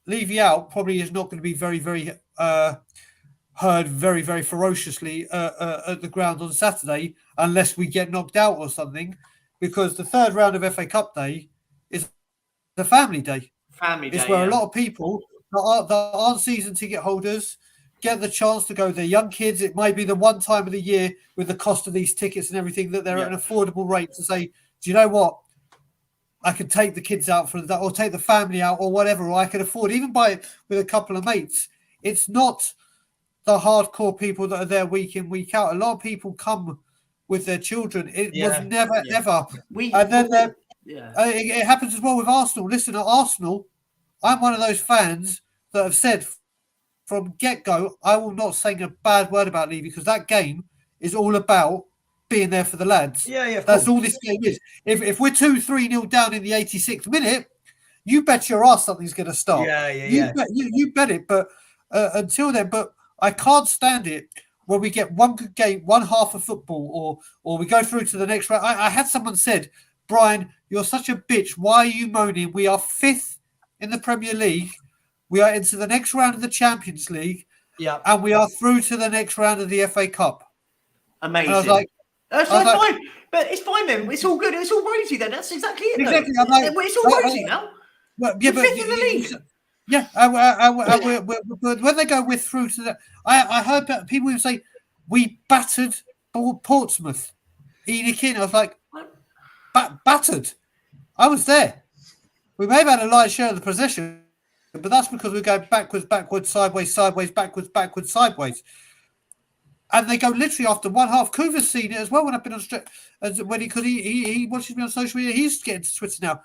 Speaker 3: Levy out probably is not going to be very, very heard very, very ferociously at the ground on Saturday unless we get knocked out or something, because the third round of FA Cup Day is the family day. It's where a lot of people that aren't season ticket holders get the chance to go. They're young kids. It might be the one time of the year with the cost of these tickets and everything that they're at an affordable rate to say, do you know what? I could take the kids out for that, or take the family out, or whatever, or I can afford, even buy it with a couple of mates. It's not the hardcore people that are there week in, week out. A lot of people come with their children. It was never, ever. It happens as well with Arsenal. Listen, at Arsenal, I'm one of those fans that have said from get-go, I will not say a bad word about Levy, because that game is all about being there for the lads. That's all this game is. If we're 2-3-0 down in the 86th minute, you bet your ass something's going to start. You bet it. But until then, but I can't stand it when we get one good game, one half of football, or we go through to the next round. I had someone said, Brian, you're such a bitch. Why are you moaning? We are 5th in the Premier League. We are into the next round of the Champions League. And we are through to the next round of the FA Cup.
Speaker 2: Amazing.
Speaker 3: And I was like,
Speaker 2: that's fine. But it's fine then. It's all good. It's all rosy then. That's exactly it.
Speaker 3: Exactly.
Speaker 2: It's all rosy now.
Speaker 3: We're
Speaker 2: 5th in the league.
Speaker 3: When they go, we're through to that. I heard people who say, we battered Portsmouth. ENIC in. I was like, battered? I was there. We may have had a light share of the possession, but that's because we're going backwards, sideways, backwards, sideways. And they go literally after one half. Kuva's seen it as well when I've been on because he watches me on social media. He's getting to Twitter now.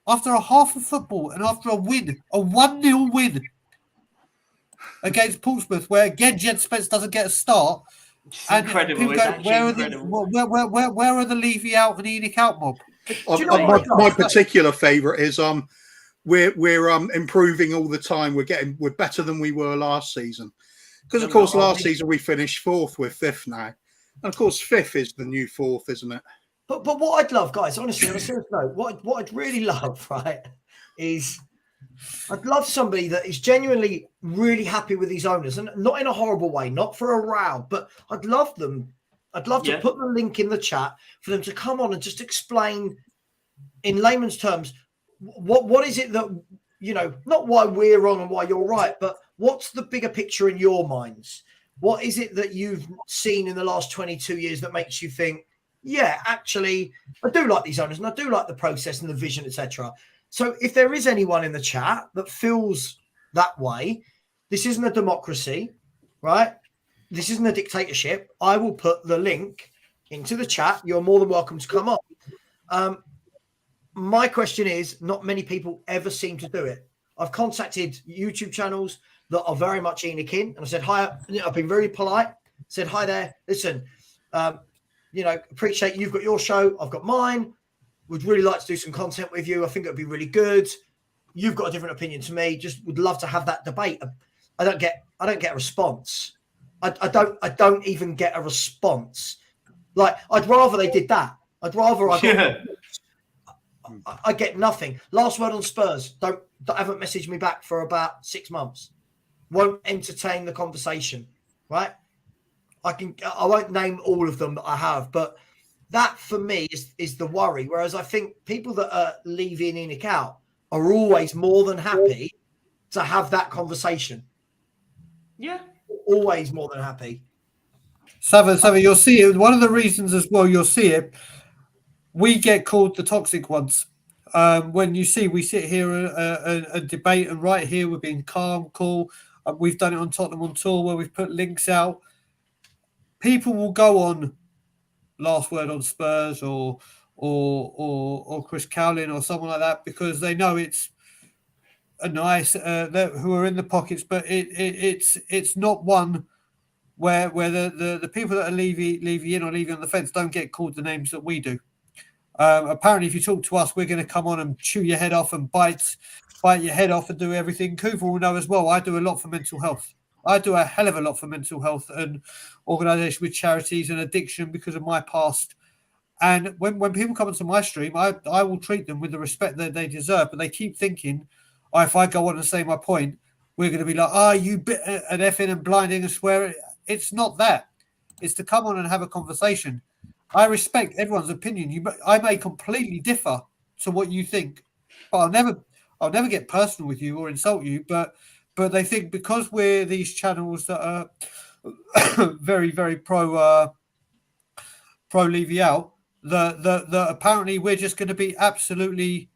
Speaker 3: After a half of football and after a win, a 1-0 win against Portsmouth, where again Jed Spence doesn't get a start.
Speaker 2: It's incredible.
Speaker 3: Where are the Levy out and ENIC out mob?
Speaker 4: My particular favourite is we're improving all the time. We're better than we were last season. Because of course last season we finished 4th, we're 5th now. And of course 5th is the new 4th, isn't it?
Speaker 1: But what I'd love, guys, honestly, on a serious note, what I'd really love, right, is I'd love somebody that is genuinely really happy with these owners, and not in a horrible way, not for a row, but I'd love to put the link in the chat for them to come on and just explain in layman's terms what is it that, you know, not why we're wrong and why you're right, but what's the bigger picture in your minds? What is it that you've seen in the last 22 years that makes you think, yeah, actually, I do like these owners and I do like the process and the vision, etc. So if there is anyone in the chat that feels that way, this isn't a democracy, right? This isn't a dictatorship. I will put the link into the chat. You're more than welcome to come on. My question is, not many people ever seem to do it. I've contacted YouTube channels that are very much ENIC in, and I said, hi, I've been very polite, said, hi there, listen, appreciate you've got your show, I've got mine, would really like to do some content with you. I think it'd be really good. You've got a different opinion to me. Just would love to have that debate. I don't get a response. I don't even get a response. Like, I'd rather they did that. I'd rather I get nothing. Last word on Spurs. Haven't messaged me back for about 6 months. Won't entertain the conversation. Right? I won't name all of them that I have, but that for me is the worry. Whereas I think people that are leaving ENIC out are always more than happy to have that conversation.
Speaker 2: Yeah.
Speaker 1: Always more than happy.
Speaker 3: Savva, you'll see it. One of the reasons as well, you'll see it. We get called the toxic ones. When we sit here and debate, and right here we're being calm, cool. We've done it on Tottenham on Tour where we've put links out. People will go on Last Word on Spurs or Chris Cowlin or someone like that because they know it's a nice who are in the pockets, but it's not one where the people that are leaving in or leaving on the fence don't get called the names that we do. Apparently, if you talk to us, we're going to come on and chew your head off and bite your head off and do everything. Kuva will know as well. I do a lot for mental health. I do a hell of a lot for mental health and organisation with charities and addiction because of my past. And when people come onto my stream, I will treat them with the respect that they deserve. But they keep thinking, if I go on and say my point, we're going to be like, you bit and effing and blinding and swearing. It's not that. It's to come on and have a conversation. I respect everyone's opinion. I may completely differ to what you think, but I'll never get personal with you or insult you. But they think because we're these channels that are very, very pro Levy out, that apparently we're just going to be absolutely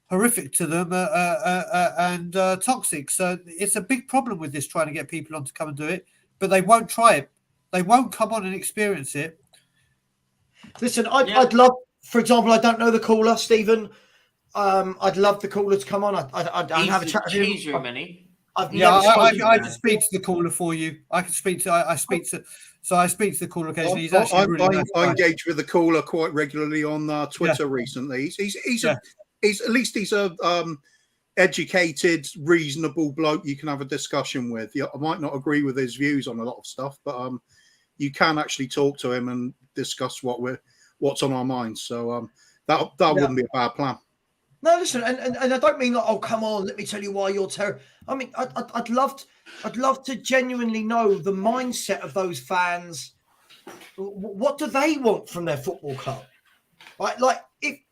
Speaker 3: horrific to them and toxic. So it's a big problem with this, trying to get people on to come and do it, but they won't try it. They won't come on and experience it.
Speaker 1: Listen, I'd love, for example, I don't know the caller, Stephen. I'd love the caller to come on. I'd have a chat with him.
Speaker 3: I can speak to the caller for you. I speak to the caller occasionally. He's actually really nice.
Speaker 4: I engage with the caller quite regularly on Twitter recently. He's at least he's a educated, reasonable bloke you can have a discussion with. I might not agree with his views on a lot of stuff, but you can actually talk to him and discuss what's on our minds. So that wouldn't be a bad plan.
Speaker 1: No, listen, and I don't mean like, come on, let me tell you why you're terrible. I mean, I'd love to genuinely know the mindset of those fans. What do they want from their football club? Right, like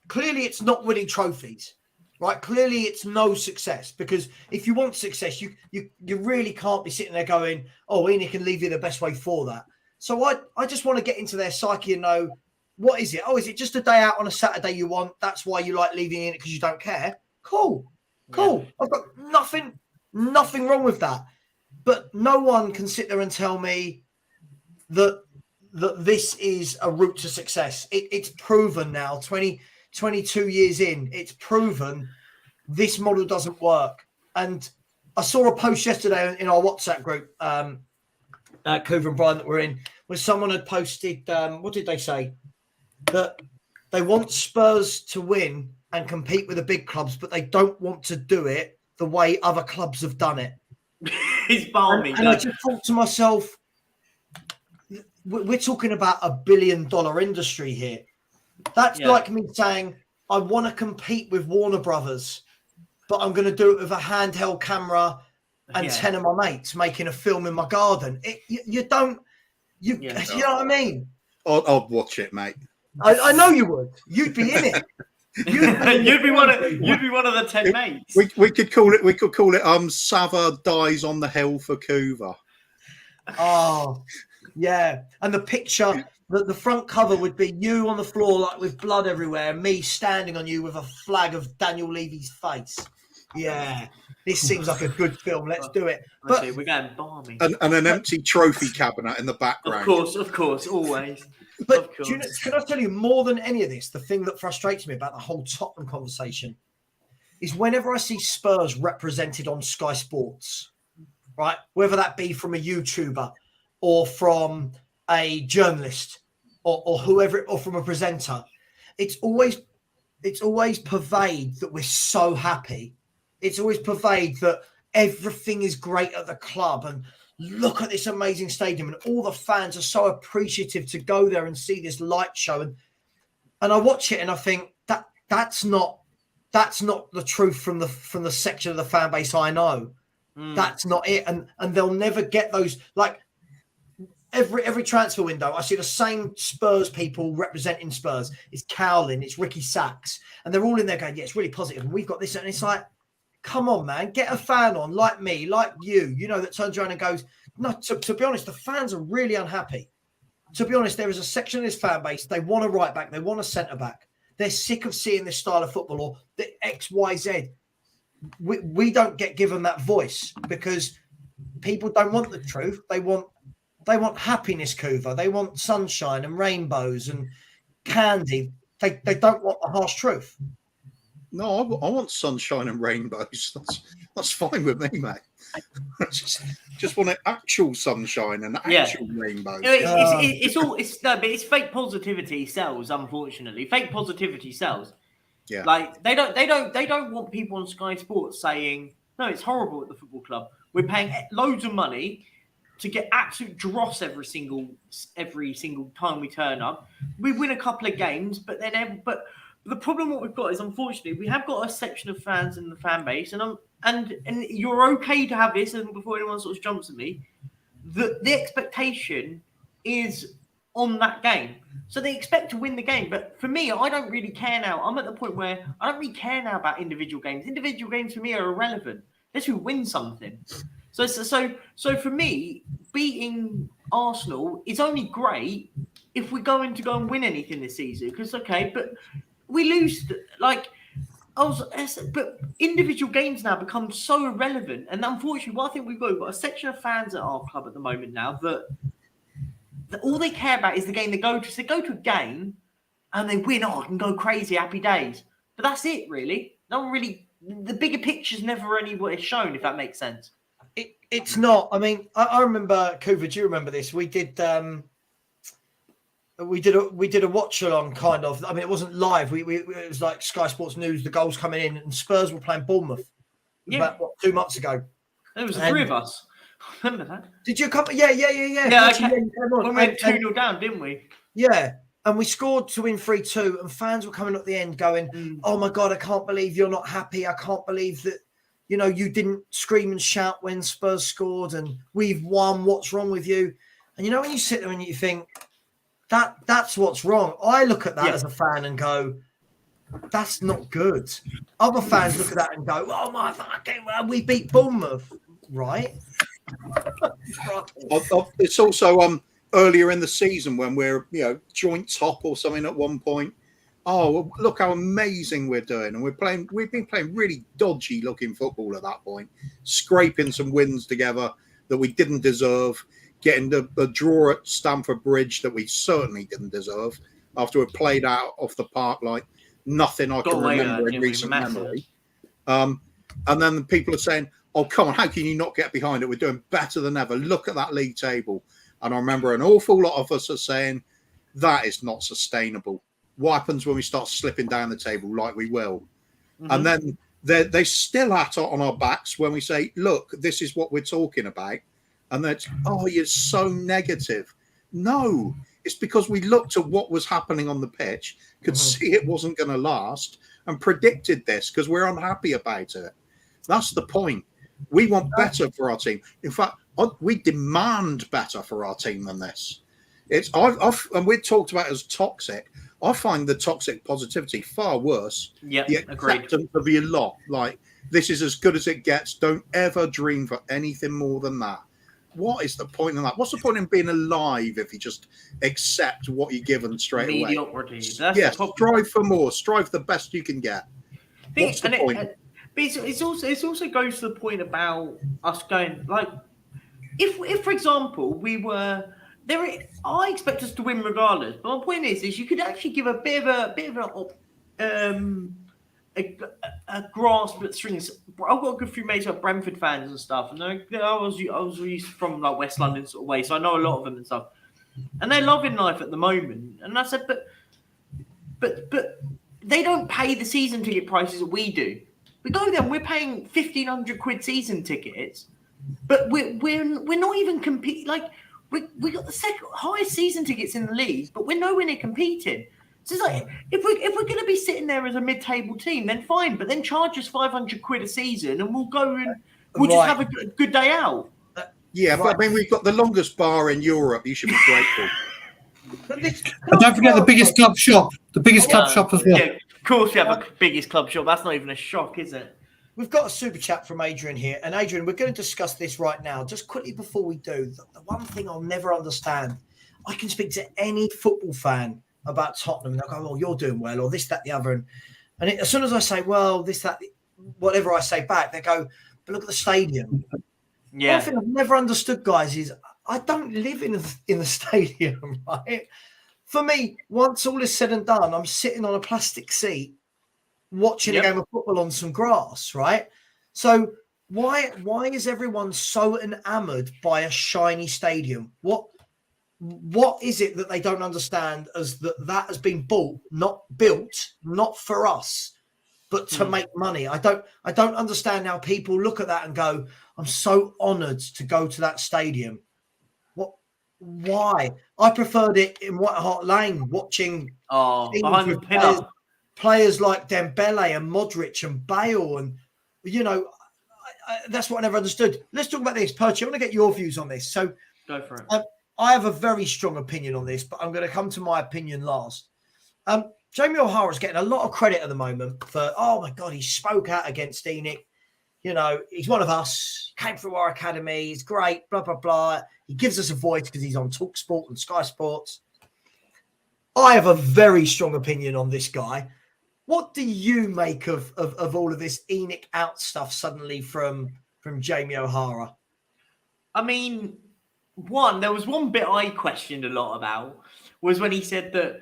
Speaker 1: clearly it's not winning trophies, right? Clearly it's no success, because if you want success, you really can't be sitting there going, ENIC can leave you the best way for that. So I just want to get into their psyche and know, what is it? Is it just a day out on a Saturday you want? That's why you like leaving in it, because you don't care? Cool. Yeah. I've got nothing wrong with that. But no one can sit there and tell me that this is a route to success. It's proven now, 22 years in, it's proven this model doesn't work. And I saw a post yesterday in our WhatsApp group, Kuva and Brian, that we're in, where someone had posted, what did they say? That they want Spurs to win and compete with the big clubs, but they don't want to do it the way other clubs have done it.
Speaker 2: It's balmy.
Speaker 1: And I just thought to myself, we're talking about $1 billion industry here. That's like me saying, I want to compete with Warner Brothers, but I'm going to do it with a handheld camera and 10 of my mates making a film in my garden. You know what I mean?
Speaker 4: I'd watch it, mate.
Speaker 1: I know you would. You'd be in it.
Speaker 2: You'd be one of the 10 mates.
Speaker 4: We could call it Savva dies on the hill for Kuva.
Speaker 1: Oh, yeah. And the picture, the front cover would be you on the floor, like with blood everywhere, and me standing on you with a flag of Daniel Levy's face. Yeah. This seems like a good film. Let's do it. But
Speaker 2: we're going balmy.
Speaker 4: And an empty trophy cabinet in the background.
Speaker 2: Of course, always.
Speaker 1: But can I tell you, more than any of this, the thing that frustrates me about the whole Tottenham conversation is whenever I see Spurs represented on Sky Sports, right, whether that be from a YouTuber or from a journalist or whoever, or from a presenter, it's always pervade that we're so happy. It's always pervade that everything is great at the club and look at this amazing stadium and all the fans are so appreciative to go there and see this light show. And I watch it and I think that's not the truth from the section of the fan base I know. That's not it. And they'll never get those. Like, every transfer window, I see the same Spurs people representing Spurs. It's Cowlin, it's Ricky Sachs, and they're all in there going, yeah, it's really positive, and we've got this, and it's like, come on, man, get a fan on like me, like you, that turns around and goes, no, to be honest, the fans are really unhappy. To be honest, there is a section of this fan base, they want a right back, they want a centre back. They're sick of seeing this style of football or the XYZ. We don't get given that voice because people don't want the truth. They want happiness, Kuva. They want sunshine and rainbows and candy. They don't want the harsh truth.
Speaker 4: No, I want sunshine and rainbows. That's fine with me, mate. just want actual sunshine and actual rainbows.
Speaker 2: It's fake positivity sells. Unfortunately, fake positivity sells.
Speaker 4: Yeah,
Speaker 2: like they don't want people on Sky Sports saying no, it's horrible at the football club. We're paying loads of money to get absolute dross every single time we turn up. We win a couple of games, but the problem what we've got is, unfortunately, we have got a section of fans in the fan base, and you're okay to have this, and before anyone sort of jumps at me, the expectation is on that game. So they expect to win the game. But for me, I don't really care now. I'm at the point where I don't really care now about individual games. Individual games for me are irrelevant. Let's win something. So for me, beating Arsenal is only great if we're going to go and win anything this season. Because, okay, but we lose, but individual games now become so irrelevant. And unfortunately, what I think we've got a section of fans at our club at the moment now that all they care about is the game they go to. So they go to a game and they win. Oh, I can go crazy, happy days. But that's it, really. No one really, the bigger picture's never anywhere shown, if that makes sense.
Speaker 1: It's not. I mean, I remember, Kuva, do you remember this? We did a watch along kind of. I mean, it wasn't live. It was like Sky Sports News, the goals coming in, and Spurs were playing Bournemouth about 2 months ago.
Speaker 2: There was three of us. Remember that?
Speaker 1: Did you come? Yeah.
Speaker 2: Yeah, okay. When we went 2-0 down, didn't we?
Speaker 1: Yeah. And we scored to win 3-2, and fans were coming at the end going, oh my God, I can't believe you're not happy. I can't believe that, you didn't scream and shout when Spurs scored and we've won. What's wrong with you? And when you sit there and you think, that's what's wrong. I look at that as a fan and go, that's not good. Other fans look at that and go, oh my fucking, we beat Bournemouth, right?
Speaker 4: It's also earlier in the season when we're joint top or something at one point. Oh, well, look how amazing we're doing, and we've been playing really dodgy looking football at that point, scraping some wins together that we didn't deserve, getting the draw at Stamford Bridge that we certainly didn't deserve after we played out off the park like nothing I can remember in recent memory. And then the people are saying, oh, come on, how can you not get behind it? We're doing better than ever. Look at that league table. And I remember an awful lot of us are saying, that is not sustainable. What happens when we start slipping down the table like we will? Mm-hmm. And then they still at on our backs when we say, look, this is what we're talking about. And that's, oh, you're so negative. No, it's because we looked at what was happening on the pitch, could see it wasn't going to last, and predicted this because we're unhappy about it. That's the point. We want better for our team. In fact, we demand better for our team than this. And we talked about it as toxic. I find the toxic positivity far worse.
Speaker 2: Yeah,
Speaker 4: the acceptance of your lot. Like, this is as good as it gets. Don't ever dream for anything more than that. What is the point in that? What's the point in being alive if you just accept what you're given straight away?
Speaker 2: Mediocrity.
Speaker 4: Yes, strive for more. Strive the best you can get. What's the point?
Speaker 2: But it also goes to the point about us going, like, if for example we were there, I expect us to win regardless. But my point is you could actually give a bit of a grasp at strings. I've got a good few mates who are Brentford fans and stuff, and I was used from like West London sort of way, so I know a lot of them and stuff. And they're loving life at the moment. And I said, but they don't pay the season ticket prices that we do. We go there and we're paying 1,500 quid season tickets, but we're not even competing. Like we got the second highest season tickets in the league, but we're nowhere near competing. So it's like, if we're going to be sitting there as a mid-table team, then fine, but then charge us 500 quid a season and we'll go and we'll just have a good day out.
Speaker 4: Yeah,
Speaker 1: Right.
Speaker 4: but I mean, we've got the longest bar in Europe. You should be grateful.
Speaker 1: But this
Speaker 3: And don't forget the biggest club shop. The biggest club shop as well.
Speaker 2: Yeah, of course we have a biggest club shop. That's not even a shock, is it?
Speaker 1: We've got a super chat from Adrian here. And Adrian, we're going to discuss this right now. Just quickly before we do, the one thing I'll never understand, I can speak to any football fan about Tottenham and they'll go, oh, you're doing well, or this, that, the other. And as soon as I say, well, this, that, whatever I say back, they go, but look at the stadium.
Speaker 2: Yeah.
Speaker 1: One thing I've never understood, guys, is I don't live in the stadium, right? For me, once all is said and done, I'm sitting on a plastic seat watching a game of football on some grass, right? So why is everyone so enamored by a shiny stadium? What is it that they don't understand as that has been not built, not for us, but to make money? I don't understand how people look at that and go, I'm so honoured to go to that stadium. Why? I preferred it in White Hart Lane, watching
Speaker 2: behind the pillar.
Speaker 1: Players like Dembele and Modric and Bale, and that's what I never understood. Let's talk about this, Perchy. I want to get your views on this. So,
Speaker 2: go for it.
Speaker 1: I have a very strong opinion on this, but I'm going to come to my opinion last. Jamie O'Hara's getting a lot of credit at the moment for, oh my God, he spoke out against ENIC. He's one of us, came through our academy, he's great, blah, blah, blah. He gives us a voice because he's on TalkSport and Sky Sports. I have a very strong opinion on this guy. What do you make of all of this ENIC out stuff suddenly from Jamie O'Hara? I
Speaker 2: mean, there was one bit I questioned a lot about was when he said that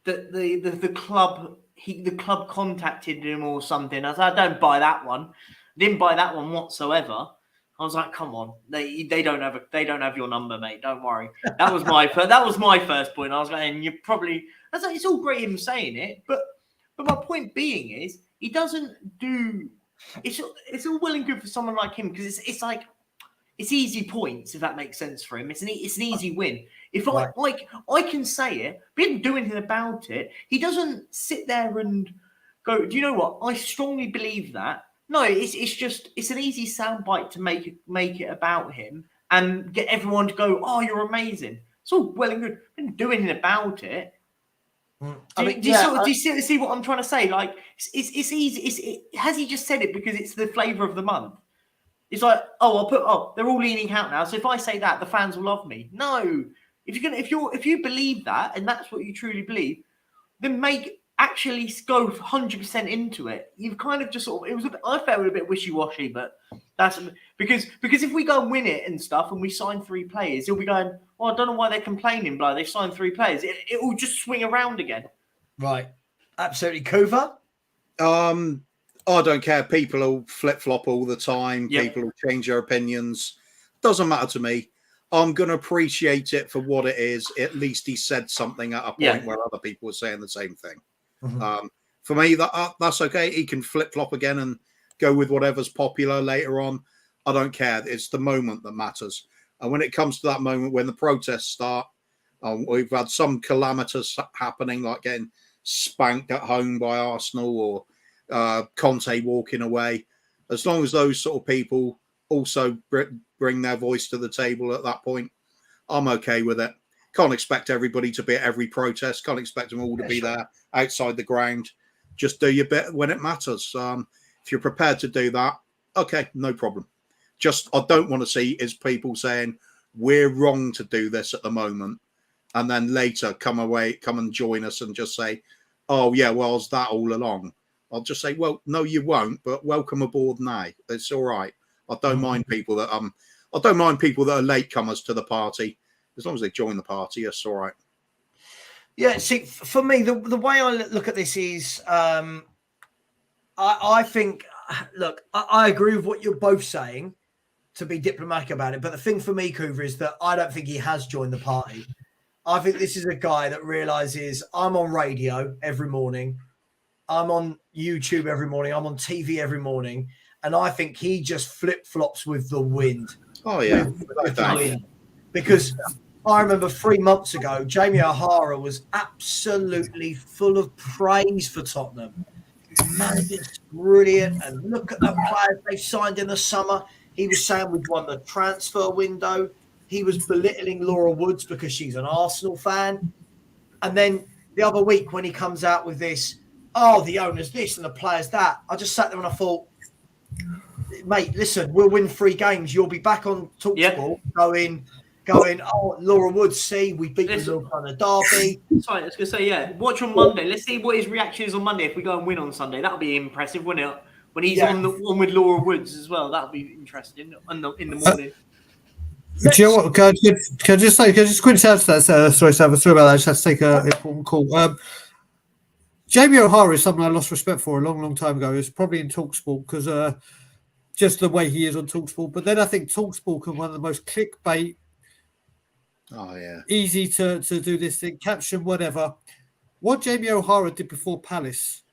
Speaker 2: that the club contacted him or something. I said, I don't buy that one. Didn't buy that one whatsoever. I was like, come on, they don't have your number, mate. Don't worry. That was my first point. I was like, and it's all great him saying it, but my point being is he doesn't do. It's all well and good for someone like him because it's like it's easy points if that makes sense for him. It's an easy win. If I can say it, but he didn't do anything about it. He doesn't sit there and go, do you know what? I strongly believe that. No, it's an easy soundbite to make it about him and get everyone to go, oh, you're amazing. It's all well and good. He didn't do anything about it. Do you see what I'm trying to say? Like, it's easy. Has he just said it because it's the flavour of the month? It's like, they're all leaning out now. So if I say that, the fans will love me. No, if you believe that and that's what you truly believe, then actually go 100% into it. You've kind of just I felt a bit wishy-washy, but that's because if we go and win it and stuff and we sign 3 players, he'll be going, well, I don't know why they're complaining, but they've signed 3 players. It will just swing around again. Right. Absolutely. Kuva?
Speaker 4: I don't care. People will flip-flop all the time. Yep. People will change their opinions. Doesn't matter to me. I'm going to appreciate it for what it is. At least he said something at a point where other people were saying the same thing. Mm-hmm. For me, that's okay. He can flip-flop again and go with whatever's popular later on. I don't care. It's the moment that matters. And when it comes to that moment when the protests start, we've had some calamitous happening, like getting spanked at home by Arsenal or Conte walking away. As long as those sort of people also bring their voice to the table at that point, I'm okay with it. Can't expect everybody to be at every protest. Can't expect them all to be there outside the ground. Just do your bit when it matters. If you're prepared to do that, okay, no problem. Just I don't want to see is people saying we're wrong to do this at the moment, and then later come and join us and just say, oh yeah, well, it's that all along. I'll just say, well, no, you won't, but welcome aboard now. It's all right. I don't mind people that are latecomers to the party. As long as they join the party, it's all right.
Speaker 1: Yeah, see, for me, the way I look at this is, I think, look, I agree with what you're both saying, to be diplomatic about it. But the thing for me, Kuva, is that I don't think he has joined the party. I think this is a guy that realizes I'm on radio every morning. I'm on YouTube every morning. I'm on TV every morning. And I think he just flip-flops with the wind.
Speaker 4: Oh, yeah.
Speaker 1: With the wind. Because I remember 3 months ago, Jamie O'Hara was absolutely full of praise for Tottenham. Man, it's brilliant. And look at the players they signed in the summer. He was saying we'd won the transfer window. He was belittling Laura Woods because she's an Arsenal fan. And then the other week when he comes out with this, oh, the owner's this and the player's that, I just sat there and I thought, mate, listen, we'll win 3 games. You'll be back on TalkSport going, oh, Laura Woods, see, we beat the North London Derby.
Speaker 2: Sorry, I was going to say, yeah, watch on Monday. Let's see what his reaction is on Monday if we go and win on Sunday. That'll be impressive, wouldn't it? When he's on the one with Laura Woods as well, that'll be interesting in the morning.
Speaker 3: Do you know what? Can I just quickly shout to that? Sorry, Savva, sorry about that. I just had to take an important call. Jamie O'Hara is someone I lost respect for a long, long time ago. It was probably in TalkSport because just the way he is on TalkSport. But then I think TalkSport can one of the most clickbait.
Speaker 4: Oh yeah,
Speaker 3: easy to do this thing, caption whatever. What Jamie O'Hara did before Palace,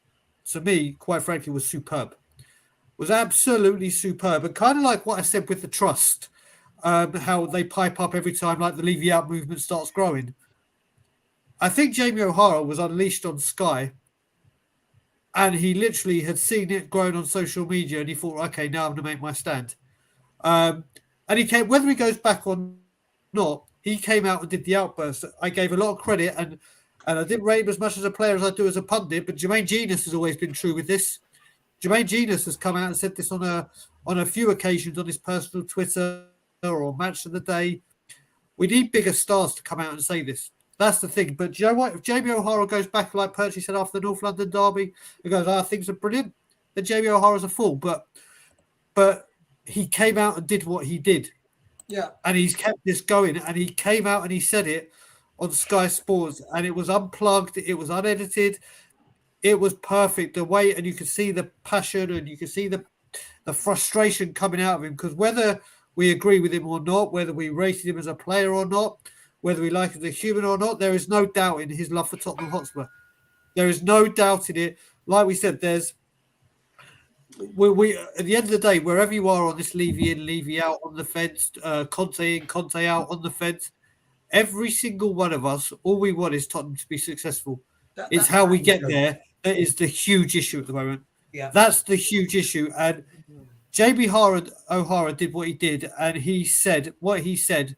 Speaker 3: to me, quite frankly, was superb. Was absolutely superb, and kind of like what I said with the trust, how they pipe up every time, like the Levy Out movement starts growing. I think Jamie O'Hara was unleashed on Sky, and he literally had seen it growing on social media, and he thought, okay, now I'm going to make my stand. And he came, whether he goes back or not, he came out and did the outburst. I gave a lot of credit, and I didn't rate him as much as a player as I do as a pundit, but Jermaine Genius has always been true with this. Jermaine Genius has come out and said this on a few occasions on his personal Twitter or Match of the Day. We need bigger stars to come out and say this. That's the thing. But do you know what? If Jamie O'Hara goes back, like Perchy said after the North London Derby, he goes, things are brilliant, then Jamie O'Hara's a fool. But he came out and did what he did.
Speaker 1: Yeah.
Speaker 3: And he's kept this going. And he came out and he said it on Sky Sports. And it was unplugged. It was unedited. It was perfect. The way, and you could see the passion and you could see the frustration coming out of him. Because whether we agree with him or not, whether we rated him as a player or not, whether we like him as a human or not, there is no doubt in his love for Tottenham Hotspur. There is no doubt in it. Like we said, we at the end of the day, wherever you are on this Levy in, Levy out, on the fence, Conte in, Conte out, on the fence, every single one of us, all we want is Tottenham to be successful. It's how we get there that is the huge issue at the moment.
Speaker 1: Yeah,
Speaker 3: that's the huge issue. And Jamie O'Hara did what he did, and he said what he said.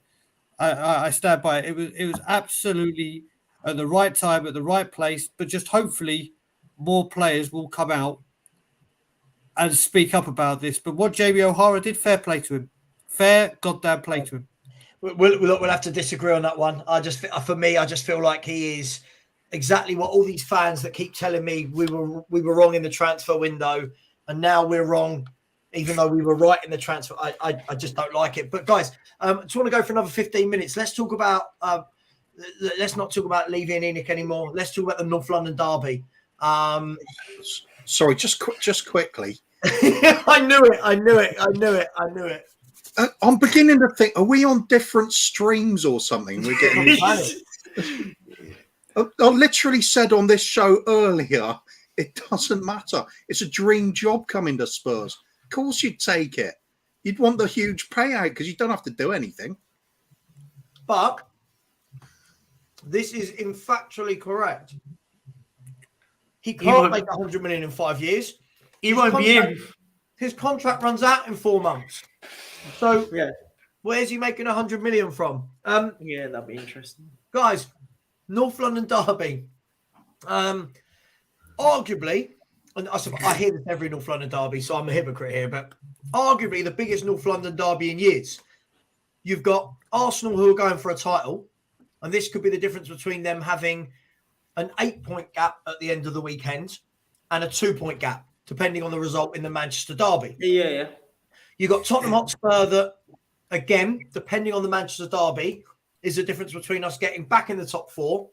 Speaker 3: I stand by it. It was absolutely at the right time, at the right place. But just hopefully, more players will come out and speak up about this. But what Jamie O'Hara did, fair play to him. Fair goddamn play to him.
Speaker 1: We'll have to disagree on that one. I just feel like he is exactly what all these fans that keep telling me we were wrong in the transfer window, and now we're wrong, even though we were right in the transfer. I just don't like it. But guys, I just want to go for another 15 minutes. Let's talk about. Let's not talk about Levy and Enoch anymore. Let's talk about the North London Derby.
Speaker 4: Sorry, just quickly.
Speaker 1: I knew it.
Speaker 4: I'm beginning to think, are we on different streams or something? We're getting. I literally said on this show earlier, it doesn't matter. It's a dream job coming to Spurs. Of course you'd take it. You'd want the huge payout because you don't have to do anything.
Speaker 1: But this is factually correct. He can't make 100 million in 5 years.
Speaker 2: He won't be in.
Speaker 1: His contract runs out in 4 months. So yeah, where's he making 100 million from?
Speaker 2: Yeah, that'd be interesting.
Speaker 1: Guys, North London Derby. Arguably, and I hear this every North London Derby, so I'm a hypocrite here, but arguably the biggest North London Derby in years. You've got Arsenal who are going for a title, and this could be the difference between them having an 8-point gap at the end of the weekend and a 2-point gap, depending on the result in the Manchester Derby.
Speaker 2: Yeah.
Speaker 1: You've got Tottenham Hotspur that, again, depending on the Manchester Derby, is the difference between us getting back in the top 4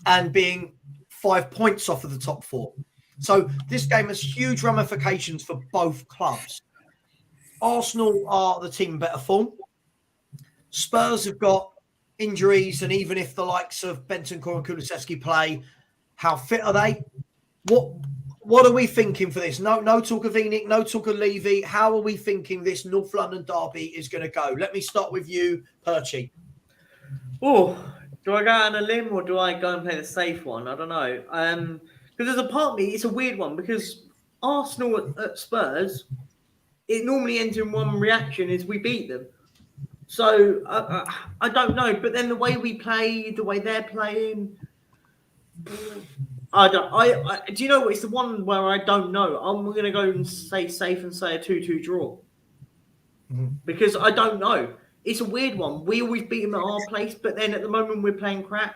Speaker 1: and being 5 points off of the top 4. So this game has huge ramifications for both clubs. Arsenal are the team in better form. Spurs have got injuries, and even if the likes of Bentancur and Kulusevski play, how fit are they? What are we thinking for this? No talk of Enoch, no talk of Levy. How are we thinking this North London Derby is going to go? Let me start with you, Perchy.
Speaker 2: Oh, do I go out on a limb or do I go and play the safe one? I don't know. Because there's a part of me, it's a weird one because Arsenal at Spurs, it normally ends in one reaction: is we beat them. So I don't know, but then the way we play, the way they're playing, I don't. I do you know what? It's the one where I don't know. I'm going to go and say safe and say a 2-2 draw because I don't know. It's a weird one. We always beat them at our place, but then at the moment we're playing crap.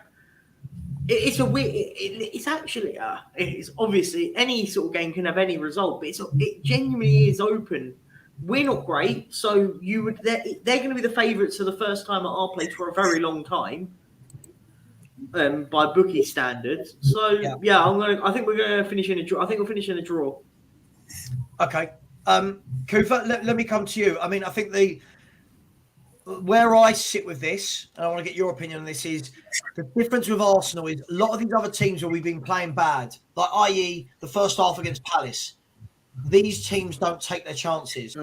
Speaker 2: It's a weird. It's actually. It's obviously any sort of game can have any result, but it genuinely is open. We're not great, so they're going to be the favourites for the first time at our place for a very long time, by bookie standards. So yeah, I think we're going to finish in a draw. I think we'll finish in a draw.
Speaker 1: Okay, Kuva, let me come to you. I mean, I think where I sit with this, and I want to get your opinion on this, is the difference with Arsenal is a lot of these other teams where we've been playing bad, like i.e. the first half against Palace. These teams don't take their chances,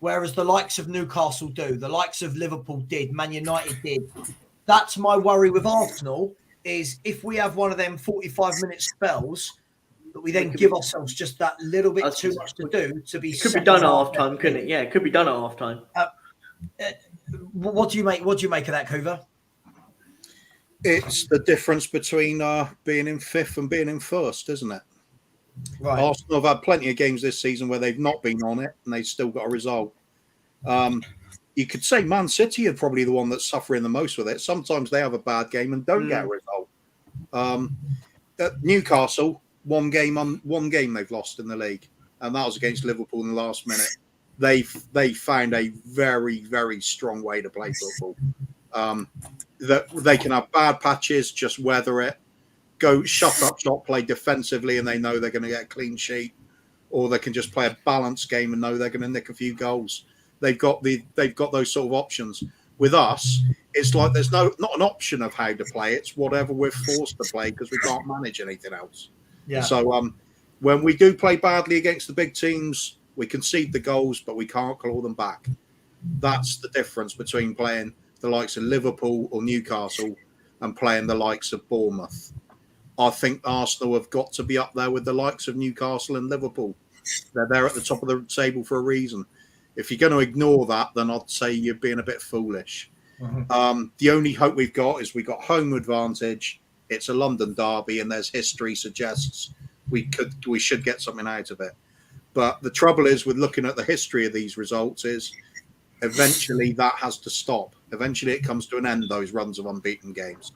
Speaker 1: whereas the likes of Newcastle do, the likes of Liverpool did, Man United did. That's my worry with Arsenal, is if we have one of them 45-minute spells that we then give ourselves just that little bit too much to do to be.
Speaker 2: It could be done at half time, couldn't it? Yeah, it could be done at half time.
Speaker 1: What do you make of that, Kuva?
Speaker 4: It's the difference between being in fifth and being in first, isn't it?
Speaker 1: Right.
Speaker 4: Arsenal have had plenty of games this season where they've not been on it and they've still got a result. You could say Man City are probably the one that's suffering the most with it. Sometimes they have a bad game and don't get a result. At Newcastle, one game they've lost in the league, and that was against Liverpool in the last minute. They found a very, very strong way to play football. That they can have bad patches, just weather it, go shut up shop, play defensively, and they know they're going to get a clean sheet, or they can just play a balanced game and know they're going to nick a few goals. They've got those sort of options. With us, it's like there's not an option of how to play. It's whatever we're forced to play because we can't manage anything else.
Speaker 1: Yeah.
Speaker 4: So when we do play badly against the big teams, we concede the goals, but we can't claw them back. That's the difference between playing the likes of Liverpool or Newcastle and playing the likes of Bournemouth. I think Arsenal have got to be up there with the likes of Newcastle and Liverpool. They're there at the top of the table for a reason. If you're going to ignore that, then I'd say you're being a bit foolish. The only hope we've got is we've got home advantage. It's a London derby, and there's history suggests we should get something out of it. But the trouble is with looking at the history of these results is eventually that has to stop. Eventually it comes to an end, those runs of unbeaten games.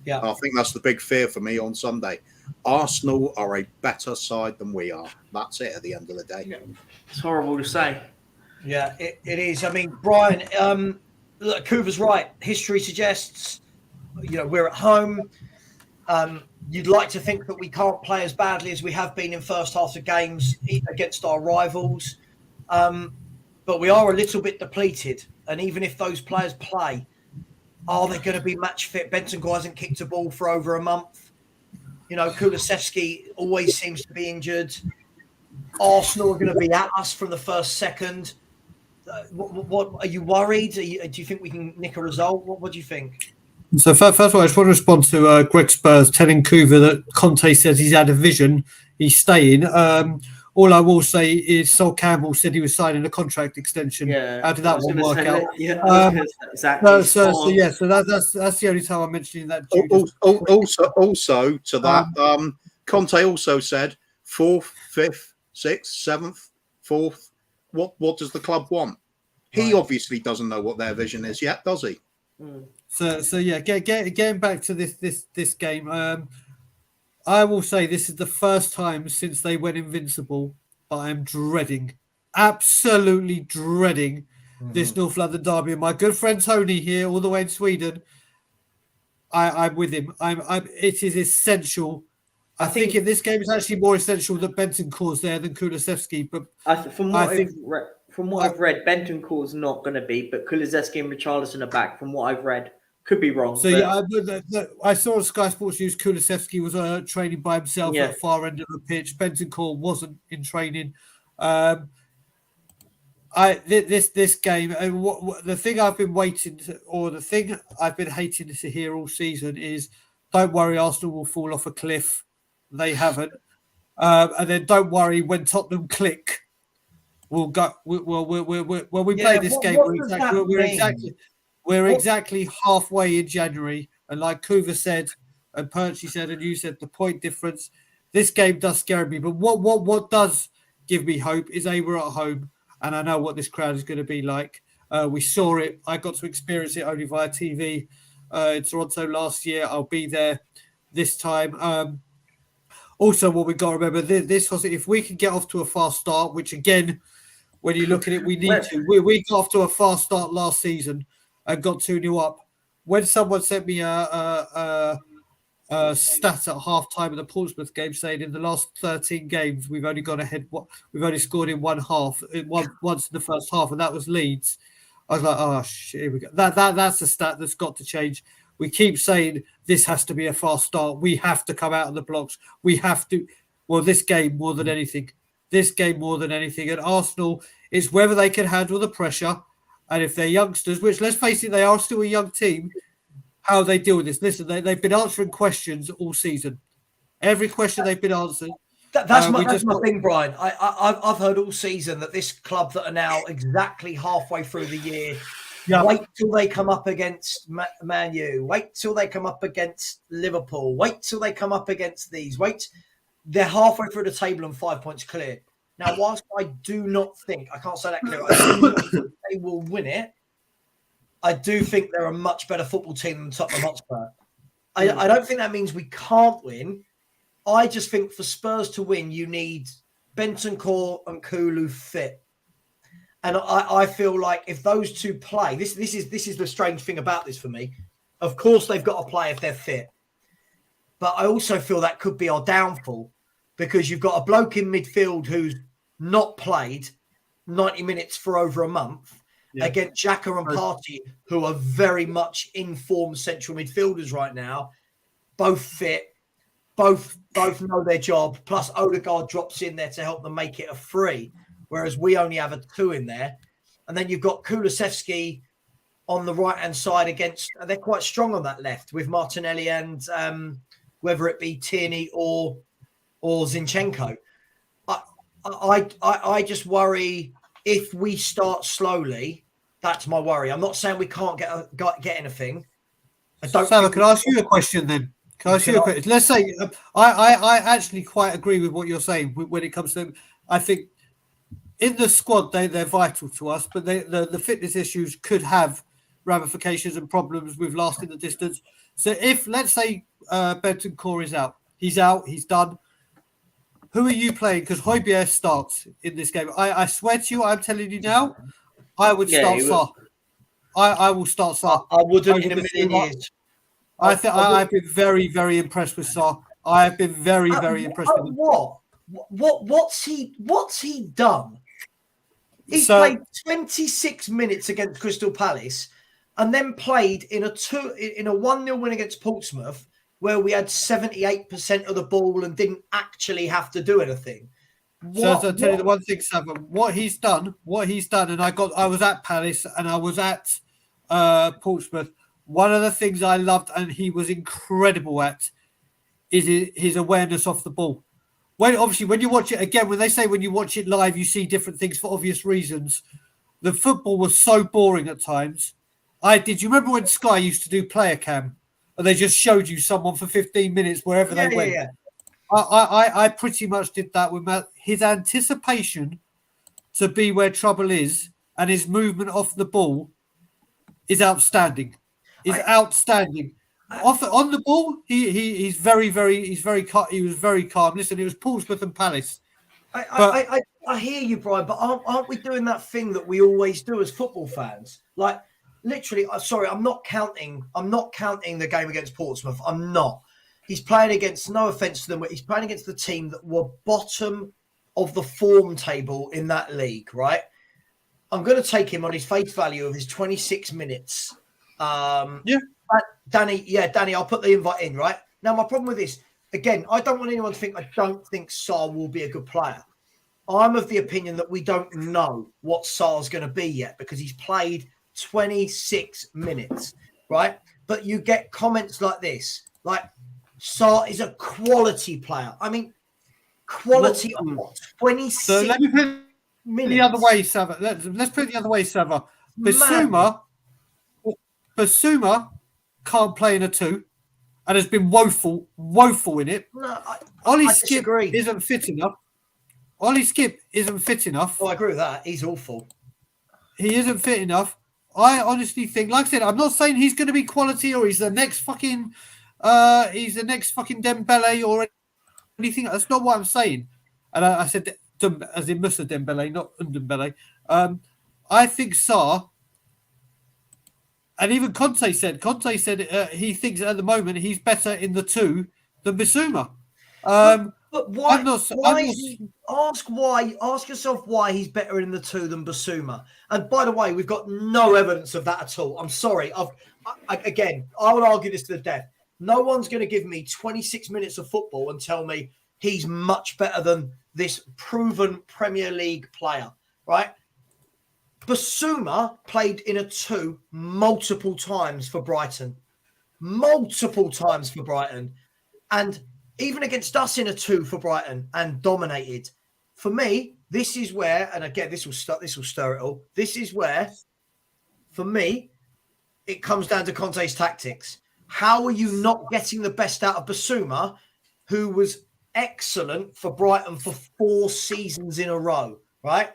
Speaker 1: Yeah,
Speaker 4: I think that's the big fear for me on Sunday. Arsenal are a better side than we are. That's it at the end of the day.
Speaker 2: Yeah. It's horrible to say.
Speaker 1: Yeah, it is. I mean, Brian, look, Kuva's right. History suggests, we're at home. You'd like to think that we can't play as badly as we have been in first half of games against our rivals. But we are a little bit depleted. And even if those players play, are they going to be match fit? Bentancur hasn't kicked a ball for over a month. Kulusevski always seems to be injured. Arsenal are going to be at us from the first second. What are you worried? Do you think we can nick a result? What do you think?
Speaker 3: So first of all, I just want to respond to Greg Spurs telling Kuva that Conte says he's had a vision, he's staying. All I will say is Sol Campbell said he was signing a contract extension.
Speaker 2: Yeah,
Speaker 3: how did that one work out?
Speaker 2: Exactly.
Speaker 3: So that's the only time I'm mentioning that.
Speaker 4: Also to that, Conte also said 4th, 5th, 6th, 7th, 4th. What does the club want? He obviously doesn't know what their vision is yet, does he?
Speaker 3: So yeah, getting back to this game, I will say this is the first time since they went invincible, but I'm absolutely dreading this North London derby. And my good friend Tony here, all the way in Sweden, I'm with him. It is essential. I think in this game it's actually more essential that Bentancur's there than Kulusevski. But
Speaker 2: from what I've read, Bentancur's not going to be, but Kulusevski and Richarlison are back. From what I've read, could be wrong.
Speaker 3: So I saw on Sky Sports News Kulusevski was training by himself at the far end of the pitch. Bentancur wasn't in training. This game, the thing I've been the thing I've been hating to hear all season is, don't worry, Arsenal will fall off a cliff. They haven't. And then don't worry when Tottenham click. we'll go. When we
Speaker 1: Yeah,
Speaker 3: play this game,
Speaker 1: what
Speaker 3: we're
Speaker 1: does
Speaker 3: exactly,
Speaker 1: that
Speaker 3: we're
Speaker 1: mean?
Speaker 3: exactly we're
Speaker 1: What-
Speaker 3: exactly halfway in January, and like Kuva said, and Perchy said, and you said, the point difference. This game does scare me, but what does give me hope is we're at home, and I know what this crowd is going to be like. We saw it. I got to experience it only via TV in Toronto last year. I'll be there this time. Also, what we got to remember, this was if we can get off to a fast start, which again, when you look at it, we need to. We got off to a fast start last season and got 2-0 up. When someone sent me a stat at half time of the Portsmouth game saying in the last 13 games we've only gone ahead. We've only scored in once in the first half, and that was Leeds. I was like, oh shit, here we go. That's a stat that's got to change. We keep saying this has to be a fast start. We have to come out of the blocks. We have to. Well, this game more than anything. And Arsenal, it's whether they can handle the pressure, and if they're youngsters, which let's face it, they are still a young team. How they deal with this. Listen, they've been answering questions all season. Every question they've been answered.
Speaker 1: That's my thing, Brian. I've heard all season that this club that are now exactly halfway through the year, wait till they come up against Man U, wait till they come up against Liverpool, wait till they come up against these, they're halfway through the table and 5 points clear. Now, whilst I do not think, I can't say that clear, I do not think they will win it, I do think they're a much better football team than Tottenham Hotspur. I don't think that means we can't win. I just think for Spurs to win, you need Bentancur and Kulu fit. And I feel like if those two play, this is the strange thing about this for me. Of course, they've got to play if they're fit. But I also feel that could be our downfall because you've got a bloke in midfield who's not played 90 minutes for over a month. Yeah. Against Xhaka and Partey, who are very much informed central midfielders right now, both fit, both know their job. Plus, Odegaard drops in there to help them make it a 3, whereas we only have a 2 in there. And then you've got Kulusevski on the right hand side against. They're quite strong on that left with Martinelli and whether it be Tierney or Zinchenko. I just worry. If we start slowly, that's my worry. I'm not saying we can't get anything.
Speaker 3: Savva, can I ask you a question then? Can I ask you a question? Let's say I actually quite agree with what you're saying when it comes to them. I think in the squad they're vital to us, but the fitness issues could have ramifications and problems with lasting the distance. So if let's say Bentancur is out, he's done. Who are you playing? Because Højbjerg starts in this game. I swear to you, I'm telling you now, I would start Sarr. I will start Sarr.
Speaker 1: I wouldn't in a million years.
Speaker 3: I've been very, very impressed with Sarr. I have been very, very impressed with him.
Speaker 1: What's he done? He played 26 minutes against Crystal Palace and then played in a 1-0 win against Portsmouth, where we had 78% of the ball and didn't actually have to do anything.
Speaker 3: So I'll tell you the one thing, Savva, what he's done, and I was at Palace and I was at Portsmouth. One of the things I loved and he was incredible at is his awareness off the ball. When you watch it again, when they say when you watch it live, you see different things for obvious reasons. The football was so boring at times. You remember when Sky used to do player cam? And they just showed you someone for 15 minutes wherever they went. Yeah. I pretty much did that with Matt. His anticipation to be where trouble is and his movement off the ball is outstanding. Outstanding. On the ball, he's very calm. He was very calm. Listen, it was Portsmouth and Palace.
Speaker 1: I hear you, Brian, but aren't we doing that thing that we always do as football fans? Like, literally, sorry, I'm not counting the game against Portsmouth. I'm not. He's playing against, no offence to them, but he's playing against the team that were bottom of the form table in that league, right? I'm going to take him on his face value of his 26 minutes. Danny, I'll put the invite in, right? Now, my problem with this, again, I don't want anyone to think I don't think Sarr will be a good player. I'm of the opinion that we don't know what Sarr's going to be yet because he's played 26 minutes, right? But you get comments like this, like Sarr is a quality player. I mean, quality of what? 26.
Speaker 3: So let me
Speaker 1: minutes.
Speaker 3: The other way, Savva. Let's put it the other way, Savva. Basuma can't play in a 2 and has been woeful in it.
Speaker 1: No,
Speaker 3: Ollie
Speaker 1: I
Speaker 3: Skip
Speaker 1: disagree.
Speaker 3: isn't fit enough. Ollie Skip isn't fit enough.
Speaker 1: Oh, I agree with that. He's awful.
Speaker 3: He isn't fit enough. I honestly think, like I said, I'm not saying he's going to be quality or he's the next fucking Dembele or anything. That's not what I'm saying. And I said as in Musa Dembele, not Dembele. I think Sarr, and even Conte said he thinks at the moment he's better in the 2 than Basuma.
Speaker 1: But why? Ask yourself why he's better in the 2 than Basuma. And by the way, we've got no evidence of that at all. I'm sorry. I would argue this to the death. No one's going to give me 26 minutes of football and tell me he's much better than this proven Premier League player, right? Basuma played in a 2 multiple times for Brighton. And even against us in a 2 for Brighton and dominated. For me, this is where, and again, this will stir it all. This is where, for me, it comes down to Conte's tactics. How are you not getting the best out of Basuma, who was excellent for Brighton for 4 seasons in a row, right?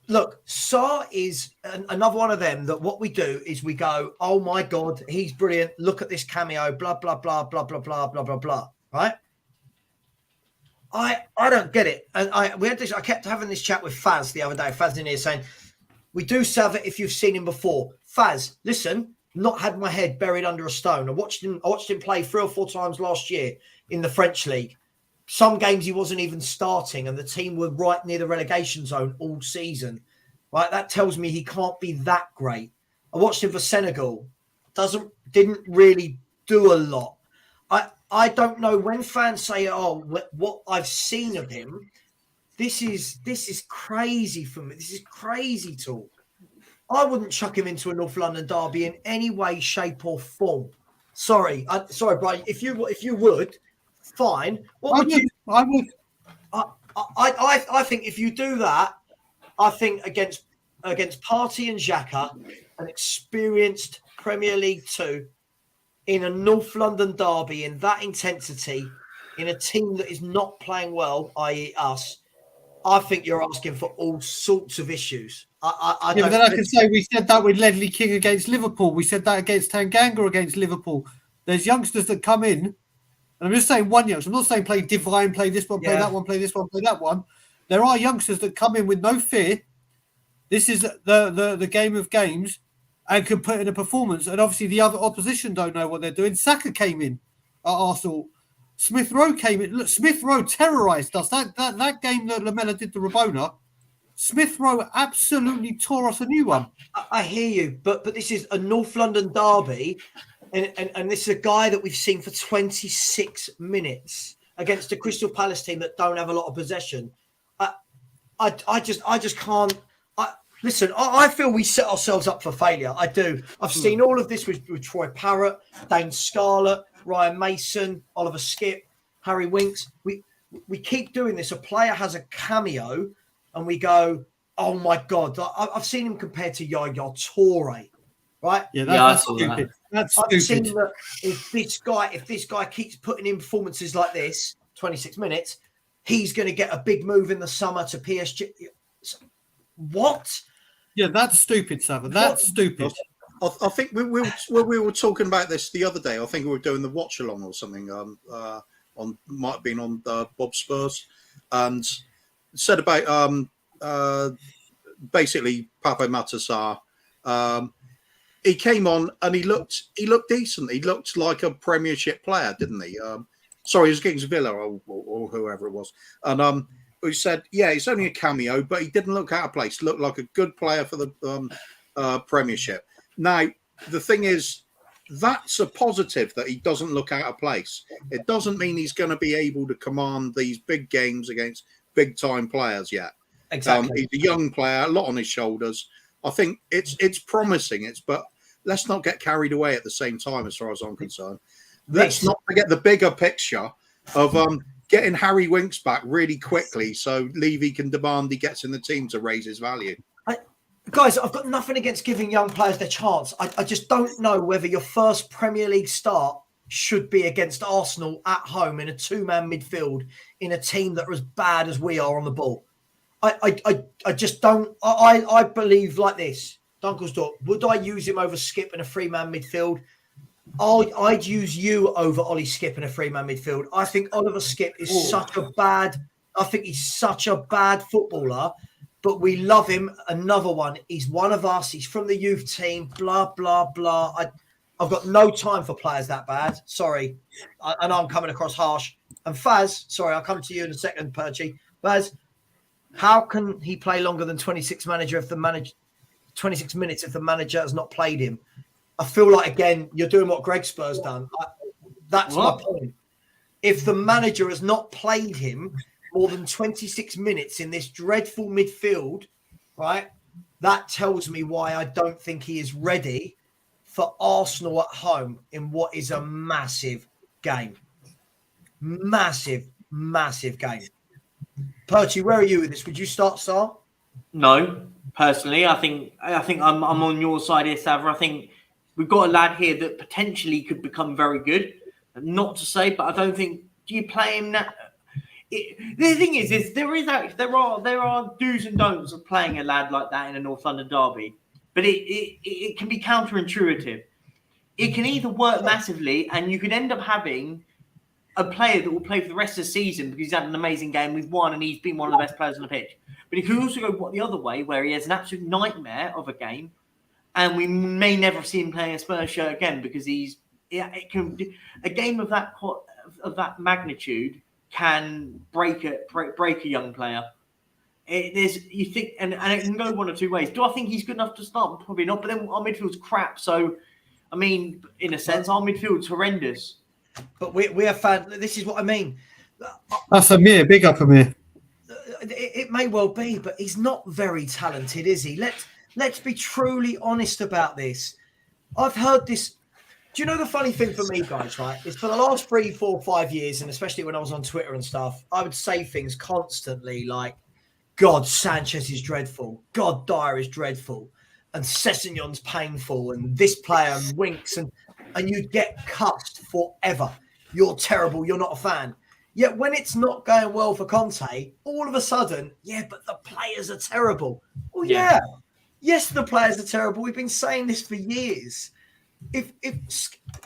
Speaker 1: Look, Sarr is another one of them that what we do is we go, oh my God, he's brilliant. Look at this cameo, blah, blah, blah, blah, blah, blah, blah, blah, blah, right? I don't get it. And I kept having this chat with Faz the other day. Faz in here saying, we do Savva if you've seen him before. Faz, listen, not had my head buried under a stone. I watched him play 3 or 4 times last year in the French league. Some games he wasn't even starting and the team were right near the relegation zone all season. Right? That tells me he can't be that great. I watched him for Senegal. Didn't really do a lot. I don't know when fans say, oh, what I've seen of him, this is crazy for me. This is crazy talk. I wouldn't chuck him into a North London derby in any way, shape or form. Sorry, Brian. If you would, fine. I would. I think if you do that, I think against Partey and Xhaka, an experienced Premier League 2 in a North London derby in that intensity, in a team that is not playing well, i.e. us, I think you're asking for all sorts of issues.
Speaker 3: But then I can say we said that with Ledley King against Liverpool. We said that against Tanganga against Liverpool. There's youngsters that come in, and I'm just saying one youngster. I'm not saying play Divine, play this one, play that one, play this one, play that one. There are youngsters that come in with no fear. This is the game of games and can put in a performance. And obviously the other opposition don't know what they're doing. Saka came in at Arsenal. Smith Rowe came in. Look, Smith Rowe terrorised us. That game that Lamela did to Rabona, Smith Rowe absolutely tore us a new one.
Speaker 1: I hear you, but this is a North London derby, and this is a guy that we've seen for 26 minutes against a Crystal Palace team that don't have a lot of possession. I just can't. Listen, I feel we set ourselves up for failure. I do. I've seen all of this with Troy Parrott, Dane Scarlett, Ryan Mason, Oliver Skip, Harry Winks. We keep doing this. A player has a cameo and we go, oh my God. I've seen him compared to Yaya Toure, right?
Speaker 3: Yeah, that's stupid. That's stupid.
Speaker 1: I've seen that if this guy keeps putting in performances like this, 26 minutes, he's going to get a big move in the summer to PSG. What?
Speaker 3: Yeah, that's stupid, Savva. That's stupid.
Speaker 4: I think we were talking about this the other day. I think we were doing the watch along or something. Might have been on Bob Spurs, and said about basically Pape Matar Sarr. He came on and he looked decent. He looked like a Premiership player, didn't he? Sorry, it was against Villa or whoever it was, and who said, yeah, it's only a cameo, but he didn't look out of place. Looked like a good player for the Premiership. Now, the thing is, that's a positive that he doesn't look out of place. It doesn't mean he's going to be able to command these big games against big-time players yet.
Speaker 1: Exactly.
Speaker 4: He's a young player, a lot on his shoulders. I think it's promising. But let's not get carried away at the same time, as far as I'm concerned. Let's not forget the bigger picture of getting Harry Winks back really quickly so Levy can demand he gets in the team to raise his value.
Speaker 1: Guys, I've got nothing against giving young players their chance. I just don't know whether your first Premier League start should be against Arsenal at home in a two-man midfield in a team that are as bad as we are on the ball. I just don't. I believe like this. Dunkelsdorp, would I use him over Skip in a three-man midfield? I'd use you over Ollie Skip in a three-man midfield. I think Oliver Skip is such a bad. I think he's such a bad footballer, but we love him. Another one. He's one of us. He's from the youth team. Blah blah blah. I've got no time for players that bad. Sorry, I know I'm coming across harsh. And Faz, sorry, I'll come to you in a second, Perchy. Faz, how can he play longer than 26 minutes if the manager has not played him? I feel like, again, you're doing what Greg Spur's done. That's my point. If the manager has not played him more than 26 minutes in this dreadful midfield, right, that tells me why I don't think he is ready for Arsenal at home in what is a massive game. Massive, massive game. Perchy, where are you with this? Would you start, Sarr?
Speaker 2: No, personally, I think I'm on your side here, Savva. I think we've got a lad here that potentially could become very good. Not to say, but I don't think. Do you play him now? The thing is there are do's and don'ts of playing a lad like that in a North London derby, but it can be counterintuitive. It can either work massively, and you could end up having a player that will play for the rest of the season because he's had an amazing game, we've won, and he's been one of the best players on the pitch. But it could also go the other way, where he has an absolute nightmare of a game, and we may never see him playing a Spurs shirt again because a game of that magnitude can break a young player. You think, and it can go one of two ways. Do I think he's good enough to start? Probably not. But then our midfield's crap. So, I mean, in a sense, our midfield's horrendous.
Speaker 1: But we are fan. This is what I mean.
Speaker 3: That's Amir. Big up Amir.
Speaker 1: It may well be, but he's not very talented, is he? Let's be truly honest about this. I've heard this. Do you know the funny thing for me, guys, right, is for the last 3, 4, 5 years, and especially when I was on Twitter and stuff, I would say things constantly like, God, Sanchez is dreadful. God, Dyer is dreadful. And Sessegnon's painful. And this player and Winks. And you'd get cussed forever. You're terrible. You're not a fan. Yet when it's not going well for Conte, all of a sudden, yeah, but the players are terrible. Well, yeah. Yes, the players are terrible. We've been saying this for years. If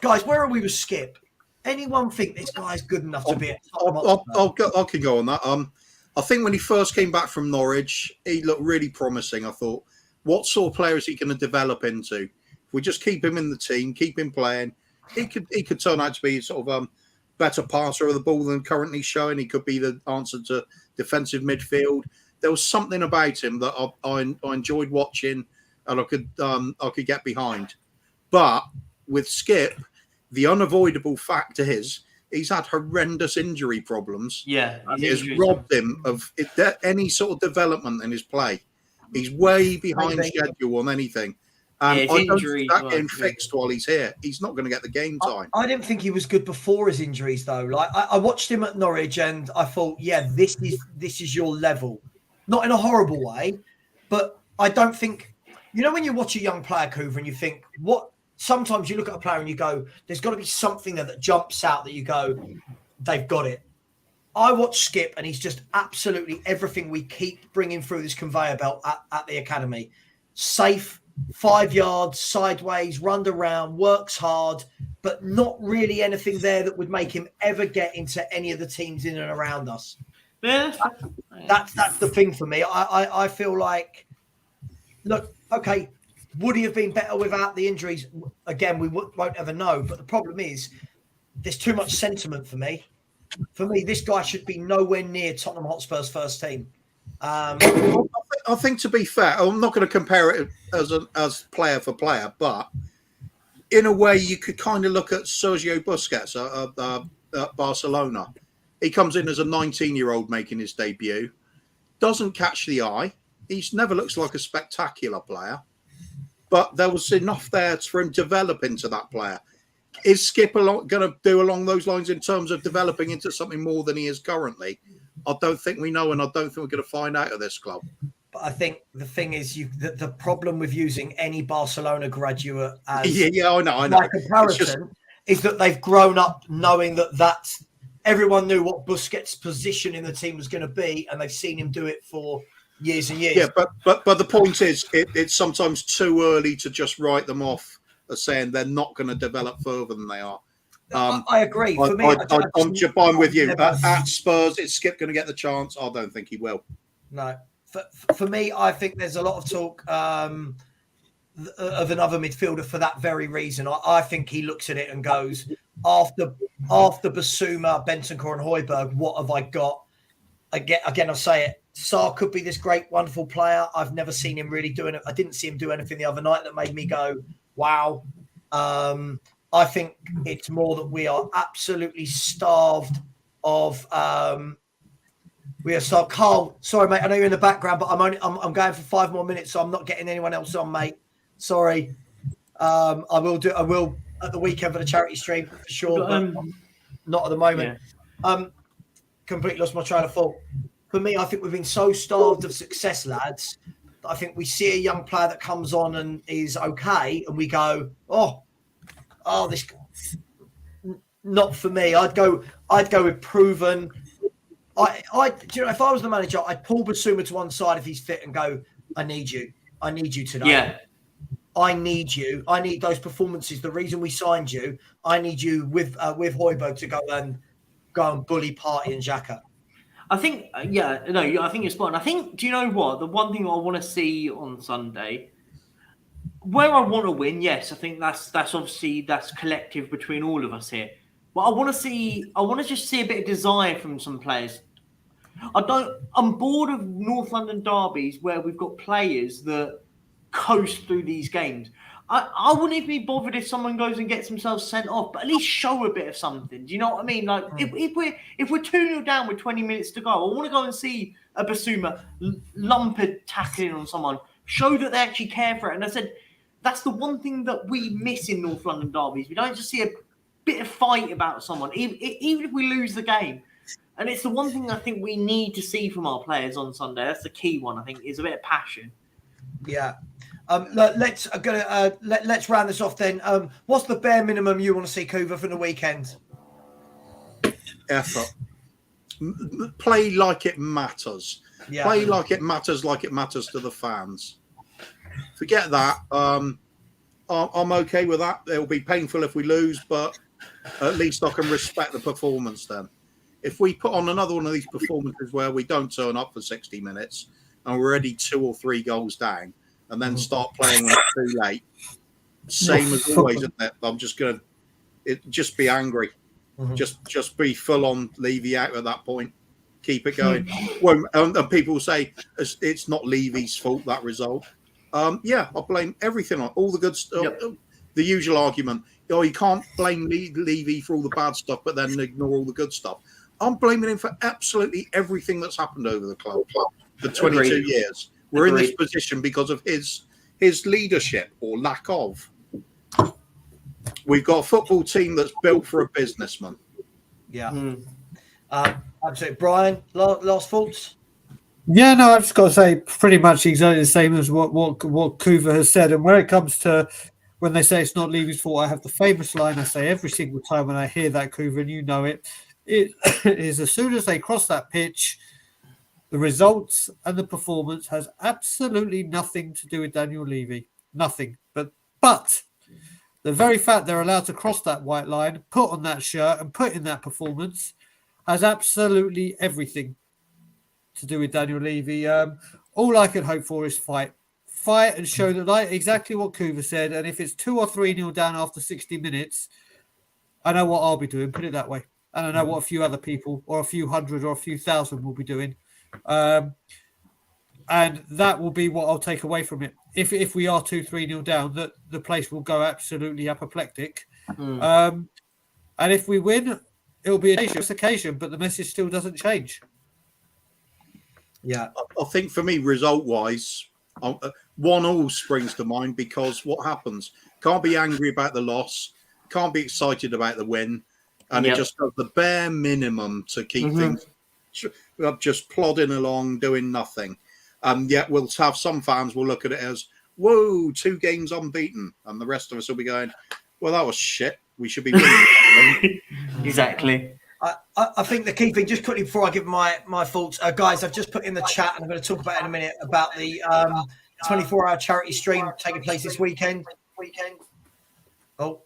Speaker 1: guys, where are we with Skip? Anyone think this guy's good enough to be at
Speaker 4: I could go on that. I think when he first came back from Norwich, he looked really promising. I thought, what sort of player is he going to develop into? If we just keep him in the team, keep him playing, he could turn out to be sort of better passer of the ball than currently showing. He could be the answer to defensive midfield. There was something about him that I enjoyed watching, and I could get behind. But with Skip, the unavoidable fact is he's had horrendous injury problems.
Speaker 2: Yeah,
Speaker 4: it has robbed him of any sort of development in his play. He's way behind schedule on anything. And I don't think that getting fixed while he's here. He's not going to get the game time.
Speaker 1: I didn't think he was good before his injuries, though. Like I watched him at Norwich, and I thought, yeah, this is your level. Not in a horrible way, but I don't think. You know, when you watch a young player, Kuva, and you think, what? Sometimes you look at a player and you go, there's got to be something there that jumps out that you go, they've got it. I watch Skip, and he's just absolutely everything we keep bringing through this conveyor belt at the academy. Safe, 5 yards, sideways, runned around, works hard, but not really anything there that would make him ever get into any of the teams in and around us.
Speaker 2: Yeah.
Speaker 1: That's the thing for me. I feel like, look, okay, would he have been better without the injuries? Again, we won't ever know. But the problem is there's too much sentiment for me. For me, this guy should be nowhere near Tottenham Hotspur's first team.
Speaker 4: I think, to be fair, I'm not going to compare it as player for player, but in a way, you could kind of look at Sergio Busquets at Barcelona. He comes in as a 19-year-old making his debut, doesn't catch the eye. He never looks like a spectacular player. But there was enough there for him to develop into that player. is Skip going to do along those lines in terms of developing into something more than he is currently? I don't think we know, and I don't think we're going to find out at this club.
Speaker 1: But I think the thing is, the problem with using any Barcelona graduate as
Speaker 4: I know.
Speaker 1: my comparison is that they've grown up knowing that's everyone knew what Busquets' position in the team was going to be, and they've seen him do it for years and years.
Speaker 4: Yeah, but the point is, it's sometimes too early to just write them off as saying they're not going to develop further than they are.
Speaker 1: I agree. For me,
Speaker 4: I'm with you. At Spurs, is Skip going to get the chance? I don't think he will.
Speaker 1: No. For me, I think there's a lot of talk of another midfielder for that very reason. I think he looks at it and goes, after Basuma, Bentancur and Højbjerg, what have I got? Again, I'll say it. Sarr could be this great, wonderful player. I've never seen him really doing it. I didn't see him do anything the other night that made me go, wow. I think it's more that we are absolutely starved of we are starved. Carl, sorry, mate. I know you're in the background, but I'm going for 5 more minutes, so I'm not getting anyone else on, mate. Sorry. I will at the weekend for the charity stream for sure, but not at the moment. Yeah. Completely lost my train of thought. For me, I think we've been so starved of success, lads. That I think we see a young player that comes on and is okay, and we go, oh, this not for me. I'd go with proven. If I was the manager, I'd pull Basuma to one side if he's fit and go, I need you today.
Speaker 2: Yeah.
Speaker 1: I need you. I need those performances. The reason we signed you, I need you with Højbjerg to go and bully Party and Xhaka.
Speaker 2: I think, I think you're spot on. I think, do you know what? The one thing I want to see on Sunday, where I want to win, yes, I think that's collective between all of us here. But I want to just see a bit of desire from some players. I'm bored of North London derbies where we've got players that coast through these games. I wouldn't even be bothered if someone goes and gets themselves sent off, but at least show a bit of something. Do you know what I mean? Like if we're 2-0 down with 20 minutes to go, I want to go and see a Basuma lumped tackling on someone, show that they actually care for it. And I said that's the one thing that we miss in North London derbies. We don't just see a bit of fight about someone, even if we lose the game. And it's the one thing I think we need to see from our players on Sunday. That's the key one, I think, is a bit of passion.
Speaker 1: Yeah. Let's round this off then. What's the bare minimum you want to see, Kuva, for the weekend?
Speaker 4: Effort. Play like it matters. Yeah. Play like it matters to the fans. Forget that. I'm okay with that. It'll be painful if we lose, but at least I can respect the performance then. If we put on another one of these performances where we don't turn up for 60 minutes and we're already 2 or 3 goals down and then start playing when it's too late, same as always, isn't it? I'm just going to just be angry. Mm-hmm. Just be full on Levy out at that point. Keep it going. And people say it's not Levy's fault, that result. I blame everything on all the good stuff. Yep. The usual argument, you can't blame Levy for all the bad stuff, but then ignore all the good stuff. I'm blaming him for absolutely everything that's happened over the club for 22 years. We're in this position because of his leadership or lack of. We've got a football team that's built for a businessman.
Speaker 1: Yeah. Absolutely. Brian, last thoughts?
Speaker 3: Yeah, no, I've just got to say pretty much exactly the same as what Kuva has said. And when it comes to when they say it's not Levy's fault, I have the famous line I say every single time when I hear that, Kuva, and you know it. It is as soon as they cross that pitch, the results and the performance has absolutely nothing to do with Daniel Levy. Nothing. But the very fact they're allowed to cross that white line, put on that shirt and put in that performance has absolutely everything to do with Daniel Levy. All I can hope for is fight and show that, like exactly what Kuva said. And if it's 2 or 3-0 down after 60 minutes, I know what I'll be doing, put it that way. And I know what a few other people or a few hundred or a few thousand will be doing. And that will be what I'll take away from it. If we are 2-3-0 down, that the place will go absolutely apoplectic. And if we win, it'll be a dangerous occasion, but the message still doesn't change.
Speaker 1: Yeah.
Speaker 4: I think for me, result-wise, 1-1 springs to mind because what happens? Can't be angry about the loss. can't be excited about the win, and
Speaker 2: Yep.
Speaker 4: it just does the bare minimum to keep things just plodding along, doing nothing. Yet we'll have some fans will look at it as, whoa, 2 games unbeaten, and the rest of us will be going, well, that was shit. We should be winning.
Speaker 2: Exactly.
Speaker 1: I think the key thing, just quickly before I give my thoughts, guys, I've just put in the chat, and I'm going to talk about it in a minute, about the 24-hour charity stream taking place this weekend. Oh,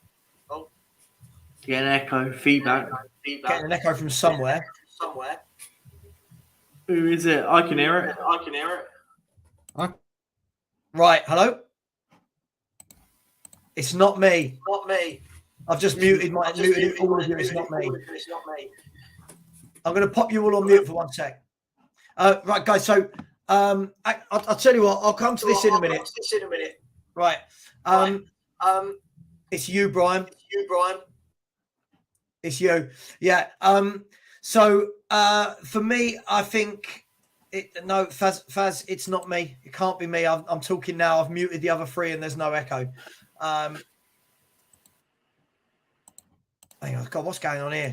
Speaker 2: Get an echo, feedback.
Speaker 1: getting an echo from somewhere.
Speaker 2: Who is it? I can hear it.
Speaker 1: Right, hello? It's not me. I've just muted all of you. It's not me. I'm going to pop you all on mute for 1 sec. Right, guys. So I'll tell you what. I'll come to this in a minute. Right. It's you, Brian. It's you. Yeah. So for me, I think Faz, it's not me. It can't be me. I'm talking now. I've muted the other 3, and there's no echo. Hang on, God, what's going on here?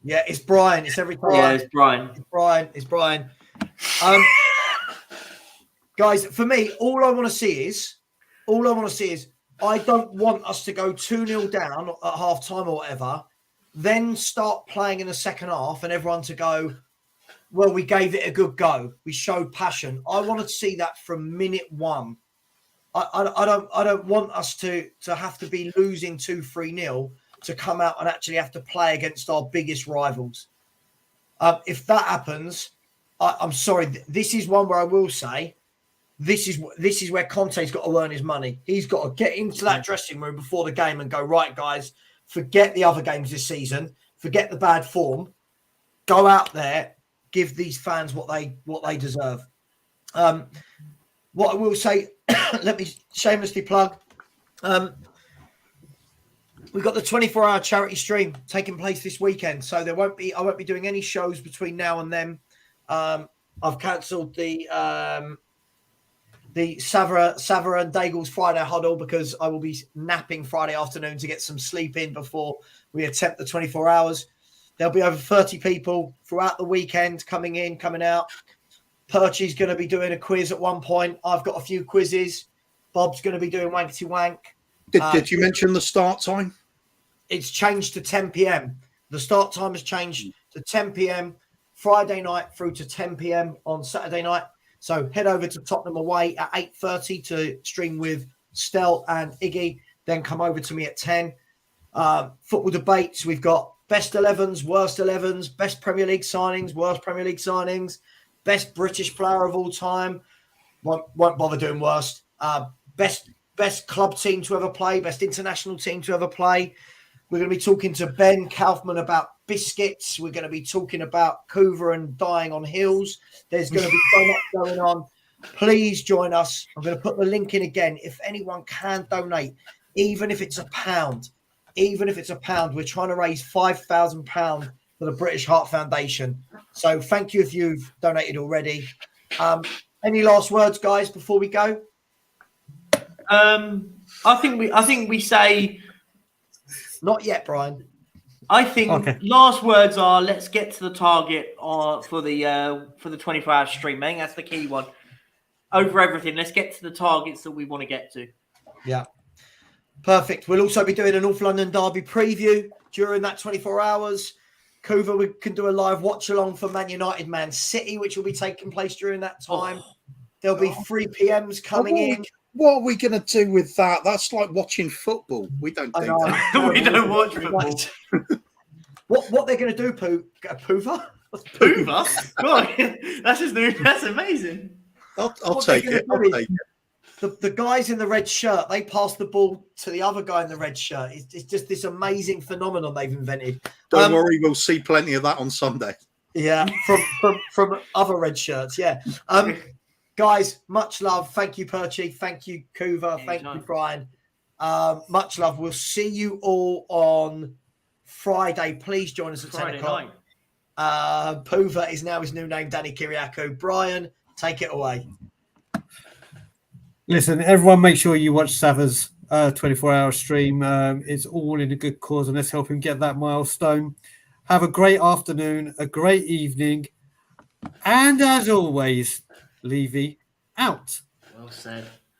Speaker 1: Yeah, it's Brian. It's every time.
Speaker 2: Yeah, it's Brian.
Speaker 1: It's Brian. Guys, for me, all I want to see is I don't want us to go 2-0 down at half time or whatever, then start playing in the second half and everyone to go, well, we gave it a good go. We showed passion. I want to see that from minute 1. I don't want us to have to be losing 2-3-0 to come out and actually have to play against our biggest rivals. If that happens, I'm sorry. This is one where I will say, this is where Conte's got to earn his money. He's got to get into that dressing room before the game and go, right, guys, forget the other games this season, forget the bad form, go out there, give these fans what they deserve. What I will say, let me shamelessly plug. We've got the 24-hour charity stream taking place this weekend, so I won't be doing any shows between now and then. I've cancelled the Savva and Daigle's Friday huddle because I will be napping Friday afternoon to get some sleep in before we attempt the 24 hours. There'll be over 30 people throughout the weekend coming in, coming out. Perchy's going to be doing a quiz at one point. I've got a few quizzes. Bob's going to be doing wankety wank.
Speaker 4: Did you mention the start time?
Speaker 1: It's changed to 10 p.m. The start time has changed to 10 p.m. Friday night through to 10 p.m. on Saturday night. So head over to Tottenham away at 8:30 to stream with Stel and Iggy. Then come over to me at 10. Football debates. We've got best 11s, worst 11s, best Premier League signings, worst Premier League signings, best British player of all time. Won't bother doing worst. Best club team to ever play, best international team to ever play. We're going to be talking to Ben Kaufman about biscuits. We're going to be talking about Kuva and dying on hills. There's going to be so much going on. Please join us. I'm going to put the link in again. If anyone can donate, even if it's £1, we're trying to raise £5,000 for the British Heart Foundation. So thank you if you've donated already. Any last words, guys, before we go?
Speaker 2: I think we say.
Speaker 1: Not yet, Brian.
Speaker 2: I think last words are let's get to the target for the 24-hour stream. I think that's the key one. Over everything, let's get to the targets that we want to get to.
Speaker 1: Yeah. Perfect. We'll also be doing an North London Derby preview during that 24 hours. Kuva, we can do a live watch along for Man United, Man City, which will be taking place during that time. There'll be 3 p.m.s coming in.
Speaker 4: What are we going to do with that? That's like watching football. We don't do that.
Speaker 2: We don't watch football.
Speaker 1: What they're going to do, Puva?
Speaker 2: Puva? God, that's his new. That's amazing.
Speaker 4: I'll take it.
Speaker 1: The guys in the red shirt, they pass the ball to the other guy in the red shirt. It's just this amazing phenomenon they've invented.
Speaker 4: Don't worry, we'll see plenty of that on Sunday.
Speaker 1: Yeah, from other red shirts. Yeah. Guys, much love. Thank you, Perchy. Thank you, Kuva. Thank you, Brian. Much love. We'll see you all on Friday. Please join us at 10 o'clock. Puva is now his new name, Danny Kiriakou. Brian, take it away.
Speaker 3: Listen, everyone, make sure you watch Savva's 24-hour stream. It's all in a good cause, and let's help him get that milestone. Have a great afternoon, a great evening, and as always, Levy out.
Speaker 2: Well said.